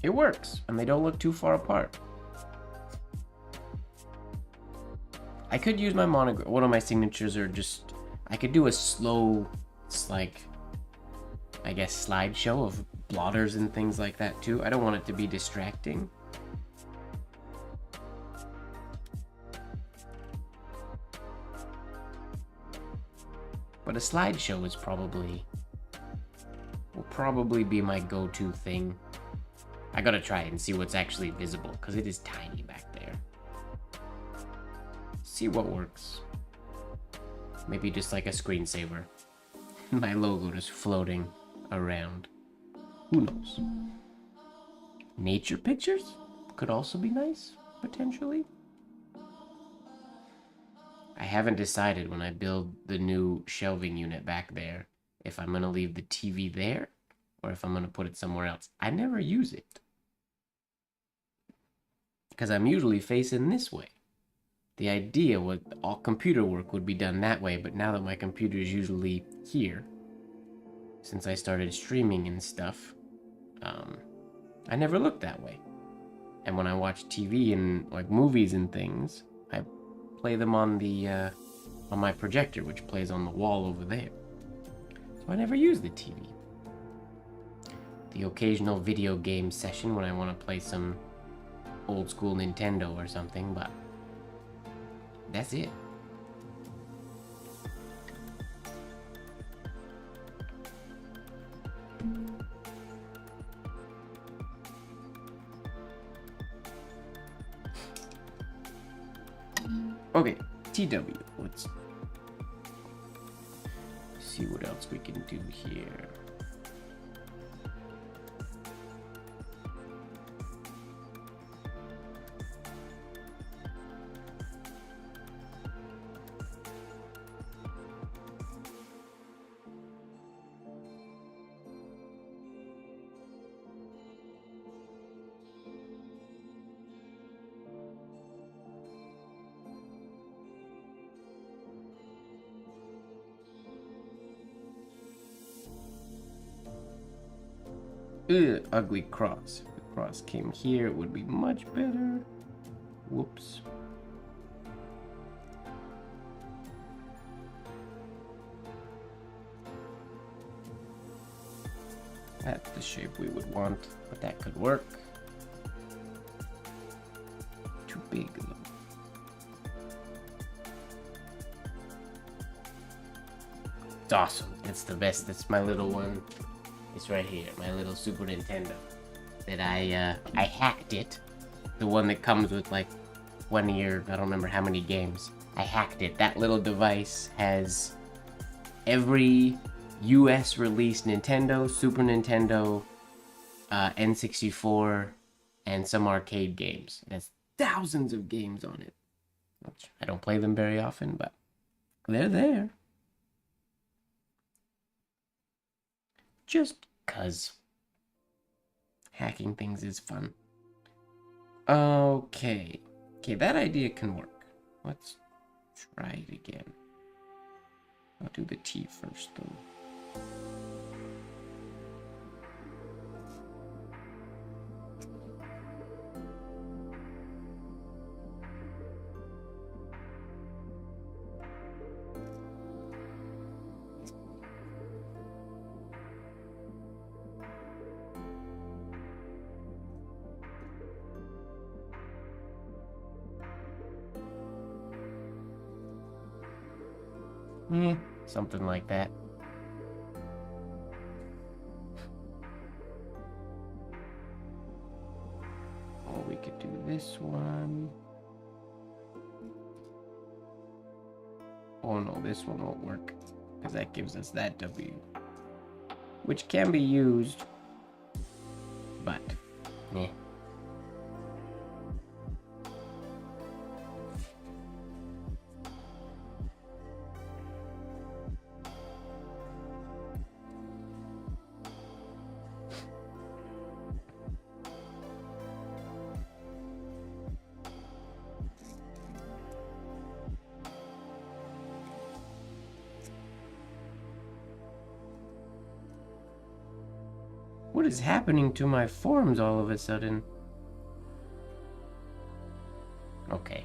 It works, and they don't look too far apart. I could use my monogram. One of my signatures are just... I could do a slow, like, I guess, slideshow of blotters and things like that too. I don't want it to be distracting. But a slideshow is will probably be my go-to thing. I gotta try it and see what's actually visible, because it is tiny back there. See what works. Maybe just like a screensaver. My logo just floating around. Who knows? Nature pictures could also be nice, potentially. I haven't decided when I build the new shelving unit back there if I'm gonna leave the TV there or if I'm gonna put it somewhere else. I never use it because I'm usually facing this way. The idea was all computer work would be done that way, but now that my computer is usually here, since I started streaming and stuff, I never looked that way. And when I watch TV and like movies and things, I play them on the on my projector, which plays on the wall over there. So I never use the TV. The occasional video game session when I want to play some old school Nintendo or something, but that's it. Okay, TW. Let's see what else we can do here. Ugh, ugly cross. If the cross came here, it would be much better. Whoops. That's the shape we would want, but that could work. Too big though. It's awesome. It's the best. That's my little one. It's right here, my little Super Nintendo. That I hacked it. The one that comes with like 20 or I don't remember how many games. I hacked it. That little device has every US released Nintendo, Super Nintendo, N64, and some arcade games. It has thousands of games on it. Which I don't play them very often, but they're there. Just 'cause hacking things is fun. Okay, that idea can work. Let's try it again. I'll do the T first though. Something like that. Or we could do this one. Oh no, this one won't work, because that gives us that W. Which can be used, but, yeah. What is happening to my forms all of a sudden? Okay.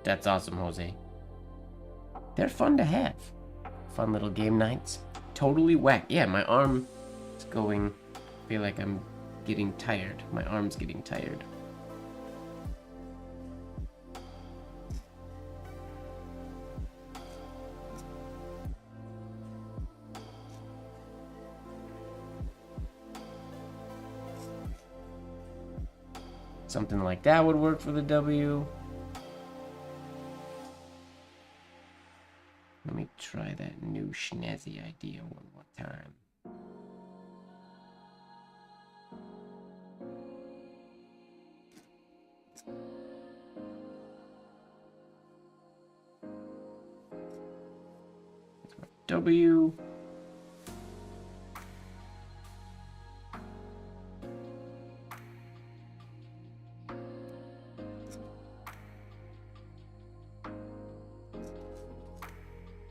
That's awesome, Jose. They're fun to have. Fun little game nights. Totally whack. Yeah, my arm is going... I feel like I'm getting tired. My arm's getting tired. Something like that would work for the W. Let me try that new snazzy idea one more time. W.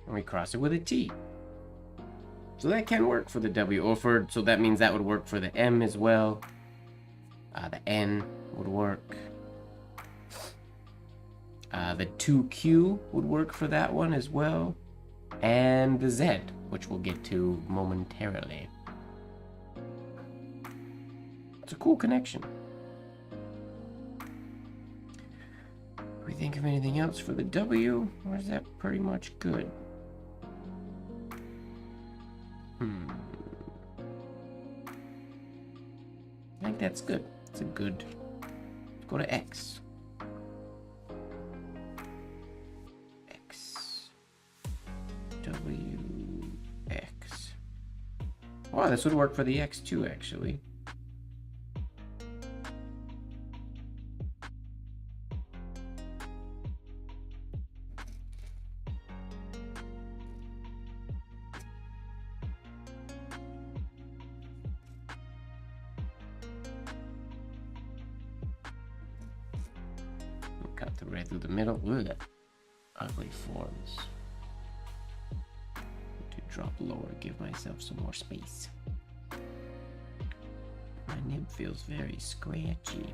And we cross it with a T. So that can work for the W, or for, so that means that would work for the M as well. The N would work. The 2Q would work for that one as well. And the Z, which we'll get to momentarily. It's a cool connection. Do we think of anything else for the W, or is that pretty much good? I think that's good. It's a good... Let's go to X. X. W. X. Wow, this would work for the X too, actually. Cut the red through the middle. Ugh. Ugly forms. To drop lower, give myself some more space. My nib feels very scratchy.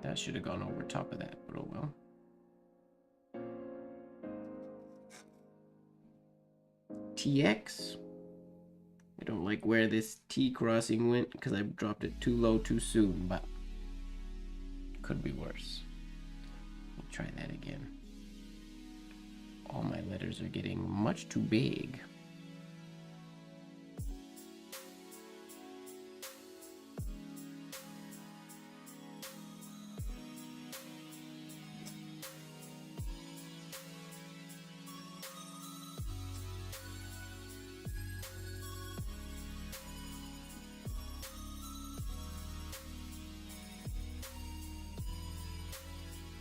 That should have gone over top of that, but oh well. TX. I don't like where this T crossing went because I dropped it too low too soon, but could be worse. Let me try that again. All my letters are getting much too big.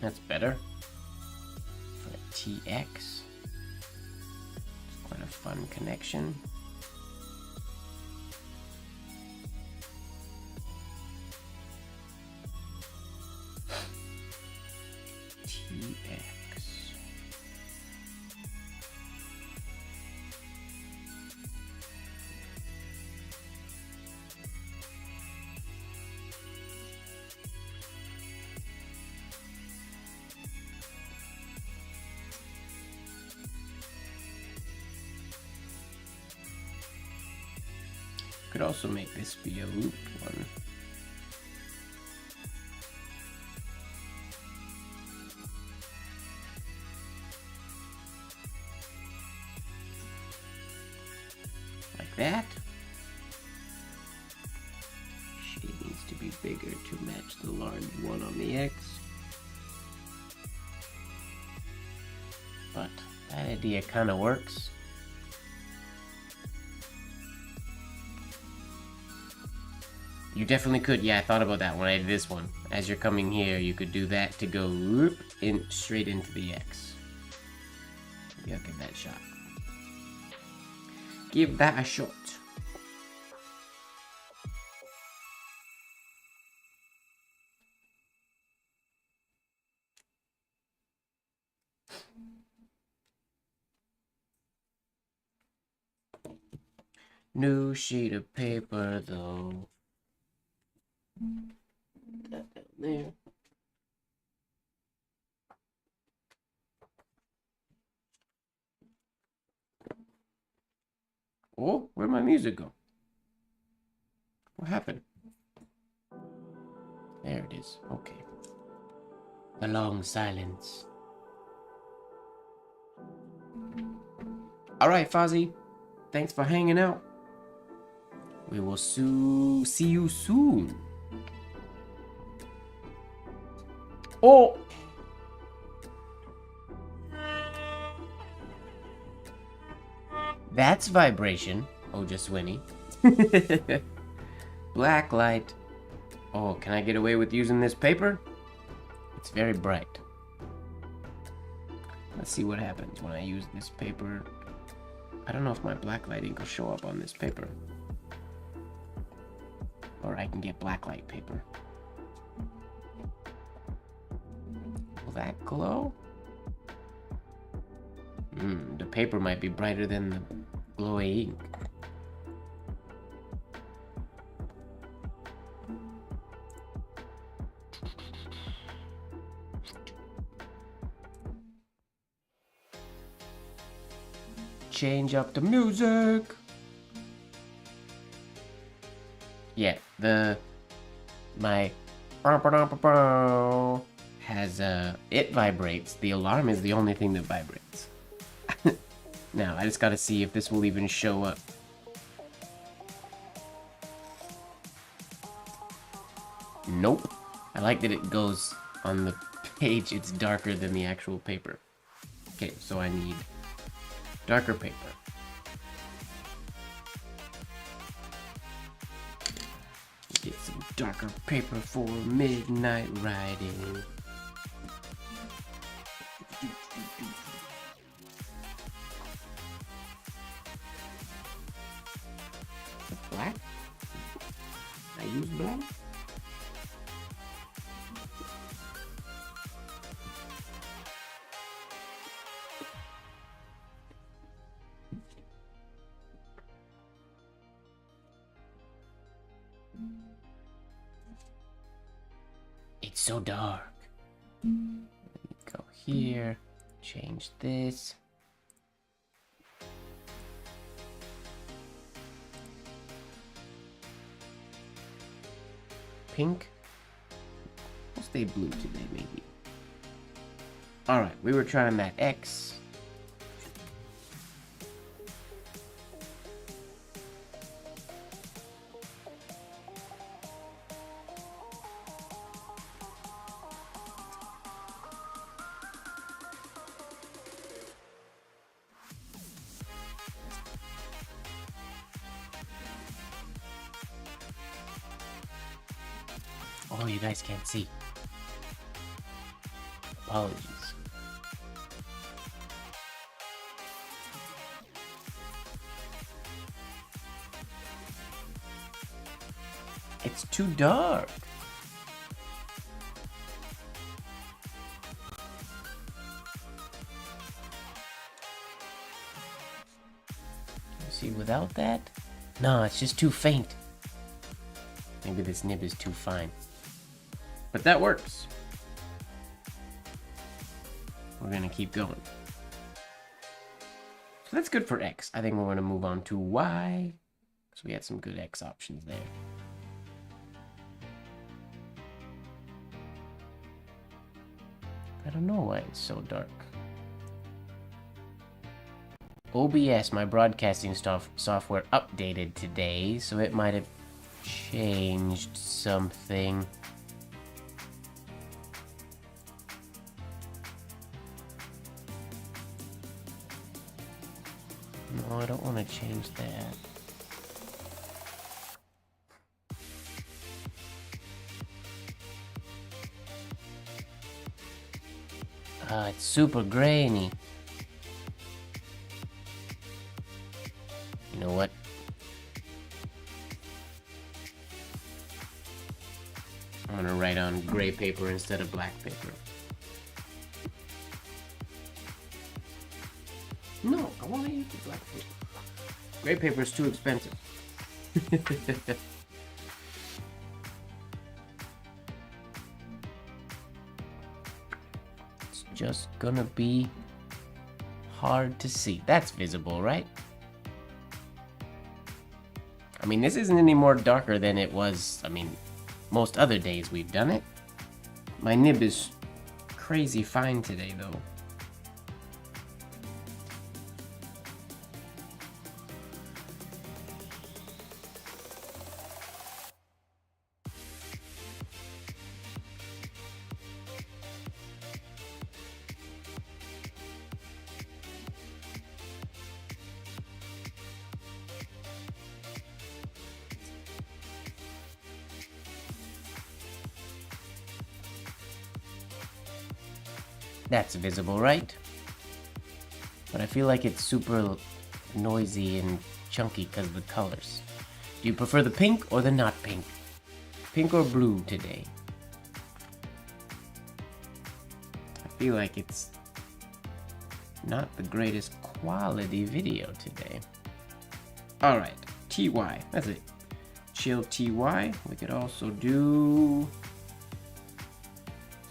That's better. For a TX. It's quite a fun connection. TX. Could also make this be a looped one. Like that. Shade needs to be bigger to match the large one on the X. But that idea kind of works. You definitely could. Yeah, I thought about that when I did this one. as you're coming here, you could do that to go whoop in straight into the X. Yeah, give that a shot. Give that a shot. New sheet of paper, though. That down there. Oh, where'd my music go? What happened? There it is. Okay. The long silence. Alright, Fozzie. Thanks for hanging out. We will see you soon. Oh! That's vibration. Oh, just Winnie. Black light. Oh, can I get away with using this paper? It's very bright. Let's see what happens when I use this paper. I don't know if my black light ink will show up on this paper. Or I can get black light paper. Will that glow? The paper might be brighter than the glowy ink. Change up the music. Yeah, my has it vibrates. The alarm is the only thing that vibrates. Now I just gotta see if this will even show up. Nope. I like that it goes on the page. It's darker than the actual paper. Okay, so I need darker paper. Get some darker paper for midnight riding. Black? I use black? It's so dark. Go here, change this. Pink. We'll stay blue today, maybe. Alright, we were trying that X. Oh, you guys can't see. Apologies. It's too dark. See, without that? No, it's just too faint. Maybe this nib is too fine. But that works. We're gonna keep going. So that's good for X. I think we're gonna move on to Y, because we had some good X options there. I don't know why it's so dark. OBS, my broadcasting software, updated today, so it might have changed something. No, I don't want to change that. It's super grainy. You know what? I'm gonna write on gray paper instead of black paper. No, I want to use the black paper. Gray paper is too expensive. It's just gonna be hard to see. That's visible, right? I mean, this isn't any more darker than it was, most other days we've done it. My nib is crazy fine today, though. That's visible, right? But I feel like it's super noisy and chunky because of the colors. Do you prefer the pink or the not pink? Pink or blue today? I feel like it's not the greatest quality video today. Alright, TY, that's it. Chill TY. We could also do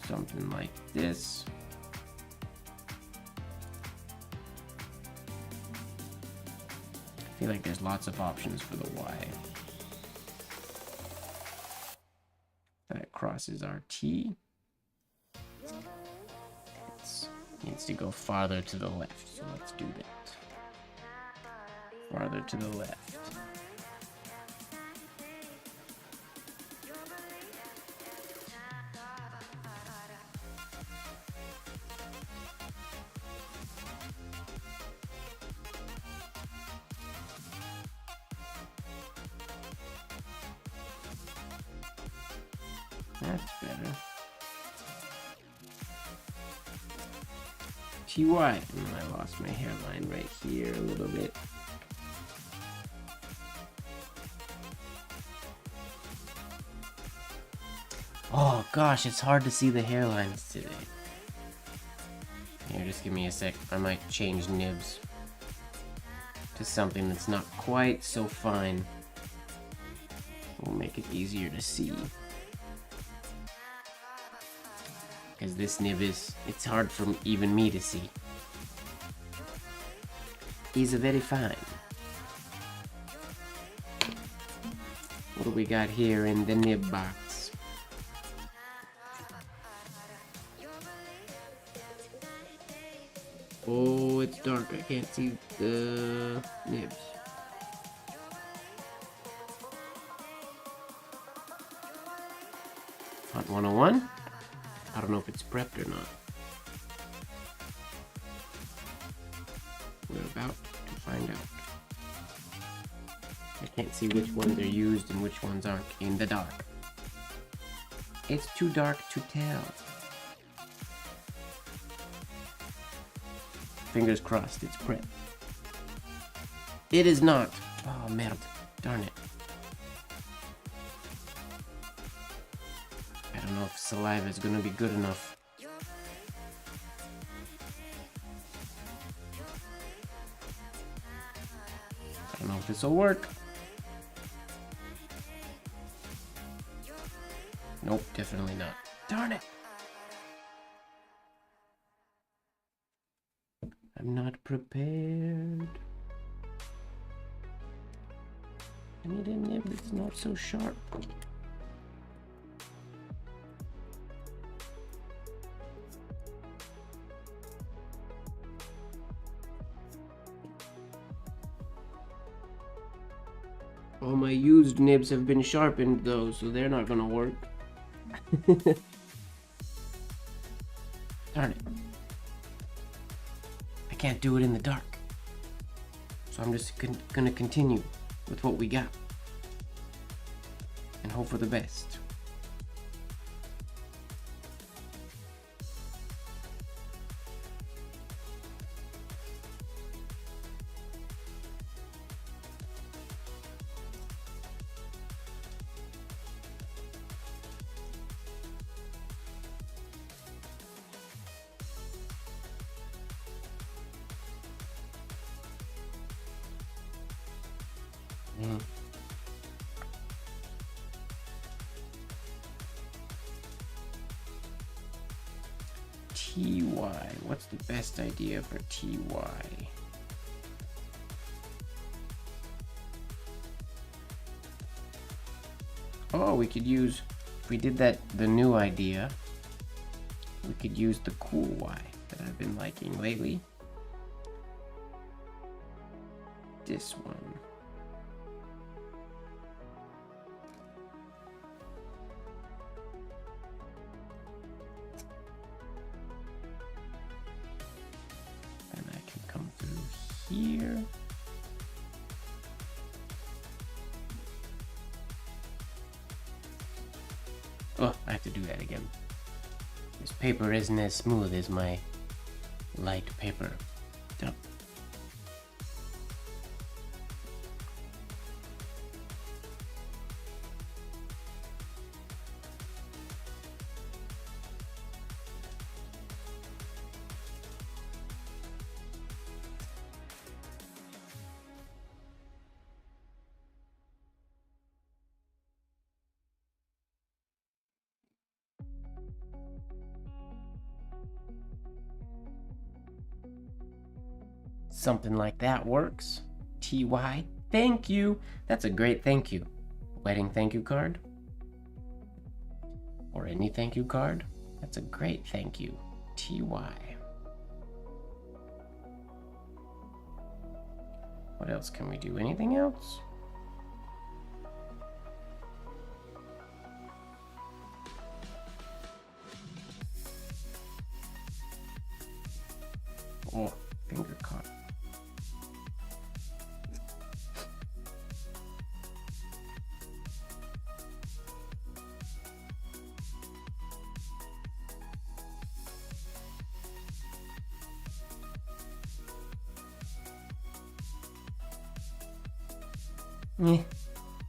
something like this. I feel like there's lots of options for the Y. That crosses our T. It needs to go farther to the left, so let's do that. Farther to the left. That's better. TY. And I lost my hairline right here a little bit. Oh gosh, it's hard to see the hairlines today. Here, just give me a sec. I might change nibs to something that's not quite so fine. We'll make it easier to see. Because this nib it's hard for even me to see. These are very fine. What do we got here in the nib box? Oh, it's dark. I can't see the nibs. Hot 101? I don't know if it's prepped or not. We're about to find out. I can't see which ones are used and which ones aren't in the dark. It's too dark to tell. Fingers crossed, it's prepped. It is not. Oh, merde. Darn it. I don't know if saliva is gonna be good enough. I don't know if this will work. Nope, definitely not. Darn it! I'm not prepared. I need a nib that's not so sharp. All my used nibs have been sharpened though, so they're not gonna work. Darn it. I can't do it in the dark. So I'm just gonna continue with what we got. And hope for the best. TY. What's the best idea for TY? Oh, we could use, if we did that, the new idea, we could use the cool Y that I've been liking lately. This one. And I can come through here. Oh, I have to do that again. This paper isn't as smooth as my light paper. Yep. Something like that works. TY, thank you. That's a great thank you. Wedding thank you card? Or any thank you card? That's a great thank you. TY. What else can we do? Anything else? Oh, finger caught.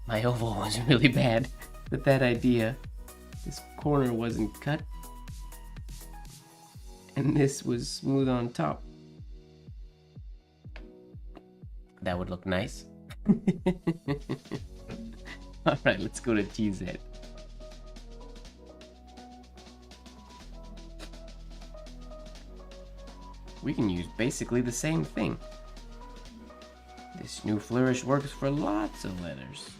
My oval was really bad with that idea. This corner wasn't cut. And this was smooth on top. That would look nice. Alright, let's go to TZ. We can use basically the same thing. This new flourish works for lots of letters.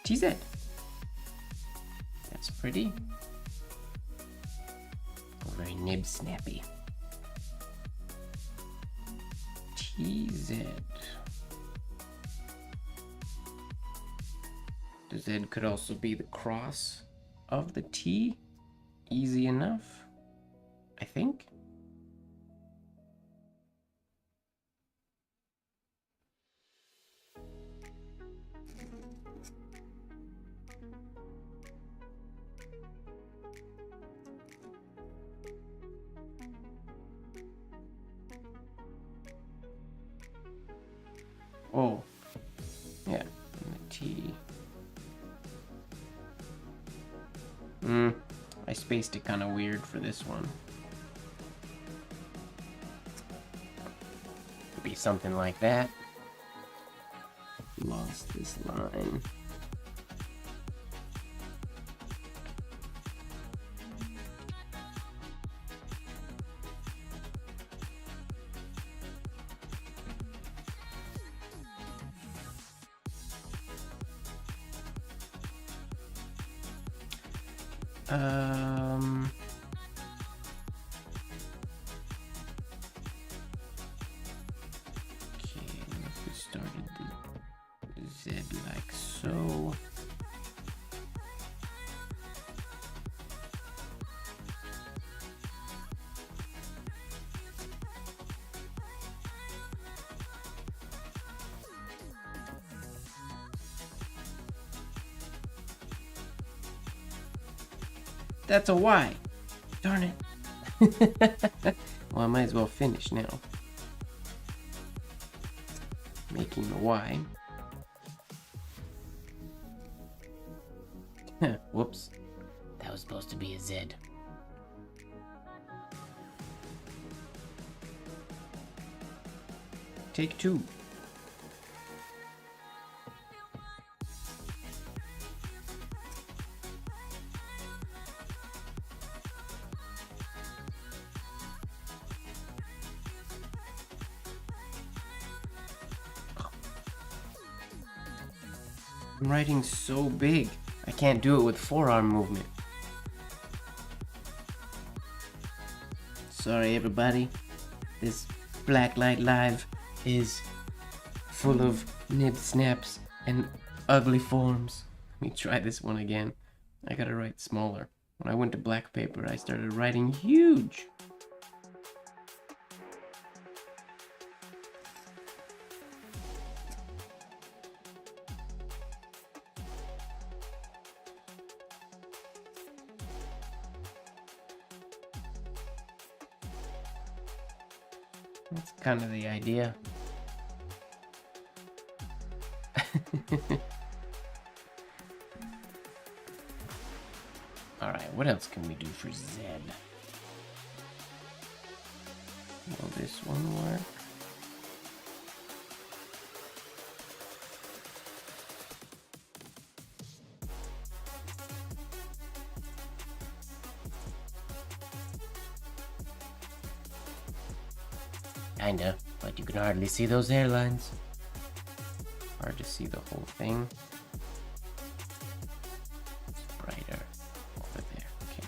TZ. That's pretty. Very nib snappy. TZ. The Z could also be the cross of the T. Easy enough, I think. Oh, yeah, and the T. I spaced it kind of weird for this one. Could be something like that. Lost this line. Okay, if we started the Z like so. That's a Y. Darn it. Well, I might as well finish now. Making the Y. Whoops. That was supposed to be a Z. Take two. I'm writing so big. I can't do it with forearm movement. Sorry everybody. This Blacklight Live is full of nib snaps and ugly forms. Let me try this one again. I gotta write smaller. When I went to black paper, I started writing huge. That's kind of the idea. Alright, what else can we do for Z? Will this one work? Kinda, but you can hardly see those hairlines. Hard to see the whole thing. It's brighter over there. Okay.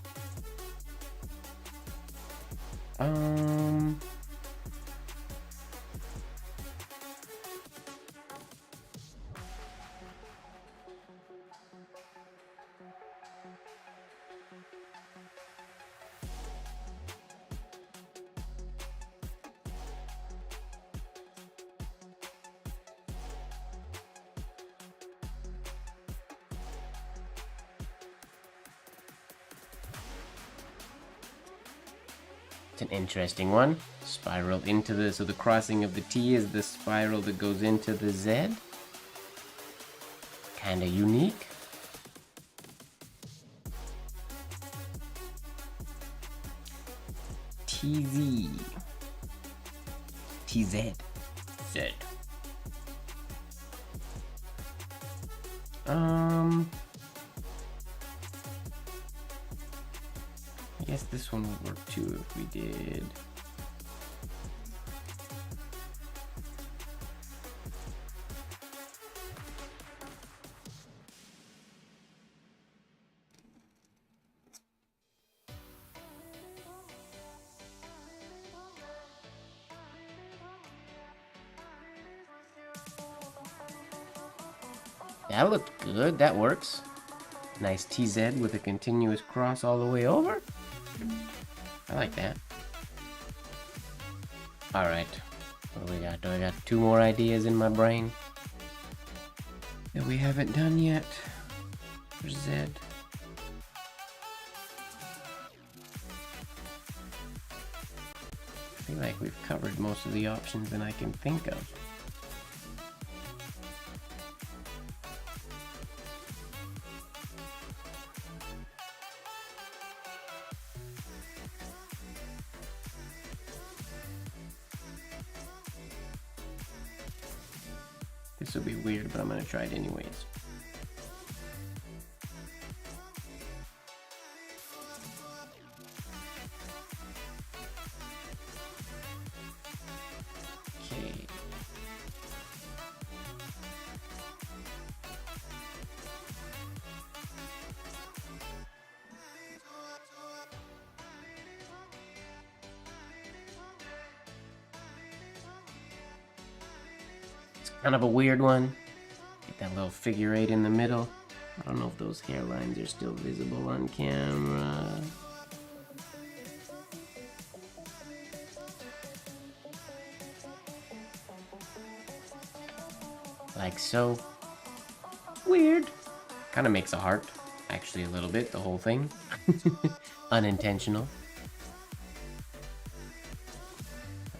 It's an interesting one. Spiral into the, so the crossing of the T is the spiral that goes into the Z. Kinda unique. TZ. TZ. Z. I guess this one would work too if we did. That looked good. That works. Nice TZ with a continuous cross all the way over. I like that. Alright. What do we got? Do I got two more ideas in my brain that we haven't done yet for Z? I feel like we've covered most of the options that I can think of. This will be weird, but I'm gonna try it anyways. Okay. Kind of a weird one. Get that little figure 8 in the middle. I don't know if those hairlines are still visible on camera. Like so. Weird. Kind of makes a heart. Actually a little bit, the whole thing. Unintentional.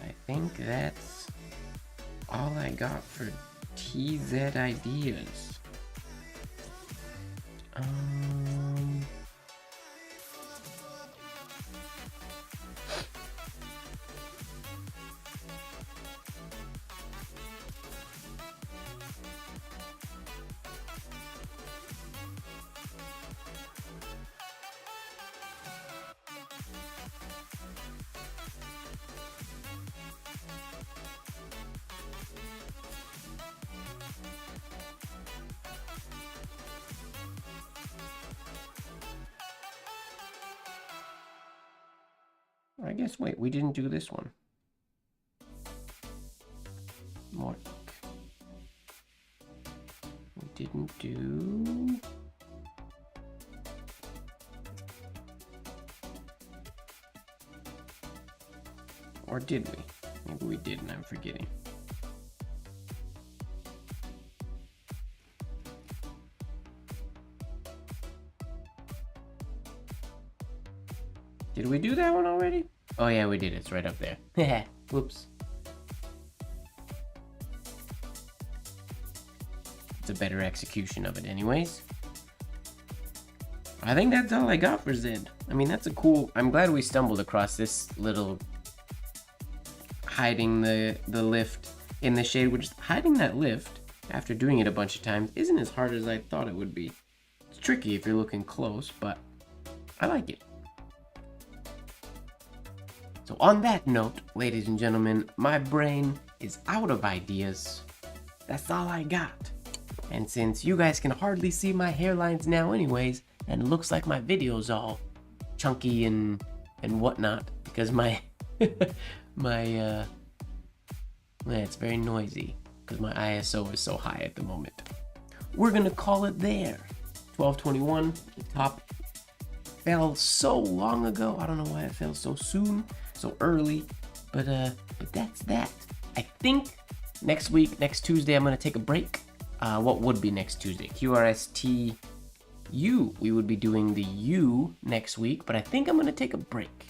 I think that's all I got for TZ ideas. guess, wait, we didn't do this one. More. We didn't do... Or did we? Maybe we didn't, I'm forgetting. Did we do that one already? Oh yeah, we did. It's right up there. Whoops. It's a better execution of it anyways. I think that's all I got for Zed. I mean, that's a cool... I'm glad we stumbled across this little... hiding the lift in the shade, which hiding that lift after doing it a bunch of times isn't as hard as I thought it would be. It's tricky if you're looking close, but I like it. So on that note, ladies and gentlemen, my brain is out of ideas. That's all I got. And since you guys can hardly see my hairlines now anyways, and it looks like my video's all chunky and whatnot, because my yeah, it's very noisy because my ISO is so high at the moment. We're gonna call it there. 12:21. The top fell so long ago. I don't know why it fell so soon, so early, but that's that. I think next week, next Tuesday, I'm gonna take a break. What would be next Tuesday? QRST U. We would be doing the U next week, but I think I'm gonna take a break.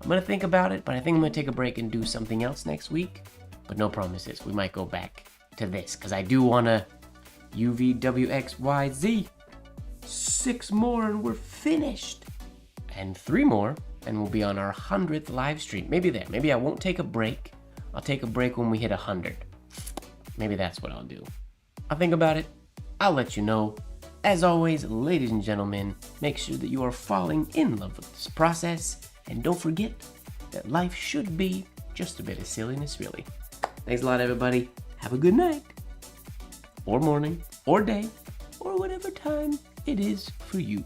I'm gonna think about it, but I think I'm gonna take a break and do something else next week. But no promises. We might go back to this because I do wanna UVWXYZ. 6 more and we're finished. And 3 more and we'll be on our 100th live stream. Maybe there. Maybe I won't take a break. I'll take a break when we hit 100. Maybe that's what I'll do. I'll think about it. I'll let you know. As always, ladies and gentlemen, make sure that you are falling in love with this process. And don't forget that life should be just a bit of silliness, really. Thanks a lot, everybody. Have a good night, or morning, or day, or whatever time it is for you.